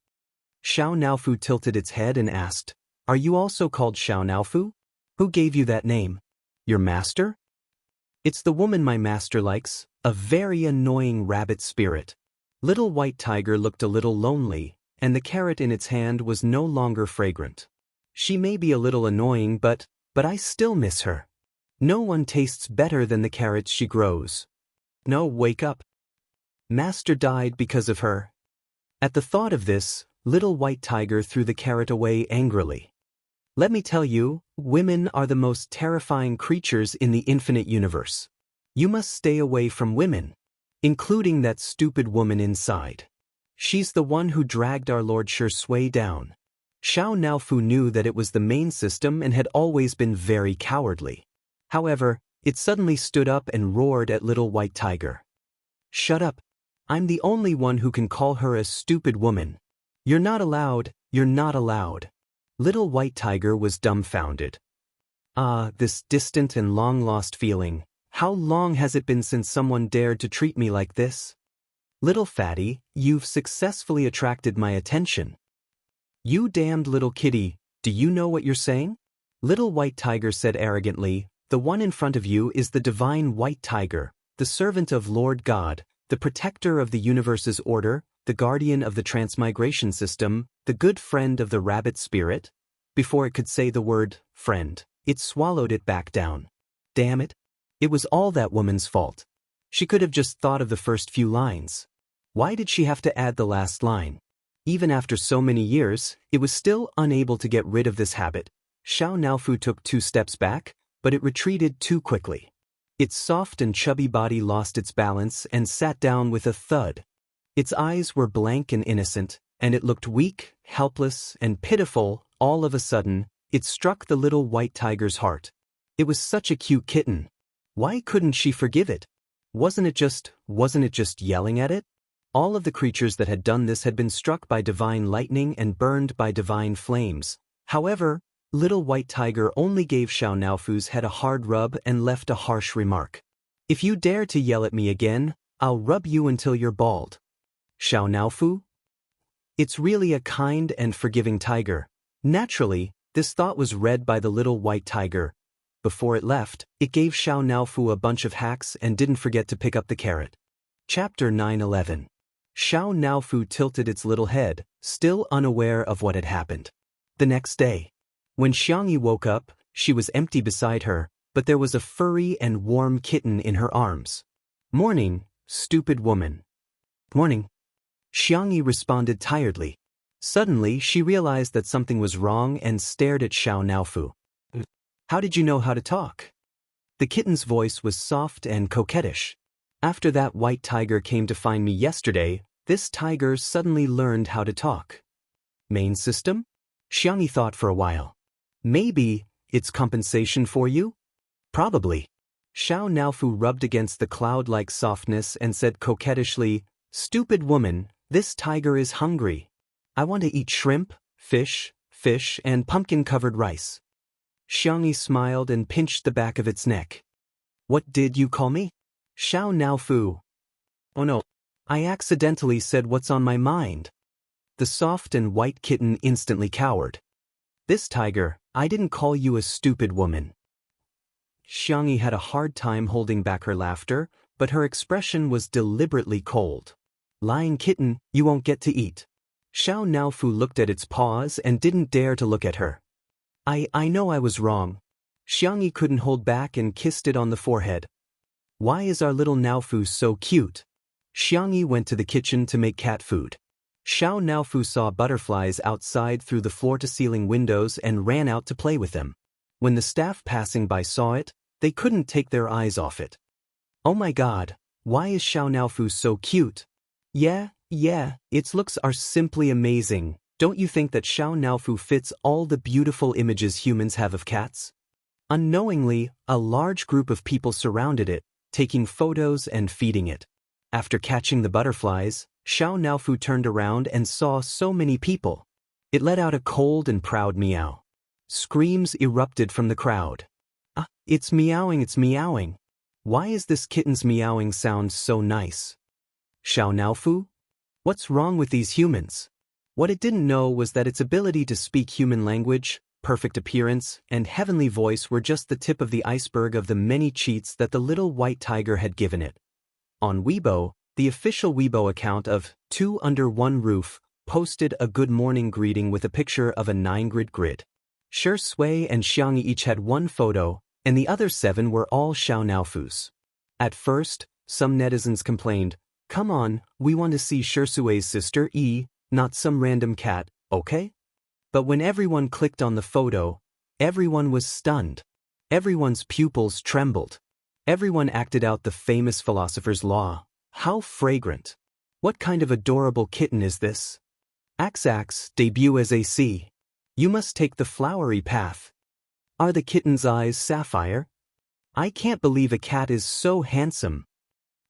Xiao Naofu tilted its head and asked, "Are you also called Xiao Naofu? Who gave you that name? Your master?" "It's the woman my master likes, a very annoying rabbit spirit." Little White Tiger looked a little lonely, and the carrot in its hand was no longer fragrant. "She may be a little annoying, but I still miss her. No one tastes better than the carrots she grows." "No, wake up. Master died because of her." At the thought of this, Little White Tiger threw the carrot away angrily. "Let me tell you, women are the most terrifying creatures in the infinite universe. You must stay away from women, including that stupid woman inside. She's the one who dragged our Lord Shui down." Xiao Naofu knew that it was the main system and had always been very cowardly. However, it suddenly stood up and roared at Little White Tiger. "Shut up. I'm the only one who can call her a stupid woman. You're not allowed, you're not allowed." Little White Tiger was dumbfounded. This distant and long-lost feeling. How long has it been since someone dared to treat me like this? "Little fatty, you've successfully attracted my attention." "You damned little kitty, do you know what you're saying?" Little White Tiger said arrogantly, "The one in front of you is the divine White Tiger, the servant of Lord God, the protector of the universe's order, the guardian of the transmigration system, the good friend of the rabbit spirit." Before it could say the word friend, it swallowed it back down. Damn it. It was all that woman's fault. She could have just thought of the first few lines. Why did she have to add the last line? Even after so many years, it was still unable to get rid of this habit. Xiao Naofu took 2 steps back, but it retreated too quickly. Its soft and chubby body lost its balance and sat down with a thud. Its eyes were blank and innocent, and it looked weak, helpless, and pitiful. All of a sudden, it struck the Little White Tiger's heart. It was such a cute kitten. Why couldn't she forgive it? Wasn't it just yelling at it? All of the creatures that had done this had been struck by divine lightning and burned by divine flames. However, Little White Tiger only gave Xiao Naofu's head a hard rub and left a harsh remark. "If you dare to yell at me again, I'll rub you until you're bald." Xiao Naofu? It's really a kind and forgiving tiger. Naturally, this thought was read by the Little White Tiger. Before it left, it gave Xiao Naofu a bunch of hacks and didn't forget to pick up the carrot. Chapter 9:11. Xiao Naofu tilted its little head, still unaware of what had happened. The next day, when Jianghu woke up, she was empty beside her, but there was a furry and warm kitten in her arms. "Morning, stupid woman." "Morning." Jianghu responded tiredly. Suddenly, she realized that something was wrong and stared at Xiao Naofu. "How did you know how to talk?" The kitten's voice was soft and coquettish. "After that White Tiger came to find me yesterday, this tiger suddenly learned how to talk." "Main system?" Jianghu thought for a while. "Maybe it's compensation for you?" "Probably." Xiao Naofu rubbed against the cloud-like softness and said coquettishly, "Stupid woman, this tiger is hungry. I want to eat shrimp, fish, and pumpkin-covered rice." Jianghu smiled and pinched the back of its neck. "What did you call me?" "Xiao Naofu." "Oh no, I accidentally said what's on my mind." The soft and white kitten instantly cowered. "This tiger, I didn't call you a stupid woman." Jianghu had a hard time holding back her laughter, but her expression was deliberately cold. "Lying kitten, you won't get to eat." Xiao Naofu looked at its paws and didn't dare to look at her. I know I was wrong." Jianghu couldn't hold back and kissed it on the forehead. "Why is our little Naofu so cute?" Jianghu went to the kitchen to make cat food. Xiao Naofu saw butterflies outside through the floor-to-ceiling windows and ran out to play with them. When the staff passing by saw it, they couldn't take their eyes off it. "Oh my god, why is Xiao Naofu so cute?" Yeah, its looks are simply amazing. Don't you think that Xiao Naofu fits all the beautiful images humans have of cats? Unknowingly, a large group of people surrounded it, taking photos and feeding it. After catching the butterflies, Xiao Naofu turned around and saw so many people. It let out a cold and proud meow. Screams erupted from the crowd. It's meowing, it's meowing. Why is this kitten's meowing sound so nice? Xiao Naofu? What's wrong with these humans? What it didn't know was that its ability to speak human language, perfect appearance, and heavenly voice were just the tip of the iceberg of the many cheats that the little white tiger had given it. On Weibo, the official Weibo account of Two Under One Roof posted a good morning greeting with a picture of a 9-grid grid. Shi Sui and Xiangyi each had one photo, and the other 7 were all Xiao Naofu's. At first, some netizens complained, "Come on, we want to see Shi Sui's sister E, not some random cat, okay?" But when everyone clicked on the photo, everyone was stunned. Everyone's pupils trembled. Everyone acted out the famous philosopher's law. How fragrant! What kind of adorable kitten is this? Axax debut as a C. You must take the flowery path. Are the kitten's eyes sapphire? I can't believe a cat is so handsome.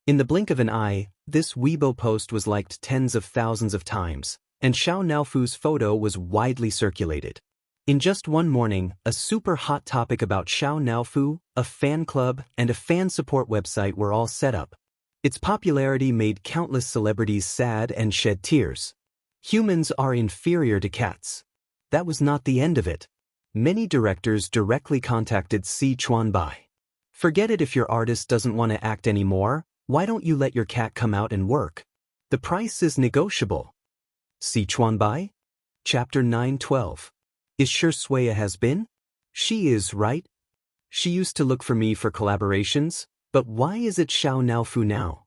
In the blink of an eye, this Weibo post was liked tens of thousands of times, and Xiao Naofu's photo was widely circulated. In just one morning, a super hot topic about Xiao Naofu, a fan club, and a fan support website were all set up. Its popularity made countless celebrities sad and shed tears. Humans are inferior to cats. That was not the end of it. Many directors directly contacted Si Chuanbai. Forget it if your artist doesn't want to act anymore, why don't you let your cat come out and work? The price is negotiable. Si Chuanbai? Chapter 9:12. Is Shi Sui a has-been? She is, right? She used to look for me for collaborations, but why is it Xiao Naofu now?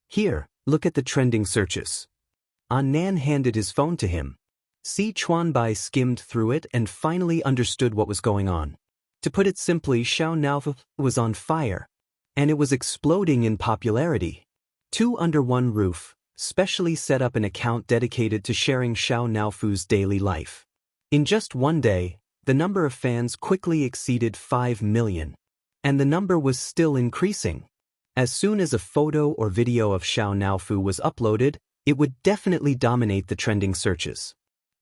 Here, look at the trending searches. Nan handed his phone to him. Si Chuanbai skimmed through it and finally understood what was going on. To put it simply, Xiao Naofu was on fire, and it was exploding in popularity. Two Under One Roof specially set up an account dedicated to sharing Xiao Naofu's daily life. In just one day, the number of fans quickly exceeded 5 million. And the number was still increasing. As soon as a photo or video of Xiao Naofu was uploaded, it would definitely dominate the trending searches.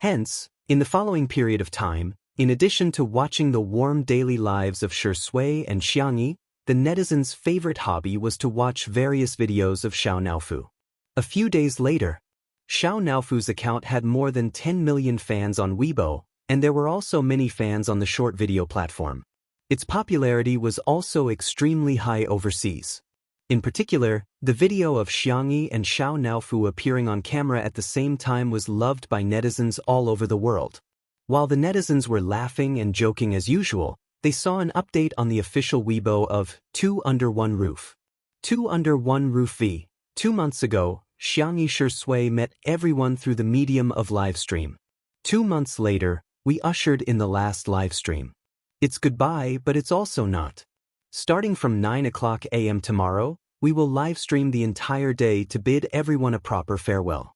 Hence, in the following period of time, in addition to watching the warm daily lives of Shi Sui and Xiangyi, the netizens' favorite hobby was to watch various videos of Xiao Naofu. A few days later, Xiao Naofu's account had more than 10 million fans on Weibo, and there were also many fans on the short video platform. Its popularity was also extremely high overseas. In particular, the video of Xiangyi and Xiao Naofu appearing on camera at the same time was loved by netizens all over the world. While the netizens were laughing and joking as usual, they saw an update on the official Weibo of Two Under One Roof. Two Under One Roof V. 2 months ago, Xiangyi Shi Sui met everyone through the medium of livestream. 2 months later, we ushered in the last livestream. It's goodbye, but it's also not. Starting from 9 o'clock a.m. tomorrow, we will livestream the entire day to bid everyone a proper farewell.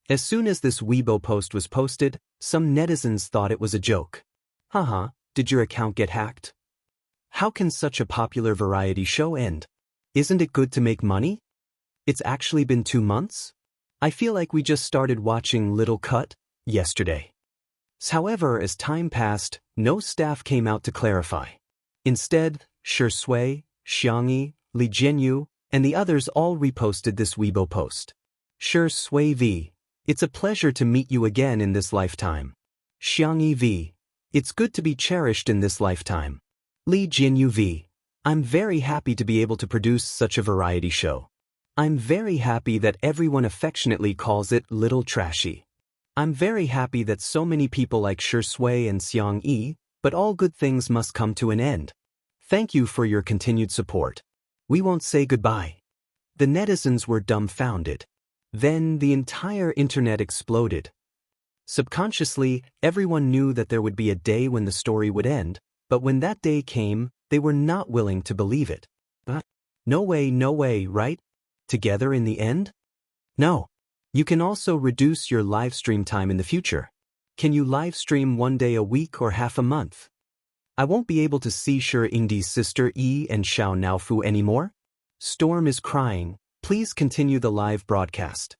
As soon as this Weibo post was posted, some netizens thought it was a joke. Haha, did your account get hacked? How can such a popular variety show end? Isn't it good to make money? It's actually been 2 months? I feel like we just started watching Little Cut yesterday. However, as time passed, no staff came out to clarify. Instead, Shi Sui, Xiangyi, Li Jianyu, and the others all reposted this Weibo post. Shi Sui V. It's a pleasure to meet you again in this lifetime. Xiangyi V. It's good to be cherished in this lifetime. Li Jianyu V. I'm very happy to be able to produce such a variety show. I'm very happy that everyone affectionately calls it Little Trashy. I'm very happy that so many people like Shi Sui and Xiangyi, but all good things must come to an end. Thank you for your continued support. We won't say goodbye. The netizens were dumbfounded. Then the entire internet exploded. Subconsciously, everyone knew that there would be a day when the story would end, but when that day came, they were not willing to believe it. No way, right? Together in the end? No. You can also reduce your live stream time in the future. Can you live stream 1 day a week or half a month? I won't be able to see Shi Yingdi's sister E and Xiao Naofu anymore. Storm is crying. Please continue the live broadcast.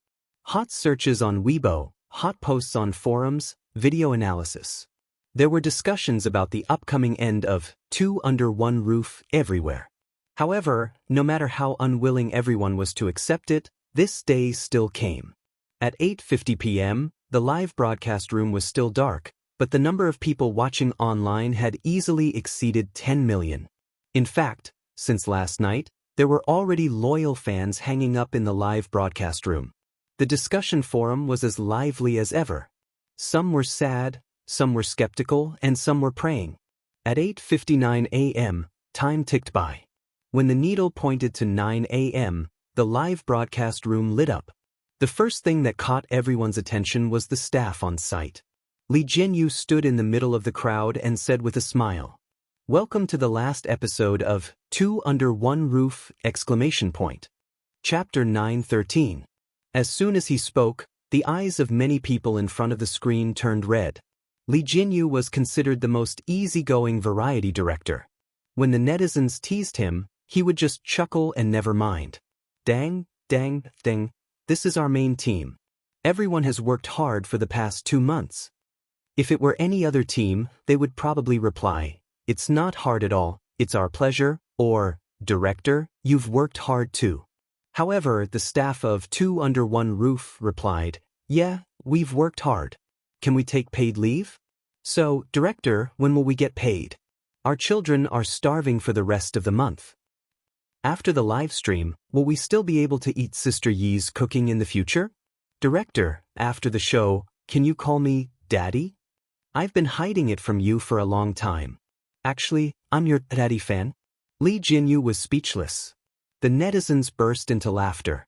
Hot searches on Weibo, hot posts on forums, video analysis. There were discussions about the upcoming end of Two Under One Roof everywhere. However, no matter how unwilling everyone was to accept it, this day still came. At 8:50 p.m., The live broadcast room was still dark, but the number of people watching online had easily exceeded 10 million. In fact, since last night, there were already loyal fans hanging up in the live broadcast room. The discussion forum was as lively as ever. Some were sad, some were skeptical, and some were praying. At 8:59 a.m., time ticked by. When the needle pointed to 9 a.m., the live broadcast room lit up. The first thing that caught everyone's attention was the staff on site. Li Jianyu stood in the middle of the crowd and said with a smile, "Welcome to the last episode of Two Under One Roof!" Chapter 9:13. As soon as he spoke, the eyes of many people in front of the screen turned red. Li Jianyu was considered the most easygoing variety director. When the netizens teased him, he would just chuckle and never mind. Dang, this is our main team. Everyone has worked hard for the past 2 months. If it were any other team, they would probably reply, "It's not hard at all, it's our pleasure," or, "Director, you've worked hard too." However, the staff of Two Under One Roof replied, "Yeah, we've worked hard. Can we take paid leave? So, Director, when will we get paid? Our children are starving for the rest of the month." After the live stream, will we still be able to eat Sister Yi's cooking in the future? Director, after the show, can you call me Daddy? I've been hiding it from you for a long time. Actually, I'm your Daddy fan. Li Jianyu was speechless. The netizens burst into laughter.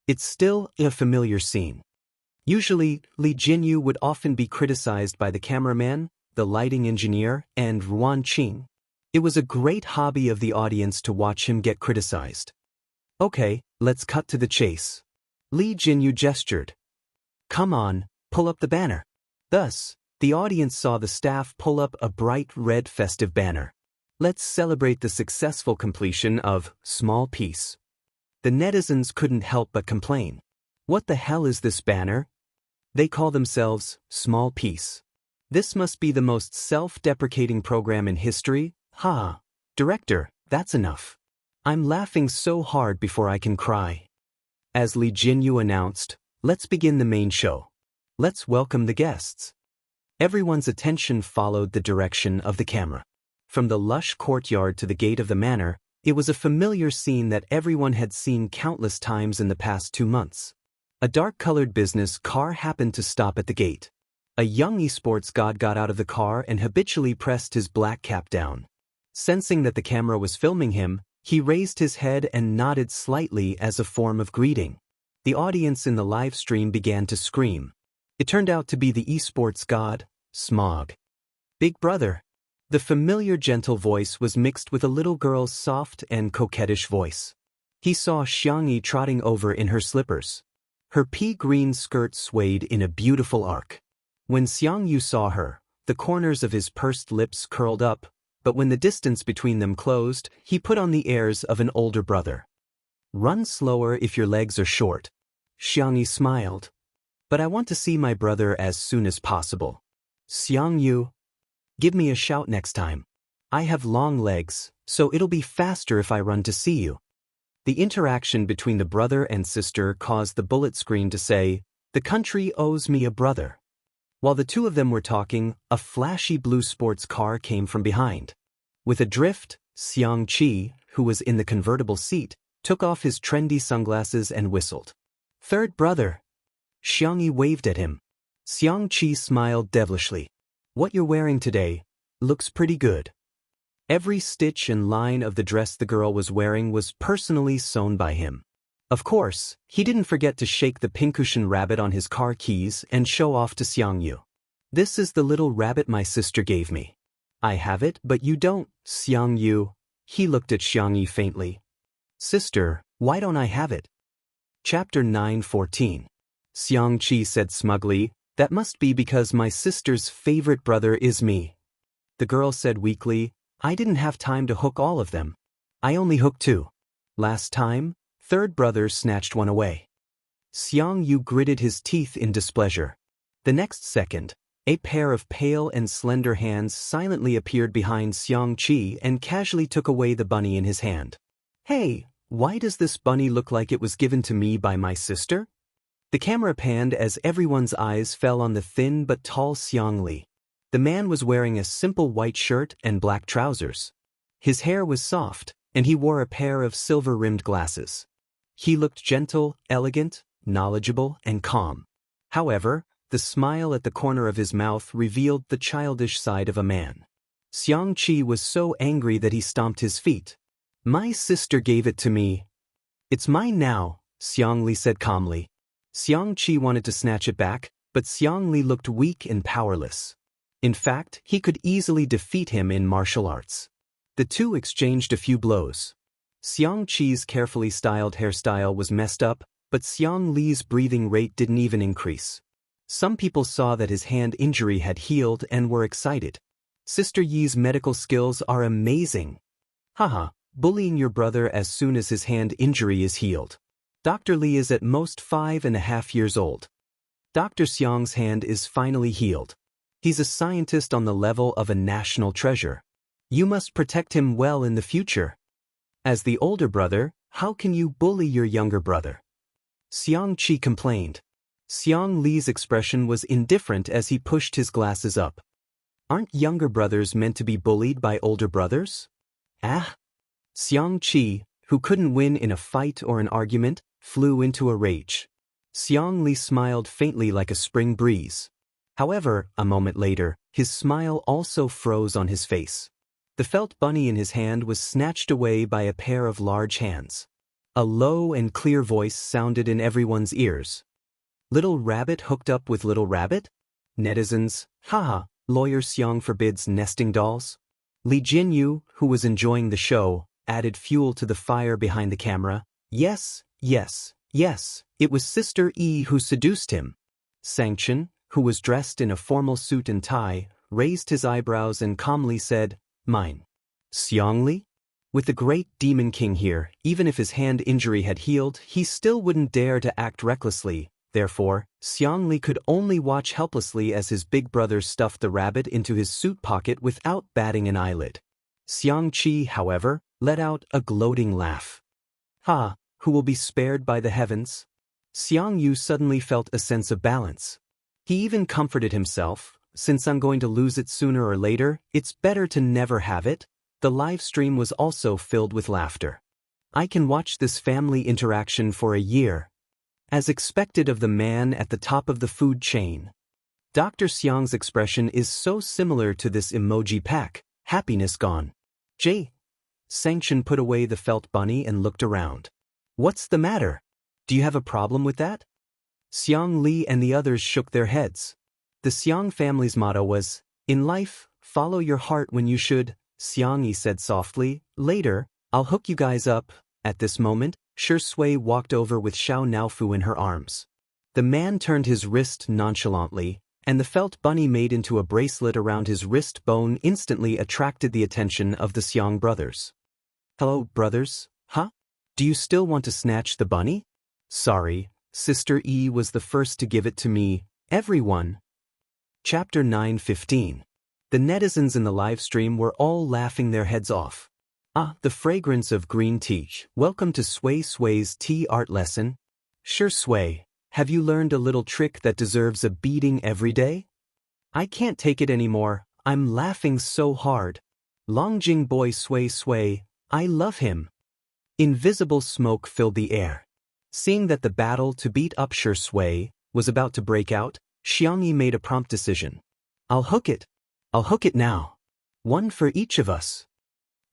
It's still a familiar scene. Usually, Li Jianyu would often be criticized by the cameraman, the lighting engineer, and Ruan Qing. It was a great hobby of the audience to watch him get criticized. Okay, let's cut to the chase. Li Jianyu gestured. Come on, pull up the banner. Thus, the audience saw the staff pull up a bright red festive banner. Let's celebrate the successful completion of Small Piece. The netizens couldn't help but complain. What the hell is this banner? They call themselves Small Piece. This must be the most self-deprecating program in history. Ha! Director, that's enough. I'm laughing so hard before I can cry. As Li Jianyu announced, let's begin the main show. Let's welcome the guests. Everyone's attention followed the direction of the camera. From the lush courtyard to the gate of the manor, it was a familiar scene that everyone had seen countless times in the past 2 months. A dark-colored business car happened to stop at the gate. A young esports god got out of the car and habitually pressed his black cap down. Sensing that the camera was filming him, he raised his head and nodded slightly as a form of greeting. The audience in the live stream began to scream. It turned out to be the esports god, Smog. Big brother. The familiar gentle voice was mixed with a little girl's soft and coquettish voice. He saw Jianghu trotting over in her slippers. Her pea-green skirt swayed in a beautiful arc. When Jianghu saw her, the corners of his pursed lips curled up, but when the distance between them closed, he put on the airs of an older brother. Run slower if your legs are short. Jianghu smiled. But I want to see my brother as soon as possible. Jianghu, give me a shout next time. I have long legs, so it'll be faster if I run to see you. The interaction between the brother and sister caused the bullet screen to say, "The country owes me a brother." While the two of them were talking, a flashy blue sports car came from behind. With a drift, Jianghu, who was in the convertible seat, took off his trendy sunglasses and whistled. "Third brother." Jianghu waved at him. Jianghu smiled devilishly. "What you're wearing today looks pretty good." Every stitch and line of the dress the girl was wearing was personally sewn by him. Of course, he didn't forget to shake the pincushion rabbit on his car keys and show off to Jianghu. "This is the little rabbit my sister gave me. I have it, but you don't, Jianghu." He looked at Jianghu faintly. "Sister, why don't I have it?" Chapter 9:14. Jianghu said smugly, "That must be because my sister's favorite brother is me." The girl said weakly, "I didn't have time to hook all of them. I only hooked 2. Last time, third brother snatched one away." Jianghu gritted his teeth in displeasure. The next second, a pair of pale and slender hands silently appeared behind Jianghu and casually took away the bunny in his hand. "Hey, why does this bunny look like it was given to me by my sister?" The camera panned as everyone's eyes fell on the thin but tall Xiang Li. The man was wearing a simple white shirt and black trousers. His hair was soft, and he wore a pair of silver-rimmed glasses. He looked gentle, elegant, knowledgeable, and calm. However, the smile at the corner of his mouth revealed the childish side of a man. Xiang Qi was so angry that he stomped his feet. "My sister gave it to me. It's mine now," Xiang Li said calmly. Xiang Qi wanted to snatch it back, but Xiang Li looked weak and powerless. In fact, he could easily defeat him in martial arts. The two exchanged a few blows. Xiang Qi's carefully styled hairstyle was messed up, but Xiang Li's breathing rate didn't even increase. Some people saw that his hand injury had healed and were excited. Sister Yi's medical skills are amazing. Haha, bullying your brother as soon as his hand injury is healed. Dr. Li is at most 5.5 years old. Dr. Xiang's hand is finally healed. He's a scientist on the level of a national treasure. You must protect him well in the future. As the older brother, how can you bully your younger brother? Xiang Qi complained. Xiang Li's expression was indifferent as he pushed his glasses up. Aren't younger brothers meant to be bullied by older brothers? Ah! Xiang Qi, who couldn't win in a fight or an argument, flew into a rage. Xiang Li smiled faintly like a spring breeze. However, a moment later, his smile also froze on his face. The felt bunny in his hand was snatched away by a pair of large hands. A low and clear voice sounded in everyone's ears. Little rabbit hooked up with little rabbit? Netizens, haha, lawyer Xiang forbids nesting dolls? Li Jinyu, who was enjoying the show, added fuel to the fire behind the camera. Yes, yes, yes, it was Sister Yi who seduced him. Sanction, who was dressed in a formal suit and tie, raised his eyebrows and calmly said, "Mine." Xiang Li? With the great demon king here, even if his hand injury had healed, he still wouldn't dare to act recklessly. Therefore, Xiang Li could only watch helplessly as his big brother stuffed the rabbit into his suit pocket without batting an eyelid. Xiang Qi, however, let out a gloating laugh. Ha, who will be spared by the heavens? Xiang Yu suddenly felt a sense of balance. He even comforted himself, since I'm going to lose it sooner or later, it's better to never have it. The live stream was also filled with laughter. I can watch this family interaction for a year. As expected of the man at the top of the food chain. Dr. Xiang's expression is so similar to this emoji pack, happiness gone. Sanction put away the felt bunny and looked around. What's the matter? Do you have a problem with that? Xiang Li and the others shook their heads. The Xiang family's motto was, "In life, follow your heart when you should," Xiang Yi said softly. "Later, I'll hook you guys up." At this moment, Shi Sui walked over with Xiao Naofu in her arms. The man turned his wrist nonchalantly, and the felt bunny made into a bracelet around his wrist bone instantly attracted the attention of the Xiang brothers. "Hello, brothers, huh? Do you still want to snatch the bunny?" "Sorry, Sister Yi was the first to give it to me, everyone." Chapter 9:15. The netizens in the live stream were all laughing their heads off. Ah, the fragrance of green tea. Welcome to Sui Sui's tea art lesson. Shi Sui, have you learned a little trick that deserves a beating every day? I can't take it anymore, I'm laughing so hard. Longjing boy Sui Sui, I love him. Invisible smoke filled the air. Seeing that the battle to beat up Shi Sui was about to break out, Xiang Yi made a prompt decision. I'll hook it now. One for each of us.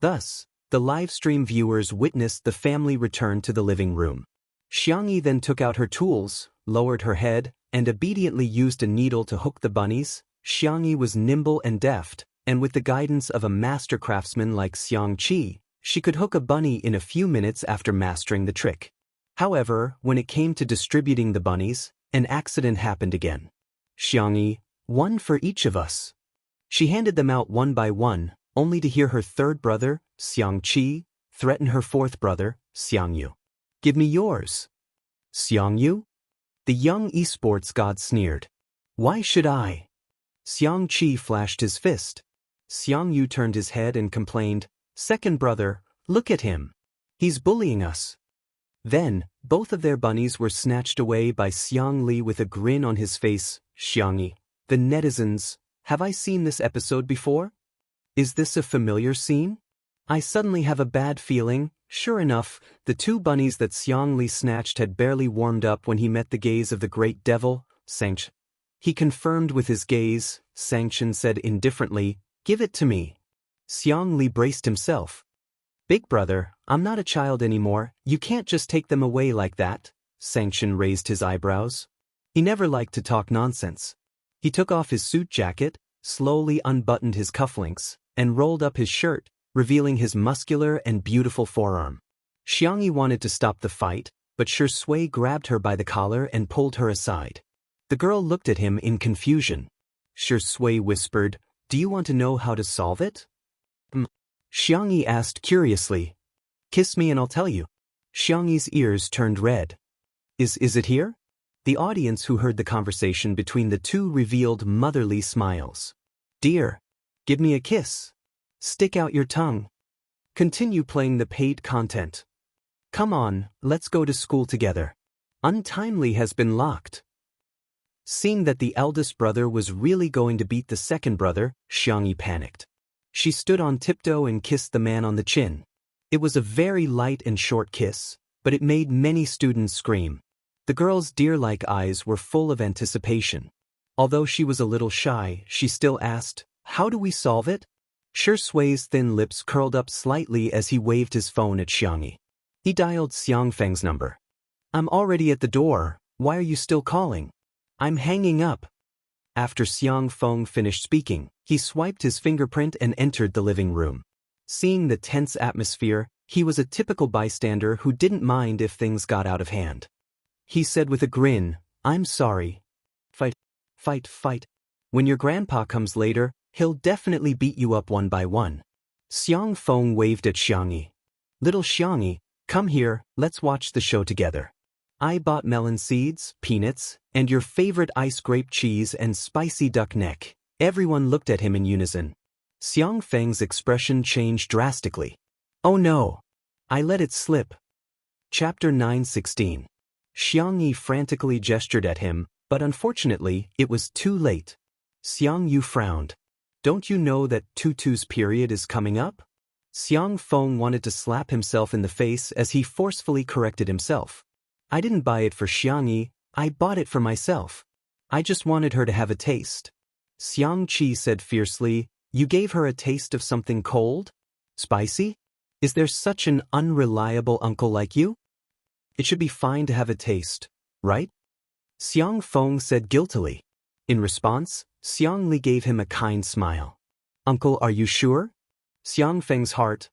Thus, the live stream viewers witnessed the family return to the living room. Xiang Yi then took out her tools, lowered her head, and obediently used a needle to hook the bunnies. Xiang Yi was nimble and deft, and with the guidance of a master craftsman like Xiang Qi, she could hook a bunny in a few minutes after mastering the trick. However, when it came to distributing the bunnies, an accident happened again. Xiang Yi, one for each of us. She handed them out one by one, only to hear her third brother, Xiang Qi, threaten her fourth brother, Xiang Yu. Give me yours. Xiang Yu? The young esports god sneered. Why should I? Xiang Qi flashed his fist. Xiang Yu turned his head and complained, Second brother, look at him. He's bullying us. Then, both of their bunnies were snatched away by Xiang Li with a grin on his face. Xiangyi, the netizens, have I seen this episode before? Is this a familiar scene? I suddenly have a bad feeling. Sure enough, the two bunnies that Xiang Li snatched had barely warmed up when he met the gaze of the great devil, Sanction. He confirmed with his gaze. Sanction said indifferently, "Give it to me." Xiang Li braced himself. "Big brother, I'm not a child anymore, you can't just take them away like that." Sanction raised his eyebrows. He never liked to talk nonsense. He took off his suit jacket, slowly unbuttoned his cufflinks, and rolled up his shirt, revealing his muscular and beautiful forearm. Xiangyi wanted to stop the fight, but Shui grabbed her by the collar and pulled her aside. The girl looked at him in confusion. Shui whispered, "Do you want to know how to solve it?" Xiangyi asked curiously. "Kiss me and I'll tell you." Xiangyi's ears turned red. Is it here?" The audience who heard the conversation between the two revealed motherly smiles. "Dear, give me a kiss. Stick out your tongue. Continue playing the paid content. Come on, let's go to school together. Untimely has been locked." Seeing that the eldest brother was really going to beat the second brother, Xiangyi panicked. She stood on tiptoe and kissed the man on the chin. It was a very light and short kiss, but it made many students scream. The girl's deer-like eyes were full of anticipation. Although she was a little shy, she still asked, "How do we solve it?" Shui's thin lips curled up slightly as he waved his phone at Xiangyi. He dialed Xiang Feng's number. "I'm already at the door, why are you still calling?" "I'm hanging up." After Xiang Feng finished speaking, he swiped his fingerprint and entered the living room. Seeing the tense atmosphere, he was a typical bystander who didn't mind if things got out of hand. He said with a grin, "I'm sorry. Fight. When your grandpa comes later, he'll definitely beat you up one by one." Xiang Feng waved at Xiangyi. "Little Xiangyi, come here, let's watch the show together. I bought melon seeds, peanuts, and your favorite ice grape cheese and spicy duck neck." Everyone looked at him in unison. Xiang Feng's expression changed drastically. "Oh no! I let it slip." Chapter 9:16. Xiangyi frantically gestured at him, but unfortunately, it was too late. Xiang Yu frowned. "Don't you know that Tutu's period is coming up?" Xiang Feng wanted to slap himself in the face as he forcefully corrected himself. "I didn't buy it for Xiangyi, I bought it for myself. I just wanted her to have a taste." Xiang Qi said fiercely, "You gave her a taste of something cold? Spicy? Is there such an unreliable uncle like you? It should be fine to have a taste, right?" Xiang Feng said guiltily. In response, Xiang Li gave him a kind smile. "Uncle, are you sure?" Xiang Feng's heart,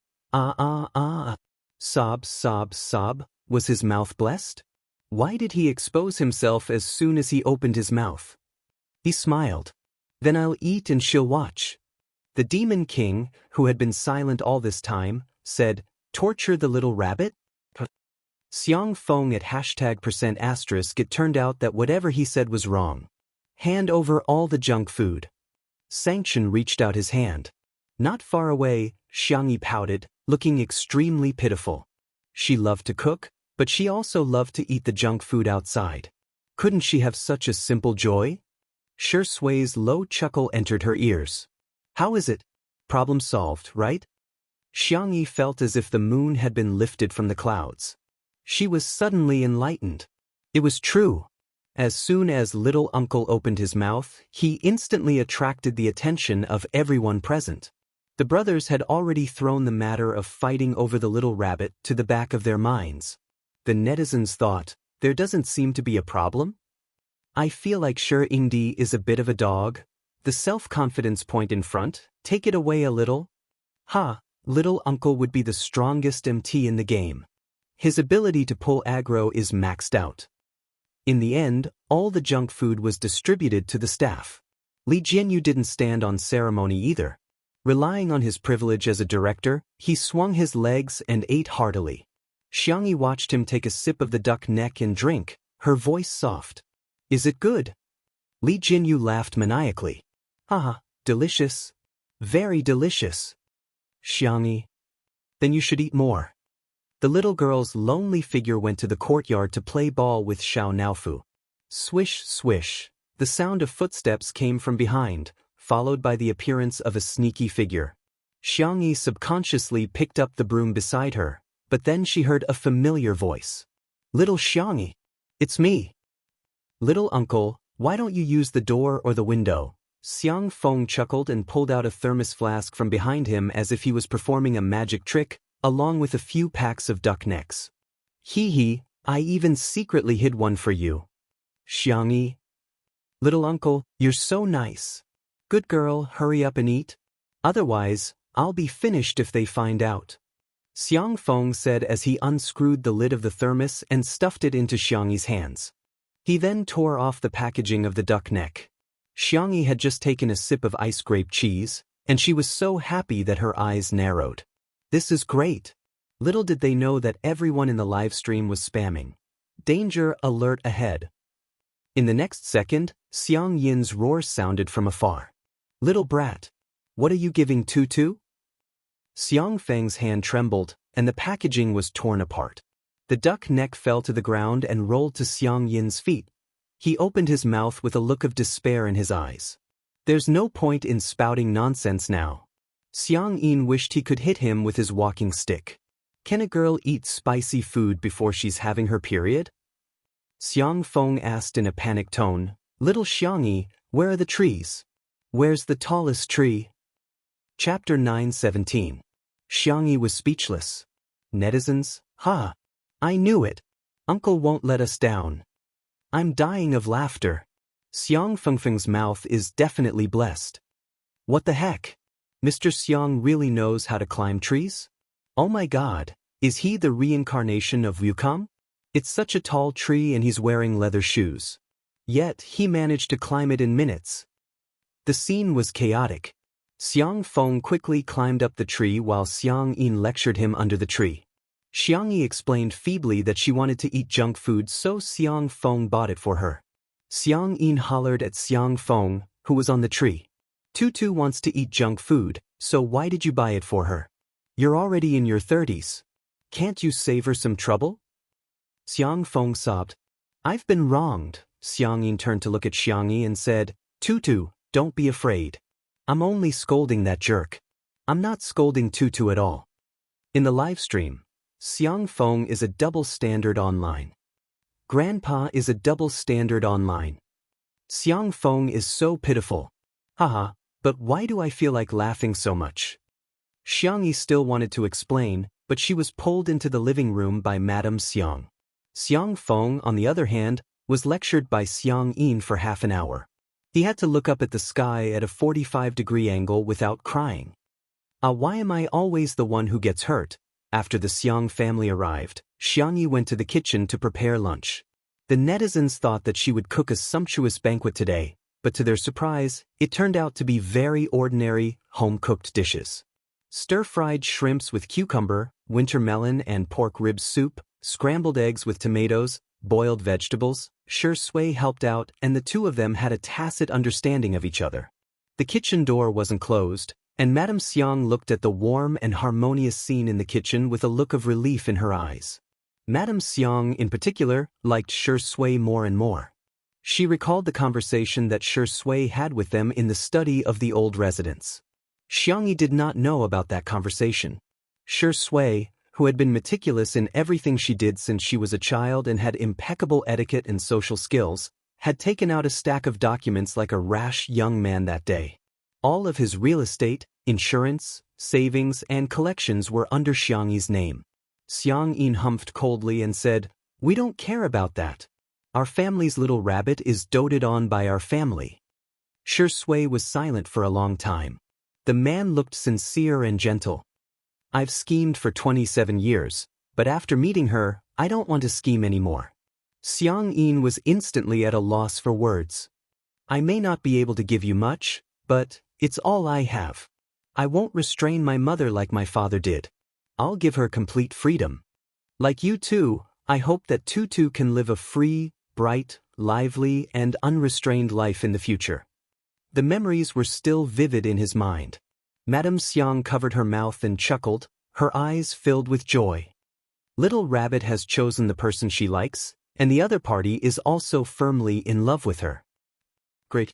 sob, was his mouth blessed? Why did he expose himself as soon as he opened his mouth? He smiled. "Then I'll eat and she'll watch." The Demon King, who had been silent all this time, said, "Torture the little rabbit?" Xiang Feng at #%*, it turned out that whatever he said was wrong. "Hand over all the junk food." Sanction reached out his hand. Not far away, Xiangyi pouted, looking extremely pitiful. She loved to cook, but she also loved to eat the junk food outside. Couldn't she have such a simple joy? Shui's low chuckle entered her ears. "How is it? Problem solved, right?" Xiangyi felt as if the moon had been lifted from the clouds. She was suddenly enlightened. It was true. As soon as little uncle opened his mouth, he instantly attracted the attention of everyone present. The brothers had already thrown the matter of fighting over the little rabbit to the back of their minds. The netizens thought, there doesn't seem to be a problem? I feel like Shi Yingdi is a bit of a dog. The self-confidence point in front, take it away a little. Little uncle would be the strongest MT in the game. His ability to pull aggro is maxed out. In the end, all the junk food was distributed to the staff. Li Jianyu didn't stand on ceremony either. Relying on his privilege as a director, he swung his legs and ate heartily. Xiangyi watched him take a sip of the duck neck and drink, her voice soft. "Is it good?" Li Jianyu laughed maniacally. Delicious. Very delicious." "Xiangyi. Then you should eat more." The little girl's lonely figure went to the courtyard to play ball with Xiao Naofu. Swish, swish. The sound of footsteps came from behind, followed by the appearance of a sneaky figure. Xiangyi subconsciously picked up the broom beside her, but then she heard a familiar voice. Little Xiangyi. It's me. Little uncle, why don't you use the door or the window? Xiang Feng chuckled and pulled out a thermos flask from behind him as if he was performing a magic trick, along with a few packs of duck necks. Hee hee, I even secretly hid one for you. Xiangyi. Little uncle, you're so nice. Good girl, hurry up and eat. Otherwise, I'll be finished if they find out. Xiang Feng said as he unscrewed the lid of the thermos and stuffed it into Xiangyi's hands. He then tore off the packaging of the duck neck. Xiangyi had just taken a sip of ice grape cheese, and she was so happy that her eyes narrowed. This is great. Little did they know that everyone in the live stream was spamming. Danger alert ahead. In the next second, Xiang Yin's roar sounded from afar. Little brat. What are you giving Tutu? Xiang Feng's hand trembled, and the packaging was torn apart. The duck neck fell to the ground and rolled to Xiang Yin's feet. He opened his mouth with a look of despair in his eyes. There's no point in spouting nonsense now. Xiang Yin wished he could hit him with his walking stick. Can a girl eat spicy food before she's having her period? Xiang Feng asked in a panicked tone. Little Xiangyi, where are the trees? Where's the tallest tree? Chapter 9:17. Xiangyi was speechless. Netizens, ha! I knew it. Uncle won't let us down. I'm dying of laughter. Xiang Fengfeng's mouth is definitely blessed. What the heck? Mr. Xiang really knows how to climb trees? Oh my god, is he the reincarnation of Wuxia? It's such a tall tree and he's wearing leather shoes. Yet he managed to climb it in minutes. The scene was chaotic. Xiang Feng quickly climbed up the tree while Xiang Yin lectured him under the tree. Xiangyi explained feebly that she wanted to eat junk food, so Xiang Feng bought it for her. Xiang Yin hollered at Xiang Feng, who was on the tree. Tutu wants to eat junk food, so why did you buy it for her? You're already in your 30s. Can't you save her some trouble? Xiang Feng sobbed. I've been wronged. Xiang Yin turned to look at Xiangyi and said, Tutu, don't be afraid. I'm only scolding that jerk. I'm not scolding Tutu at all. In the live stream, Xiang Feng is a double standard online. Grandpa is a double standard online. Xiang Feng is so pitiful. Haha, but why do I feel like laughing so much? Xiangyi still wanted to explain, but she was pulled into the living room by Madame Xiang. Xiang Feng, on the other hand, was lectured by Xiang Yin for half an hour. He had to look up at the sky at a 45-degree angle without crying. Why am I always the one who gets hurt? After the Xiang family arrived, Xiangyi went to the kitchen to prepare lunch. The netizens thought that she would cook a sumptuous banquet today, but to their surprise, it turned out to be very ordinary, home-cooked dishes. Stir-fried shrimps with cucumber, winter melon and pork rib soup, scrambled eggs with tomatoes, boiled vegetables. Shui helped out, and the two of them had a tacit understanding of each other. The kitchen door wasn't closed, and Madame Xiang looked at the warm and harmonious scene in the kitchen with a look of relief in her eyes. Madame Xiang, in particular, liked Shui more and more. She recalled the conversation that Shui had with them in the study of the old residence. Xiangyi did not know about that conversation. Shui, who had been meticulous in everything she did since she was a child and had impeccable etiquette and social skills, had taken out a stack of documents like a rash young man that day. All of his real estate, insurance, savings, and collections were under Xiangyi's name. Xiang Yin humphed coldly and said, We don't care about that. Our family's little rabbit is doted on by our family. Shui was silent for a long time. The man looked sincere and gentle. I've schemed for 27 years, but after meeting her, I don't want to scheme anymore. Xiang Yin was instantly at a loss for words. I may not be able to give you much, but it's all I have. I won't restrain my mother like my father did. I'll give her complete freedom. Like you too, I hope that Tutu can live a free, bright, lively, and unrestrained life in the future. The memories were still vivid in his mind. Madame Xiang covered her mouth and chuckled, her eyes filled with joy. Little Rabbit has chosen the person she likes, and the other party is also firmly in love with her. Great.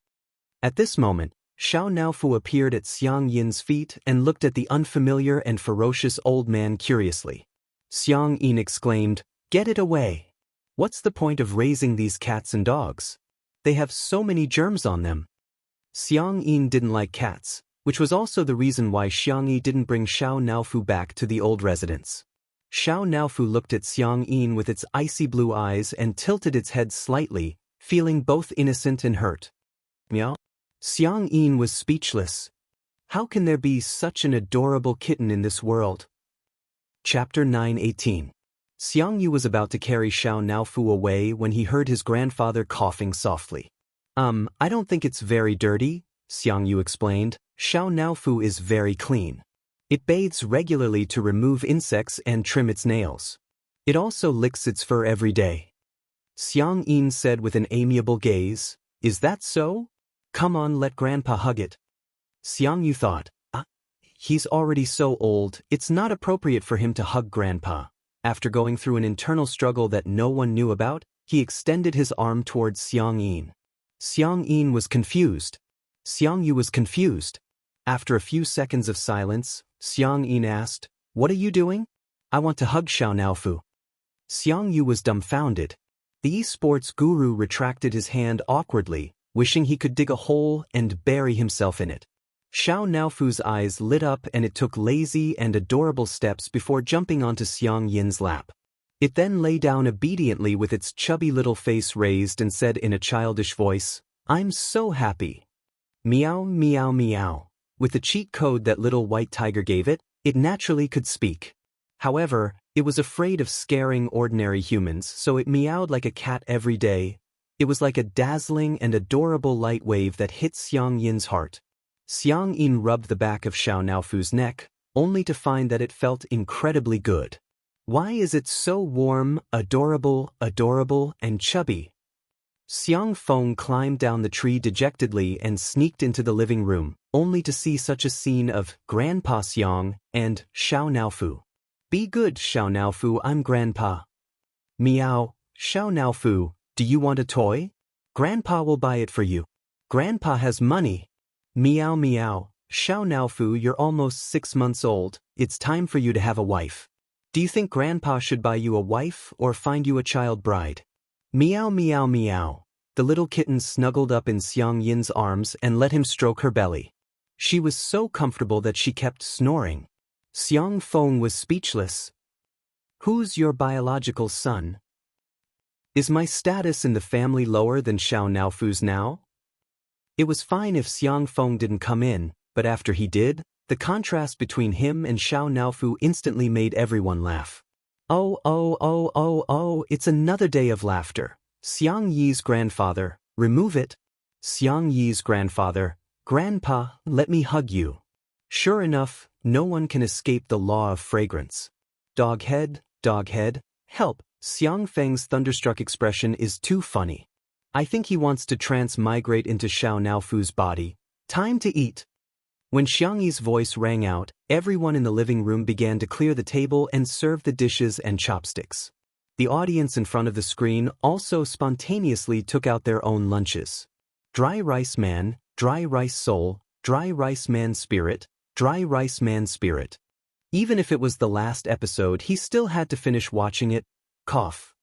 At this moment, Xiao Naofu appeared at Xiang Yin's feet and looked at the unfamiliar and ferocious old man curiously. Xiang Yin exclaimed, "Get it away! What's the point of raising these cats and dogs? They have so many germs on them." Xiang Yin didn't like cats, which was also the reason why Xiang Yi didn't bring Xiao Naofu back to the old residence. Xiao Naofu looked at Xiang Yin with its icy blue eyes and tilted its head slightly, feeling both innocent and hurt. Meow. Xiang Yin was speechless. How can there be such an adorable kitten in this world? Chapter 9:18. Xiang Yu was about to carry Xiao Naofu away when he heard his grandfather coughing softly. I don't think it's very dirty," Xiang Yu explained. "Xiao Naofu is very clean. It bathes regularly to remove insects and trim its nails. It also licks its fur every day." Xiang Yin said with an amiable gaze, "Is that so? Come on, let Grandpa hug it." Xiang Yu thought, he's already so old, it's not appropriate for him to hug Grandpa." After going through an internal struggle that no one knew about, he extended his arm towards Xiang Yin. Xiang Yin was confused. Xiang Yu was confused. After a few seconds of silence, Xiang Yin asked, "What are you doing?" "I want to hug Xiao Naofu." Xiang Yu was dumbfounded. The esports guru retracted his hand awkwardly, wishing he could dig a hole and bury himself in it. Xiao Naofu's eyes lit up and it took lazy and adorable steps before jumping onto Xiang Yin's lap. It then lay down obediently with its chubby little face raised and said in a childish voice, "I'm so happy." Meow, meow, meow. With the cheat code that little white tiger gave it, it naturally could speak. However, it was afraid of scaring ordinary humans, so it meowed like a cat every day. It was like a dazzling and adorable light wave that hit Xiang Yin's heart. Xiang Yin rubbed the back of Xiao Naofu's neck, only to find that it felt incredibly good. Why is it so warm, adorable, and chubby? Xiang Feng climbed down the tree dejectedly and sneaked into the living room, only to see such a scene of Grandpa Xiang and Xiao Naofu. "Be good, Xiao Naofu, I'm Grandpa." "Meow, Xiao Naofu, do you want a toy? Grandpa will buy it for you. Grandpa has money." "Meow meow, Xiao Naofu, you're almost 6 months old, it's time for you to have a wife. Do you think Grandpa should buy you a wife or find you a child bride?" Meow meow meow. The little kitten snuggled up in Xiang Yin's arms and let him stroke her belly. She was so comfortable that she kept snoring. Xiang Feng was speechless. "Who's your biological son? Is my status in the family lower than Xiao Naofu's now?" It was fine if Xiang Feng didn't come in, but after he did, the contrast between him and Xiao Naofu instantly made everyone laugh. Oh, it's another day of laughter. Xiang Yi's grandfather, remove it. Xiang Yi's grandfather, Grandpa, let me hug you. Sure enough, no one can escape the law of fragrance. Doghead, help, Xiang Feng's thunderstruck expression is too funny. I think he wants to transmigrate into Xiao Naofu's body. Time to eat. When Xiang Yi's voice rang out, everyone in the living room began to clear the table and serve the dishes and chopsticks. The audience in front of the screen also spontaneously took out their own lunches. Dry rice man, dry rice soul, dry rice man spirit, dry rice man spirit. Even if it was the last episode, he still had to finish watching it.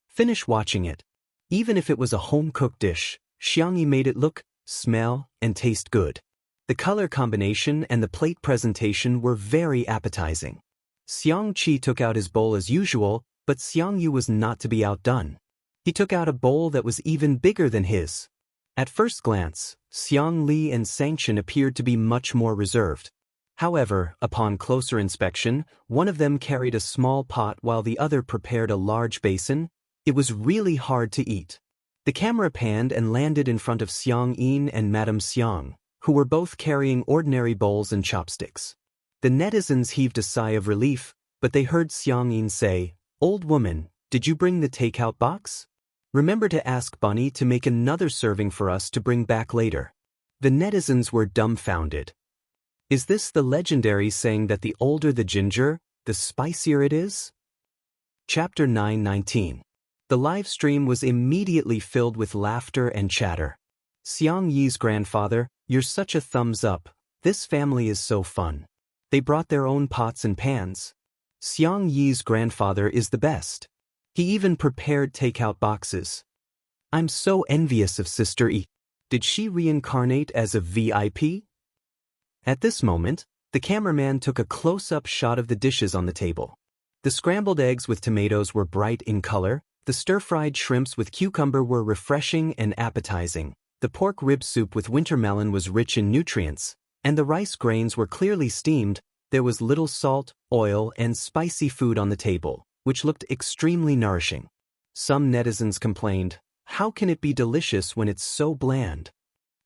Finish watching it. Even if it was a home-cooked dish, Xiang Yi made it look, smell, and taste good. The color combination and the plate presentation were very appetizing. Xiang Qi took out his bowl as usual, but Xiang Yu was not to be outdone. He took out a bowl that was even bigger than his. At first glance, Xiang Li and Sanction appeared to be much more reserved. However, upon closer inspection, one of them carried a small pot while the other prepared a large basin. It was really hard to eat. The camera panned and landed in front of Xiang Yin and Madame Xiang, who were both carrying ordinary bowls and chopsticks. The netizens heaved a sigh of relief, but they heard Xiang Yin say, "Old woman, did you bring the takeout box? Remember to ask Bunny to make another serving for us to bring back later." The netizens were dumbfounded. Is this the legendary saying that the older the ginger, the spicier it is? Chapter 9:19. The live stream was immediately filled with laughter and chatter. Xiang Yi's grandfather, you're such a thumbs up. This family is so fun. They brought their own pots and pans. Xiang Yi's grandfather is the best. He even prepared takeout boxes. I'm so envious of Sister Yi. Did she reincarnate as a VIP? At this moment, the cameraman took a close-up shot of the dishes on the table. The scrambled eggs with tomatoes were bright in color, the stir-fried shrimps with cucumber were refreshing and appetizing, the pork rib soup with winter melon was rich in nutrients, and the rice grains were clearly steamed. There was little salt, oil, and spicy food on the table, which looked extremely nourishing. Some netizens complained, how can it be delicious when it's so bland?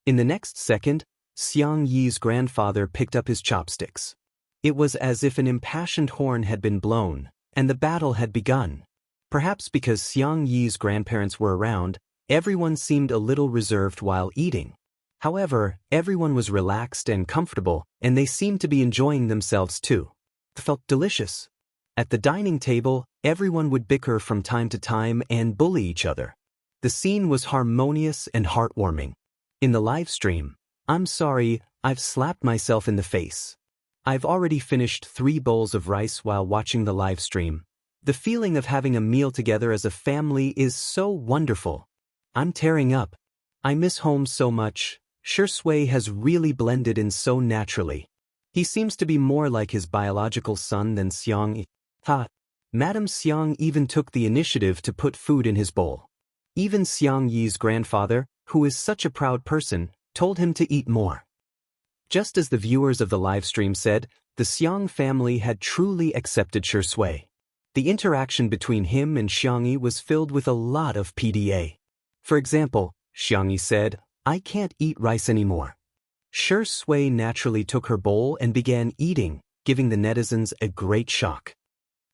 In the next second, Xiang Yi's grandfather picked up his chopsticks. It was as if an impassioned horn had been blown, and the battle had begun. Perhaps because Xiang Yi's grandparents were around, everyone seemed a little reserved while eating. However, everyone was relaxed and comfortable, and they seemed to be enjoying themselves too. It felt delicious. At the dining table, everyone would bicker from time to time and bully each other. The scene was harmonious and heartwarming. In the live stream, I'm sorry, I've slapped myself in the face. I've already finished 3 bowls of rice while watching the live stream. The feeling of having a meal together as a family is so wonderful. I'm tearing up. I miss home so much. Shui has really blended in so naturally. He seems to be more like his biological son than Xiang Yi. Madame Xiang even took the initiative to put food in his bowl. Even Xiang Yi's grandfather, who is such a proud person, told him to eat more. Just as the viewers of the live stream said, the Xiang family had truly accepted Shui. The interaction between him and Xiang Yi was filled with a lot of PDA. For example, Xiang Yi said, I can't eat rice anymore. Shui naturally took her bowl and began eating, giving the netizens a great shock.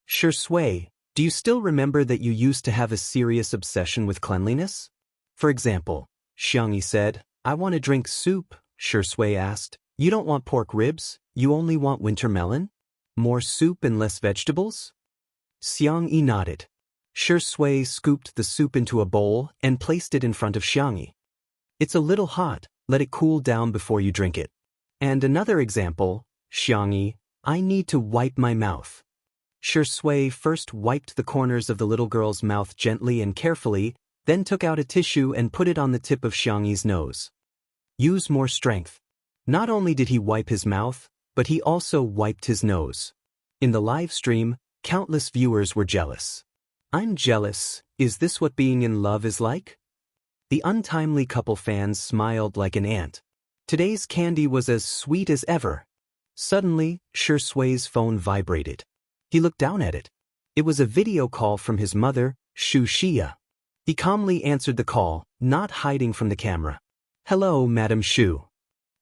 Shui, do you still remember that you used to have a serious obsession with cleanliness? For example, Xiang Yi said, I want to drink soup. Shui asked, you don't want pork ribs, you only want winter melon? More soup and less vegetables? Xiang Yi nodded. Shui scooped the soup into a bowl and placed it in front of Xiang Yi. It's a little hot, let it cool down before you drink it. And another example, Xiang Yi, I need to wipe my mouth. Shui first wiped the corners of the little girl's mouth gently and carefully, then took out a tissue and put it on the tip of Xiang Yi's nose. Use more strength. Not only did he wipe his mouth, but he also wiped his nose. In the live stream, countless viewers were jealous. I'm jealous, is this what being in love is like? The untimely couple fans smiled like an ant. Today's candy was as sweet as ever. Suddenly, Shui's phone vibrated. He looked down at it. It was a video call from his mother, Wuxia. He calmly answered the call, not hiding from the camera. Hello, Madam Shu.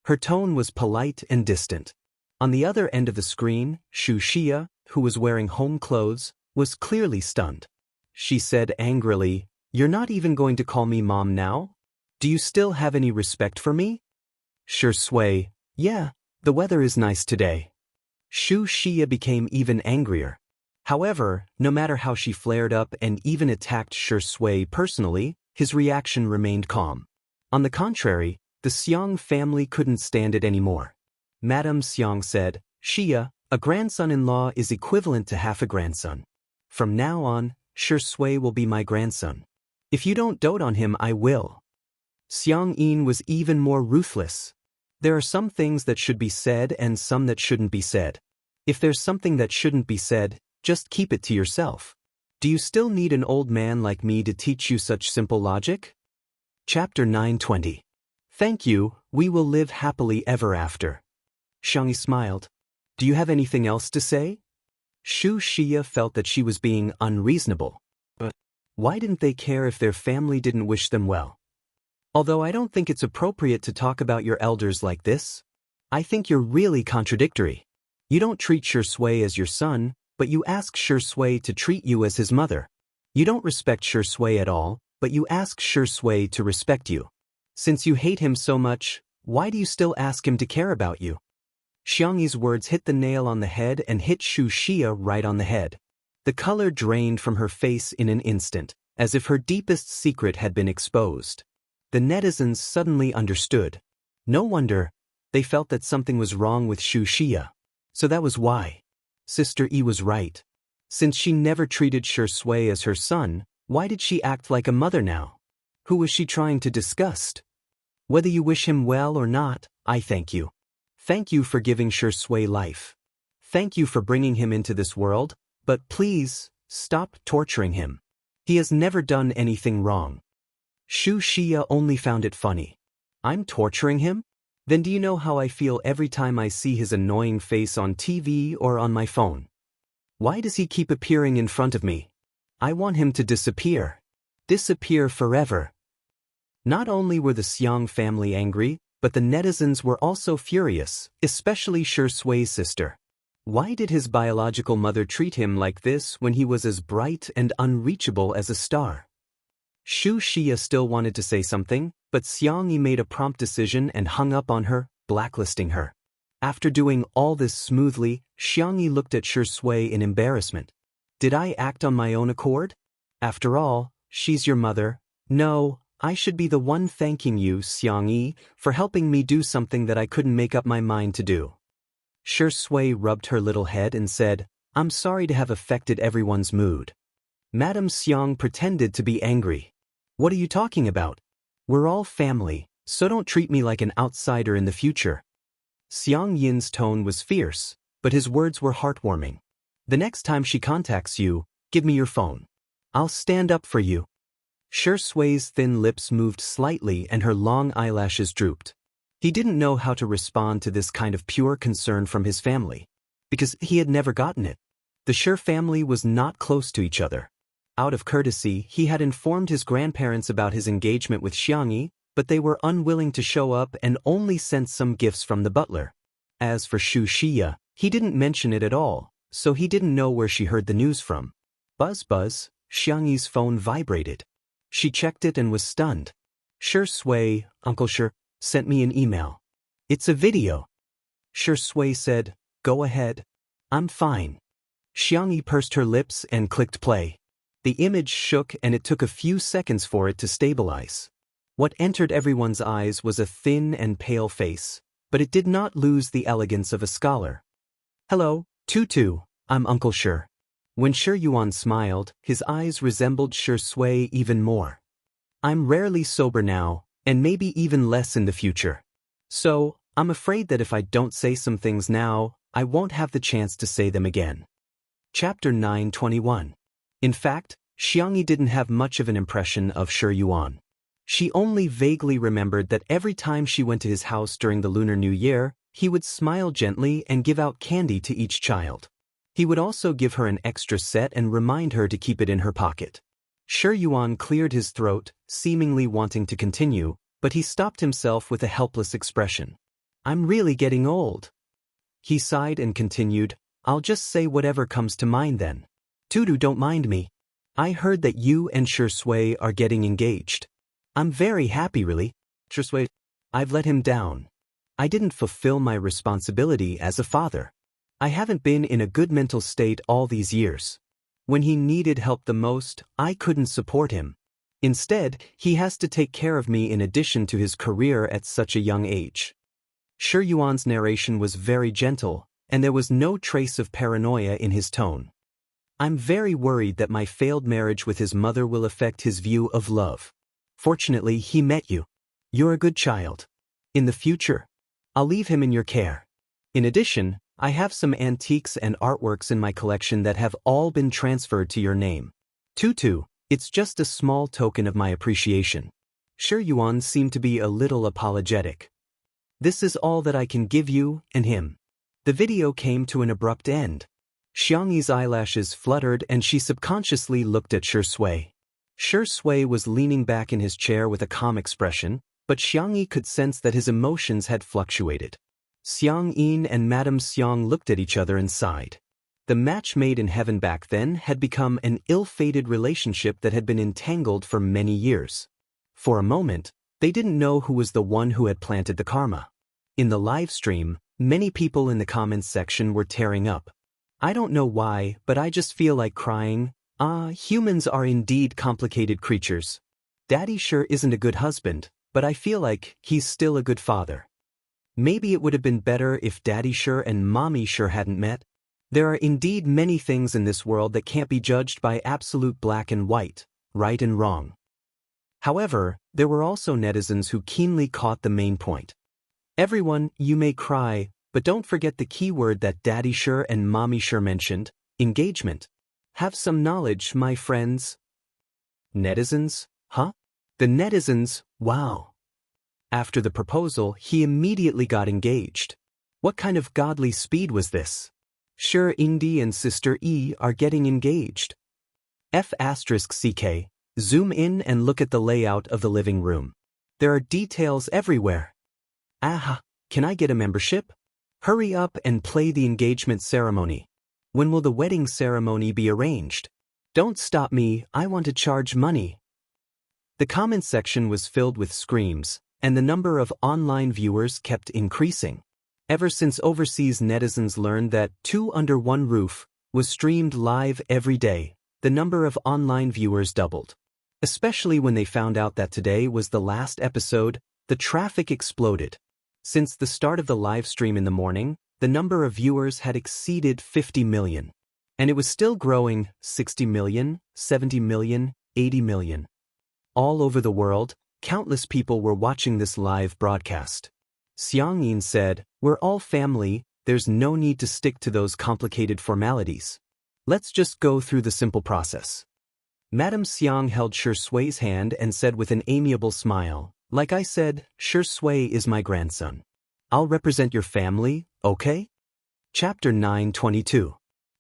Her tone was polite and distant. On the other end of the screen, Wuxia, who was wearing home clothes, was clearly stunned. She said angrily, You're not even going to call me mom now? Do you still have any respect for me? Shui, yeah, the weather is nice today. Wuxia became even angrier. However, no matter how she flared up and even attacked Shui personally, his reaction remained calm. On the contrary, the Xiang family couldn't stand it anymore. Madame Xiang said, Xia, a grandson-in-law is equivalent to half a grandson. From now on, Shui will be my grandson. If you don't dote on him, I will. Xiang Yin was even more ruthless. There are some things that should be said and some that shouldn't be said. If there's something that shouldn't be said, just keep it to yourself. Do you still need an old man like me to teach you such simple logic? Chapter 9:20. Thank you, we will live happily ever after. Xiang Yi smiled. Do you have anything else to say? Wuxia felt that she was being unreasonable. But why didn't they care if their family didn't wish them well? Although I don't think it's appropriate to talk about your elders like this. I think you're really contradictory. You don't treat Shui as your son, but you ask Shui to treat you as his mother. You don't respect Shui at all, but you ask Shui to respect you. Since you hate him so much, why do you still ask him to care about you? Xiang Yi's words hit the nail on the head and hit Wuxia right on the head. The color drained from her face in an instant, as if her deepest secret had been exposed. The netizens suddenly understood. No wonder, they felt that something was wrong with Wuxia. So that was why. Sister Yi was right. Since she never treated Shui as her son, why did she act like a mother now? Who was she trying to disgust? Whether you wish him well or not, I thank you. Thank you for giving Shui life. Thank you for bringing him into this world, but please, stop torturing him. He has never done anything wrong. Wuxia only found it funny. I'm torturing him? Then do you know how I feel every time I see his annoying face on TV or on my phone? Why does he keep appearing in front of me? I want him to disappear. Disappear forever. Not only were the Xiang family angry, but the netizens were also furious, especially Shui's sister. Why did his biological mother treat him like this when he was as bright and unreachable as a star? Wuxia still wanted to say something, but Xiang Yi made a prompt decision and hung up on her, blacklisting her. After doing all this smoothly, Xiang Yi looked at Shui in embarrassment. Did I act on my own accord? After all, she's your mother. No, I should be the one thanking you, Xiang Yi, for helping me do something that I couldn't make up my mind to do. Shui rubbed her little head and said, I'm sorry to have affected everyone's mood. Madame Xiang pretended to be angry. What are you talking about? We're all family, so don't treat me like an outsider in the future. Xiang Yin's tone was fierce, but his words were heartwarming. The next time she contacts you, give me your phone. I'll stand up for you. Shui's thin lips moved slightly and her long eyelashes drooped. He didn't know how to respond to this kind of pure concern from his family, because he had never gotten it. The Shu family was not close to each other. Out of courtesy, he had informed his grandparents about his engagement with Xiang Yi, but they were unwilling to show up and only sent some gifts from the butler. As for Wuxia, he didn't mention it at all, so he didn't know where she heard the news from. Buzz buzz, Xiang Yi's phone vibrated. She checked it and was stunned. Shui, Uncle Shu, sent me an email. It's a video. Shui said, go ahead. I'm fine. Xiang Yi pursed her lips and clicked play. The image shook and it took a few seconds for it to stabilize. What entered everyone's eyes was a thin and pale face, but it did not lose the elegance of a scholar. Hello, Tutu, I'm Uncle Shu. When Shi Yuan smiled, his eyes resembled Shui even more. I'm rarely sober now, and maybe even less in the future. So, I'm afraid that if I don't say some things now, I won't have the chance to say them again. Chapter 9:21. In fact, Xiang Yi didn't have much of an impression of Shi Yuan. She only vaguely remembered that every time she went to his house during the Lunar New Year, he would smile gently and give out candy to each child. He would also give her an extra set and remind her to keep it in her pocket. Shi Yuan cleared his throat, seemingly wanting to continue, but he stopped himself with a helpless expression. I'm really getting old. He sighed and continued, I'll just say whatever comes to mind then. Tutu, don't mind me. I heard that you and Shui are getting engaged. I'm very happy really. Shui, I've let him down. I didn't fulfill my responsibility as a father. I haven't been in a good mental state all these years. When he needed help the most, I couldn't support him. Instead, he has to take care of me in addition to his career at such a young age. Shi Yuan's narration was very gentle, and there was no trace of paranoia in his tone. I'm very worried that my failed marriage with his mother will affect his view of love. Fortunately, he met you. You're a good child. In the future, I'll leave him in your care. In addition, I have some antiques and artworks in my collection that have all been transferred to your name. Tutu, it's just a small token of my appreciation. Shi Yuan seemed to be a little apologetic. This is all that I can give you and him. The video came to an abrupt end. Xiang Yi's eyelashes fluttered and she subconsciously looked at Shui. Shui was leaning back in his chair with a calm expression, but Xiang Yi could sense that his emotions had fluctuated. Xiang Yin and Madame Xiang looked at each other and sighed. The match made in heaven back then had become an ill-fated relationship that had been entangled for many years. For a moment, they didn't know who was the one who had planted the karma. In the live stream, many people in the comments section were tearing up. I don't know why, but I just feel like crying. Humans are indeed complicated creatures. Daddy sure isn't a good husband, but I feel like he's still a good father. Maybe it would have been better if Daddy sure and Mommy sure hadn't met. There are indeed many things in this world that can't be judged by absolute black and white, right and wrong. However, there were also netizens who keenly caught the main point. Everyone, you may cry, but don't forget the key word that Daddy sure and Mommy sure mentioned, engagement. Have some knowledge, my friends. Netizens? Huh? The netizens, wow. After the proposal, he immediately got engaged. What kind of godly speed was this? Sure, Indy and Sister E are getting engaged. F***ck, zoom in and look at the layout of the living room. There are details everywhere. Aha, can I get a membership? Hurry up and play the engagement ceremony. When will the wedding ceremony be arranged? Don't stop me, I want to charge money. The comments section was filled with screams, and the number of online viewers kept increasing. Ever since overseas netizens learned that Two Under One Roof was streamed live every day, the number of online viewers doubled. Especially when they found out that today was the last episode, the traffic exploded. Since the start of the live stream in the morning, the number of viewers had exceeded 50 million. And it was still growing, 60 million, 70 million, 80 million. All over the world, countless people were watching this live broadcast. Xiangyin said, "We're all family, there's no need to stick to those complicated formalities. Let's just go through the simple process." Madame Xiang held Shi Sui's hand and said with an amiable smile, "Like I said, Shi Sui is my grandson. I'll represent your family, okay?" Chapter 9:22.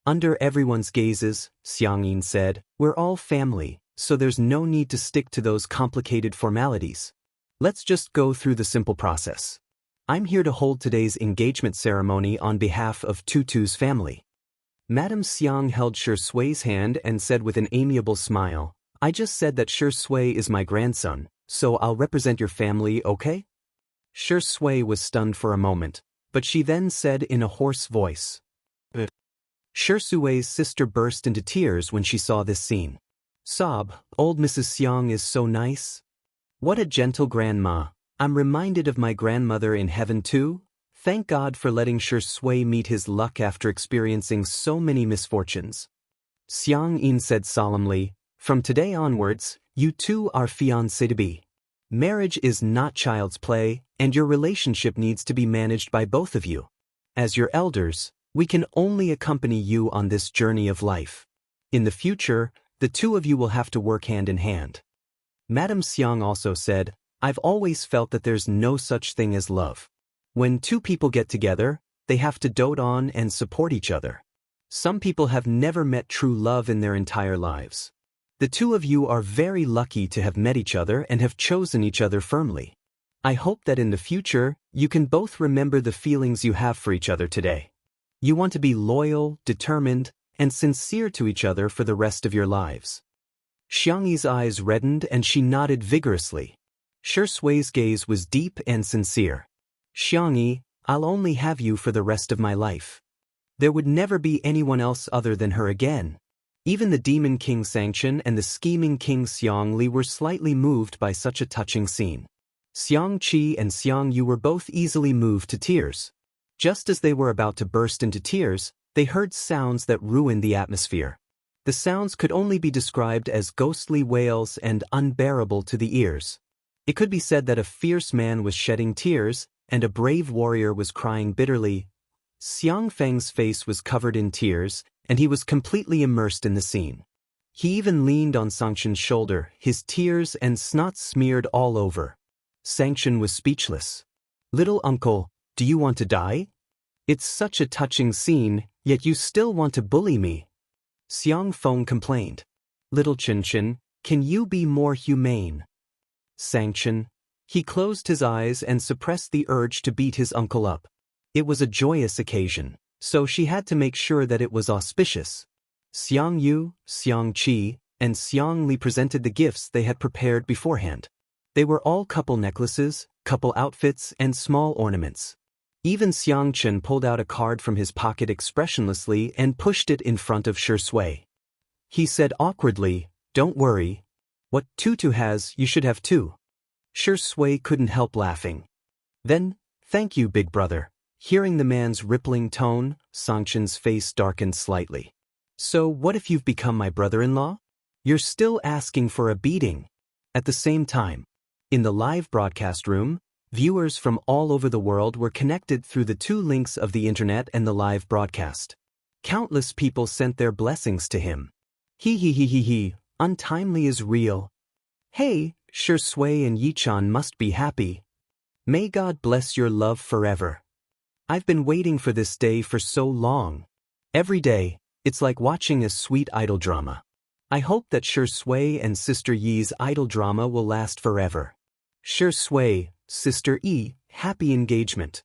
Under everyone's gazes, Xiangyin said, "We're all family, so there's no need to stick to those complicated formalities. Let's just go through the simple process. I'm here to hold today's engagement ceremony on behalf of Tutu's family." Madame Xiang held Shi Sui's hand and said with an amiable smile, "I just said that Shi Sui is my grandson, so I'll represent your family, okay?" Shi Sui was stunned for a moment, but she then said in a hoarse voice. Shi Sui's sister burst into tears when she saw this scene. Sob, old Mrs. Xiang is so nice. What a gentle grandma. I'm reminded of my grandmother in heaven too. Thank God for letting Shi Sui meet his luck after experiencing so many misfortunes. Xiang Yin said solemnly, "From today onwards, you two are fiancé-to-be. Marriage is not child's play, and your relationship needs to be managed by both of you. As your elders, we can only accompany you on this journey of life. In the future, the two of you will have to work hand in hand." Madame Xiang also said, "I've always felt that there's no such thing as love. When two people get together, they have to dote on and support each other. Some people have never met true love in their entire lives. The two of you are very lucky to have met each other and have chosen each other firmly. I hope that in the future, you can both remember the feelings you have for each other today. You want to be loyal, determined, and sincere to each other for the rest of your lives." Xiangyi's eyes reddened and she nodded vigorously. Shi Sui's gaze was deep and sincere. "Xiangyi, I'll only have you for the rest of my life. There would never be anyone else other than her again." Even the Demon King Sanction and the scheming King Xiang Li were slightly moved by such a touching scene. Xiang Qi and Xiang Yu were both easily moved to tears. Just as they were about to burst into tears, they heard sounds that ruined the atmosphere. The sounds could only be described as ghostly wails and unbearable to the ears. It could be said that a fierce man was shedding tears, and a brave warrior was crying bitterly. Xiang Feng's face was covered in tears, and he was completely immersed in the scene. He even leaned on Sanction's shoulder, his tears and snot smeared all over. Sanction was speechless. "Little uncle, do you want to die? It's such a touching scene, yet you still want to bully me." Xiang Feng complained. "Little Qinshin, can you be more humane?" Sanction. He closed his eyes and suppressed the urge to beat his uncle up. It was a joyous occasion, so she had to make sure that it was auspicious. Xiang Yu, Xiang Qi, and Xiang Li presented the gifts they had prepared beforehand. They were all couple necklaces, couple outfits, and small ornaments. Even Xiang Chen pulled out a card from his pocket expressionlessly and pushed it in front of Shi Sui. He said awkwardly, "Don't worry. What Tutu has, you should have too." Shi Sui couldn't help laughing. Then, "Thank you, big brother." Hearing the man's rippling tone, Xiang Chen's face darkened slightly. "So what if you've become my brother-in-law? You're still asking for a beating." At the same time, in the live broadcast room, viewers from all over the world were connected through the two links of the internet and the live broadcast. Countless people sent their blessings to him. He, untimely is real. Hey, Shi Sui and Yichan must be happy. May God bless your love forever. I've been waiting for this day for so long. Every day, it's like watching a sweet idol drama. I hope that Shi Sui and Sister Yi's idol drama will last forever. Shi Sui, Sister Yi, happy engagement.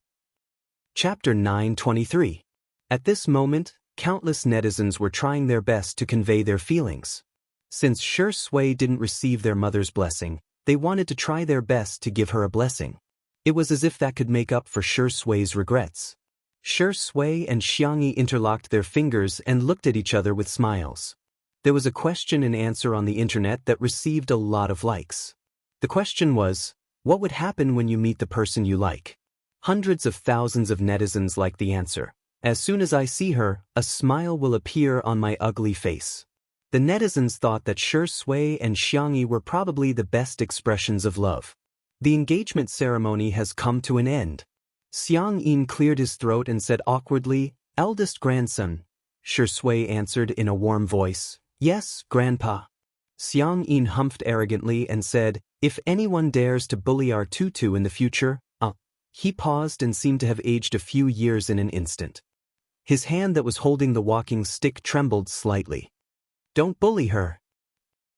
Chapter 923. At this moment, countless netizens were trying their best to convey their feelings. Since Shi Sui didn't receive their mother's blessing, they wanted to try their best to give her a blessing. It was as if that could make up for Shi Sui's regrets. Shi Sui and Xiangyi interlocked their fingers and looked at each other with smiles. There was a question and answer on the internet that received a lot of likes. The question was, what would happen when you meet the person you like? Hundreds of thousands of netizens liked the answer. As soon as I see her, a smile will appear on my ugly face. The netizens thought that Shi Sui and Xiangyi were probably the best expressions of love. The engagement ceremony has come to an end. Xiang Yin cleared his throat and said awkwardly, "Eldest grandson." Shi Sui answered in a warm voice, "Yes, grandpa." Xiang Yin humphed arrogantly and said, "If anyone dares to bully our Tutu in the future, He paused and seemed to have aged a few years in an instant. His hand that was holding the walking stick trembled slightly. "Don't bully her.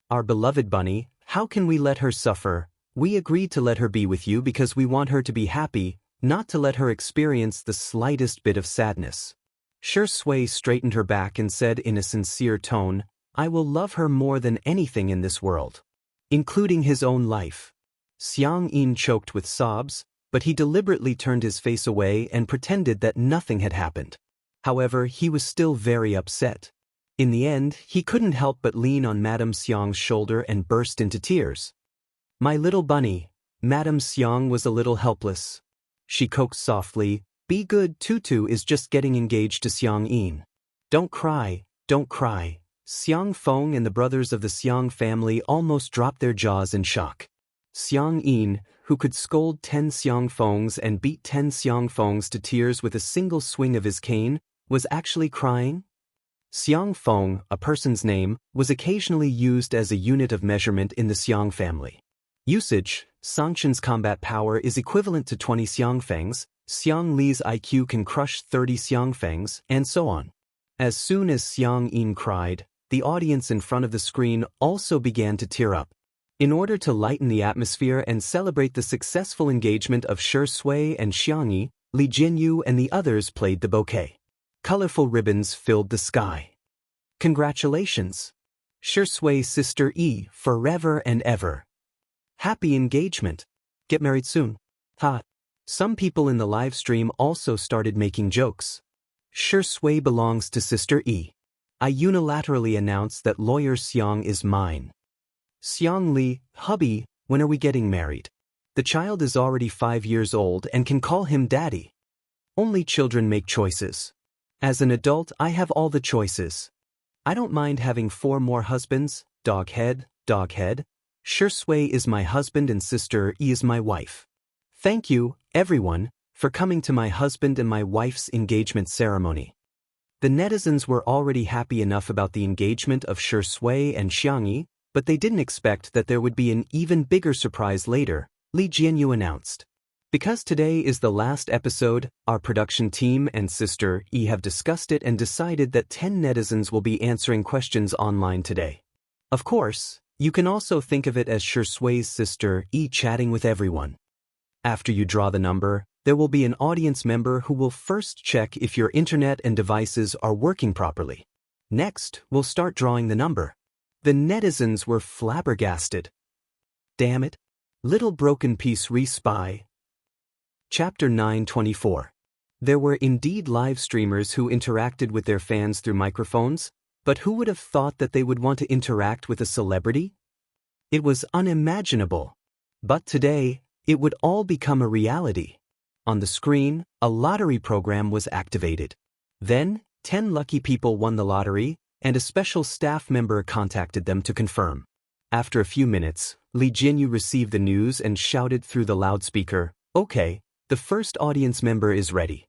Our beloved bunny, how can we let her suffer? We agreed to let her be with you because we want her to be happy, not to let her experience the slightest bit of sadness." Shi Sui straightened her back and said in a sincere tone, "I will love her more than anything in this world, including his own life." Xiang Yin choked with sobs, but he deliberately turned his face away and pretended that nothing had happened. However, he was still very upset. In the end, he couldn't help but lean on Madame Xiang's shoulder and burst into tears. "My little bunny." Madame Xiang was a little helpless. She coaxed softly, "Be good, Tutu is just getting engaged to Xiang Yin. Don't cry, don't cry." Xiang Feng and the brothers of the Xiang family almost dropped their jaws in shock. Xiang Yin, who could scold 10 Xiang Fengs and beat 10 Xiang Fengs to tears with a single swing of his cane, was actually crying? Xiang Feng, a person's name, was occasionally used as a unit of measurement in the Xiang family. Usage: Sangchen's combat power is equivalent to 20 Xiangfangs, Xiang Li's IQ can crush 30 Xiangfangs, and so on. As soon as Xiang Yin cried, the audience in front of the screen also began to tear up. In order to lighten the atmosphere and celebrate the successful engagement of Shi Sui and Xiangyi, Li Jianyu and the others played the bouquet. Colorful ribbons filled the sky. Congratulations! Shi Sui's sister Yi, forever and ever. Happy engagement. Get married soon. Ha. Some people in the live stream also started making jokes. Shi Sui belongs to Sister Yi. I unilaterally announce that lawyer Xiang is mine. Xiang Li, hubby, when are we getting married? The child is already 5 years old and can call him daddy. Only children make choices. As an adult, I have all the choices. I don't mind having 4 more husbands, dog head, dog head. Shi Sui is my husband and Sister Yi is my wife. Thank you, everyone, for coming to my husband and my wife's engagement ceremony. The netizens were already happy enough about the engagement of Shi Sui and Xiangyi, but they didn't expect that there would be an even bigger surprise later, Li Jianyu announced. Because today is the last episode, our production team and Sister Yi have discussed it and decided that 10 netizens will be answering questions online today. Of course, you can also think of it as Shi Sui's sister Yi chatting with everyone. After you draw the number, there will be an audience member who will first check if your internet and devices are working properly. Next, we'll start drawing the number. The netizens were flabbergasted. Damn it. Little broken piece re-spy. Chapter 924. There were indeed live streamers who interacted with their fans through microphones, but who would have thought that they would want to interact with a celebrity? It was unimaginable. But today, it would all become a reality. On the screen, a lottery program was activated. Then, 10 lucky people won the lottery, and a special staff member contacted them to confirm. After a few minutes, Li Jinyu received the news and shouted through the loudspeaker, "Okay, the first audience member is ready."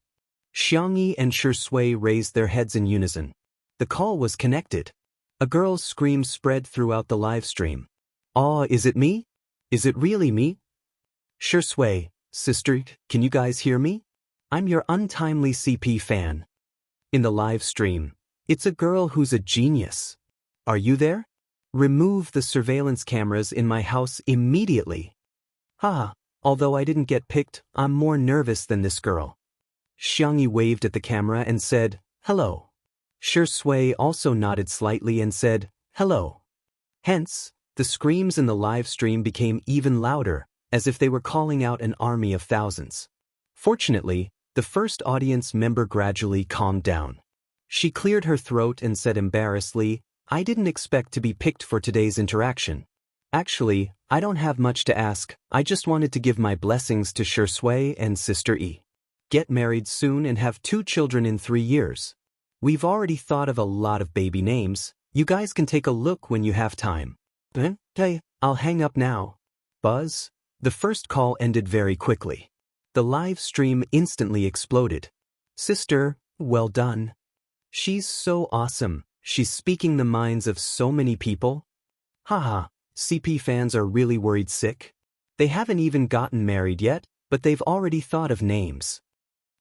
Xiangyi and Shui raised their heads in unison. The call was connected. A girl's scream spread throughout the live stream. "Aw, is it me? Is it really me? Shui, sister, can you guys hear me? I'm your untimely CP fan." In the live stream, "It's a girl who's a genius. Are you there? Remove the surveillance cameras in my house immediately." Haha, although I didn't get picked, I'm more nervous than this girl. Xiangyi waved at the camera and said, "Hello." Shui also nodded slightly and said, "Hello." Hence, the screams in the live stream became even louder, as if they were calling out an army of thousands. Fortunately, the first audience member gradually calmed down. She cleared her throat and said embarrassedly, "I didn't expect to be picked for today's interaction. Actually, I don't have much to ask, I just wanted to give my blessings to Shui and Sister E. Get married soon and have 2 children in 3 years. We've already thought of a lot of baby names, you guys can take a look when you have time. Okay, I'll hang up now." Buzz. The first call ended very quickly. The live stream instantly exploded. "Sister, well done. She's so awesome, she's speaking the minds of so many people." Haha, CP fans are really worried sick. They haven't even gotten married yet, but they've already thought of names.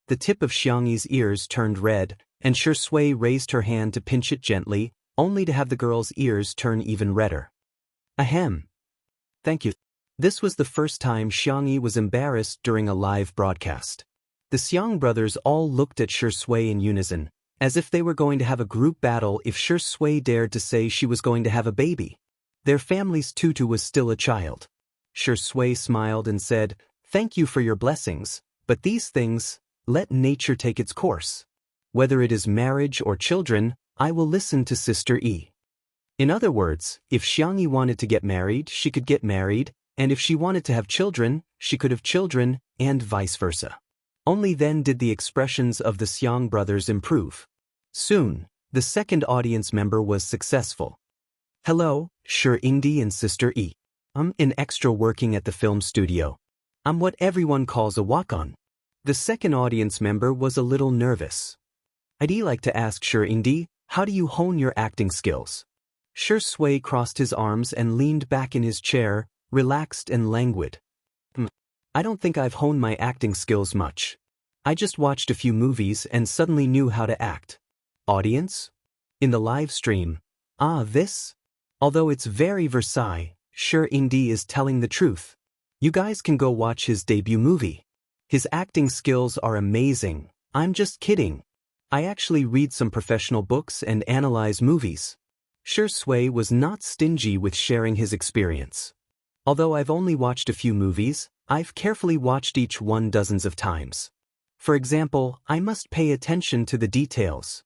The tip of Xiangyi's ears turned red, and Shui raised her hand to pinch it gently, only to have the girl's ears turn even redder. Ahem. Thank you. This was the first time Xiangyi was embarrassed during a live broadcast. The Xiang brothers all looked at Shui in unison, as if they were going to have a group battle if Shui dared to say she was going to have a baby. Their family's tutu was still a child. Shui smiled and said, "Thank you for your blessings, but these things, let nature take its course. Whether it is marriage or children, I will listen to Sister E." In other words, if Xiangyi wanted to get married, she could get married, and if she wanted to have children, she could have children, and vice versa. Only then did the expressions of the Xiang brothers improve. Soon, the second audience member was successful. "Hello, Ingdi and Sister E. I'm an extra working at the film studio. I'm what everyone calls a walk-on." The second audience member was a little nervous. "I'd like to ask Ingdi, how do you hone your acting skills?" Shui crossed his arms and leaned back in his chair, relaxed and languid. "I don't think I've honed my acting skills much. I just watched a few movies and suddenly knew how to act." Audience? In the live stream, this? Although it's very Versailles, Ingdi is telling the truth. You guys can go watch his debut movie. His acting skills are amazing. I'm just kidding. I actually read some professional books and analyze movies. Shui was not stingy with sharing his experience. Although I've only watched a few movies, I've carefully watched each one dozens of times. For example, I must pay attention to the details.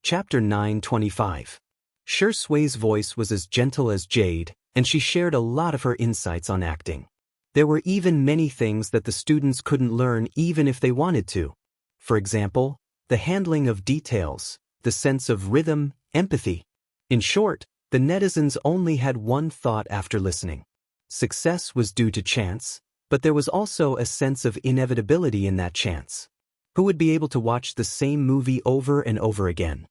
Chapter 925. Shui's voice was as gentle as jade, and she shared a lot of her insights on acting. There were even many things that the students couldn't learn even if they wanted to. For example, the handling of details, the sense of rhythm, empathy. In short, the netizens only had one thought after listening. Success was due to chance, but there was also a sense of inevitability in that chance. Who would be able to watch the same movie over and over again?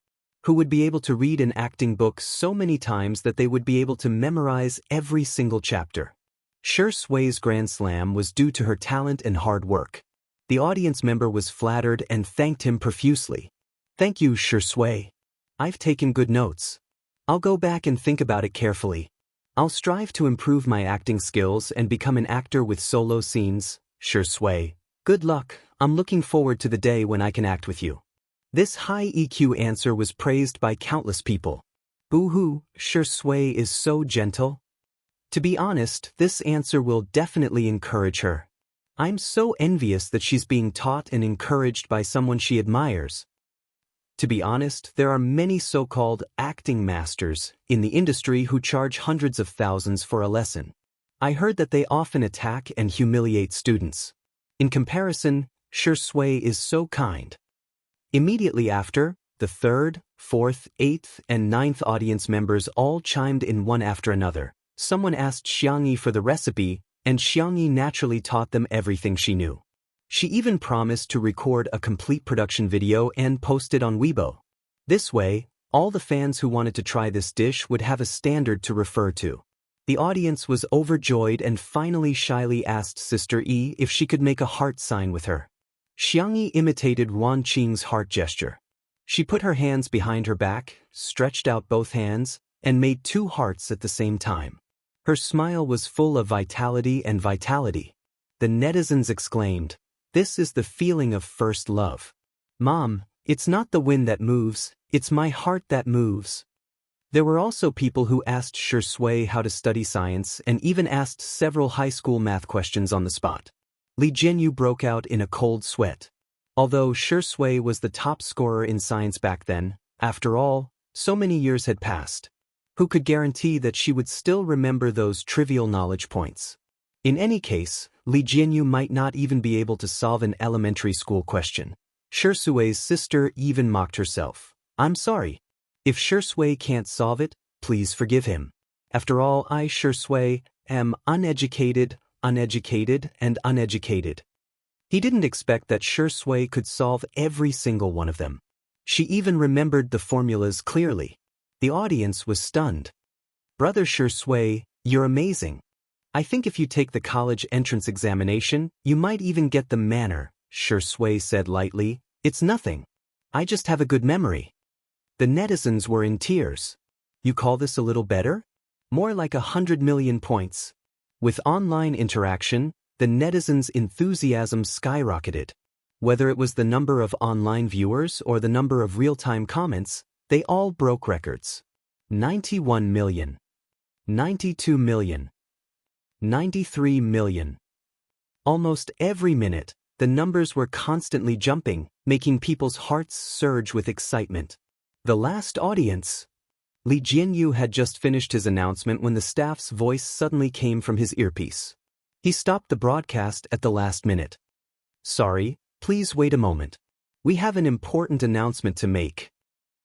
Who would be able to read an acting book so many times that they would be able to memorize every single chapter? Shui's Grand Slam was due to her talent and hard work. The audience member was flattered and thanked him profusely. "Thank you, Shui. I've taken good notes. I'll go back and think about it carefully. I'll strive to improve my acting skills and become an actor with solo scenes." Shui, "Good luck, I'm looking forward to the day when I can act with you." This high EQ answer was praised by countless people. "Boo-hoo, Shui is so gentle." To be honest, this answer will definitely encourage her. I'm so envious that she's being taught and encouraged by someone she admires. To be honest, there are many so-called acting masters in the industry who charge hundreds of thousands for a lesson. I heard that they often attack and humiliate students. In comparison, Shui is so kind. Immediately after, the third, fourth, eighth, and ninth audience members all chimed in one after another. Someone asked Jianghu for the recipe, and Jianghu naturally taught them everything she knew. She even promised to record a complete production video and post it on Weibo. This way, all the fans who wanted to try this dish would have a standard to refer to. The audience was overjoyed and finally shyly asked Sister Yi if she could make a heart sign with her. Jianghu imitated Wan Qing's heart gesture. She put her hands behind her back, stretched out both hands, and made 2 hearts at the same time. Her smile was full of vitality and vitality. The netizens exclaimed, "This is the feeling of first love. Mom, it's not the wind that moves, it's my heart that moves." There were also people who asked Shui how to study science and even asked several high school math questions on the spot. Li Jianyu broke out in a cold sweat. Although Shui was the top scorer in science back then, after all, so many years had passed. Who could guarantee that she would still remember those trivial knowledge points? In any case, Li Jianyu might not even be able to solve an elementary school question. Shui's sister even mocked herself. "I'm sorry. If Shui can't solve it, please forgive him. After all, I, Shui, am uneducated, and uneducated." He didn't expect that Shui could solve every single one of them. She even remembered the formulas clearly. The audience was stunned. "Brother Shui, you're amazing. I think if you take the college entrance examination, you might even get the manner," Shui said lightly. "It's nothing. I just have a good memory." The netizens were in tears. "You call this a little better? More like 100 million points." With online interaction, the netizens' enthusiasm skyrocketed. Whether it was the number of online viewers or the number of real-time comments, they all broke records. 91 million. 92 million. 93 million. Almost every minute, the numbers were constantly jumping, making people's hearts surge with excitement. The last audience. Li Jianyu had just finished his announcement when the staff's voice suddenly came from his earpiece. He stopped the broadcast at the last minute. "Sorry, please wait a moment. We have an important announcement to make."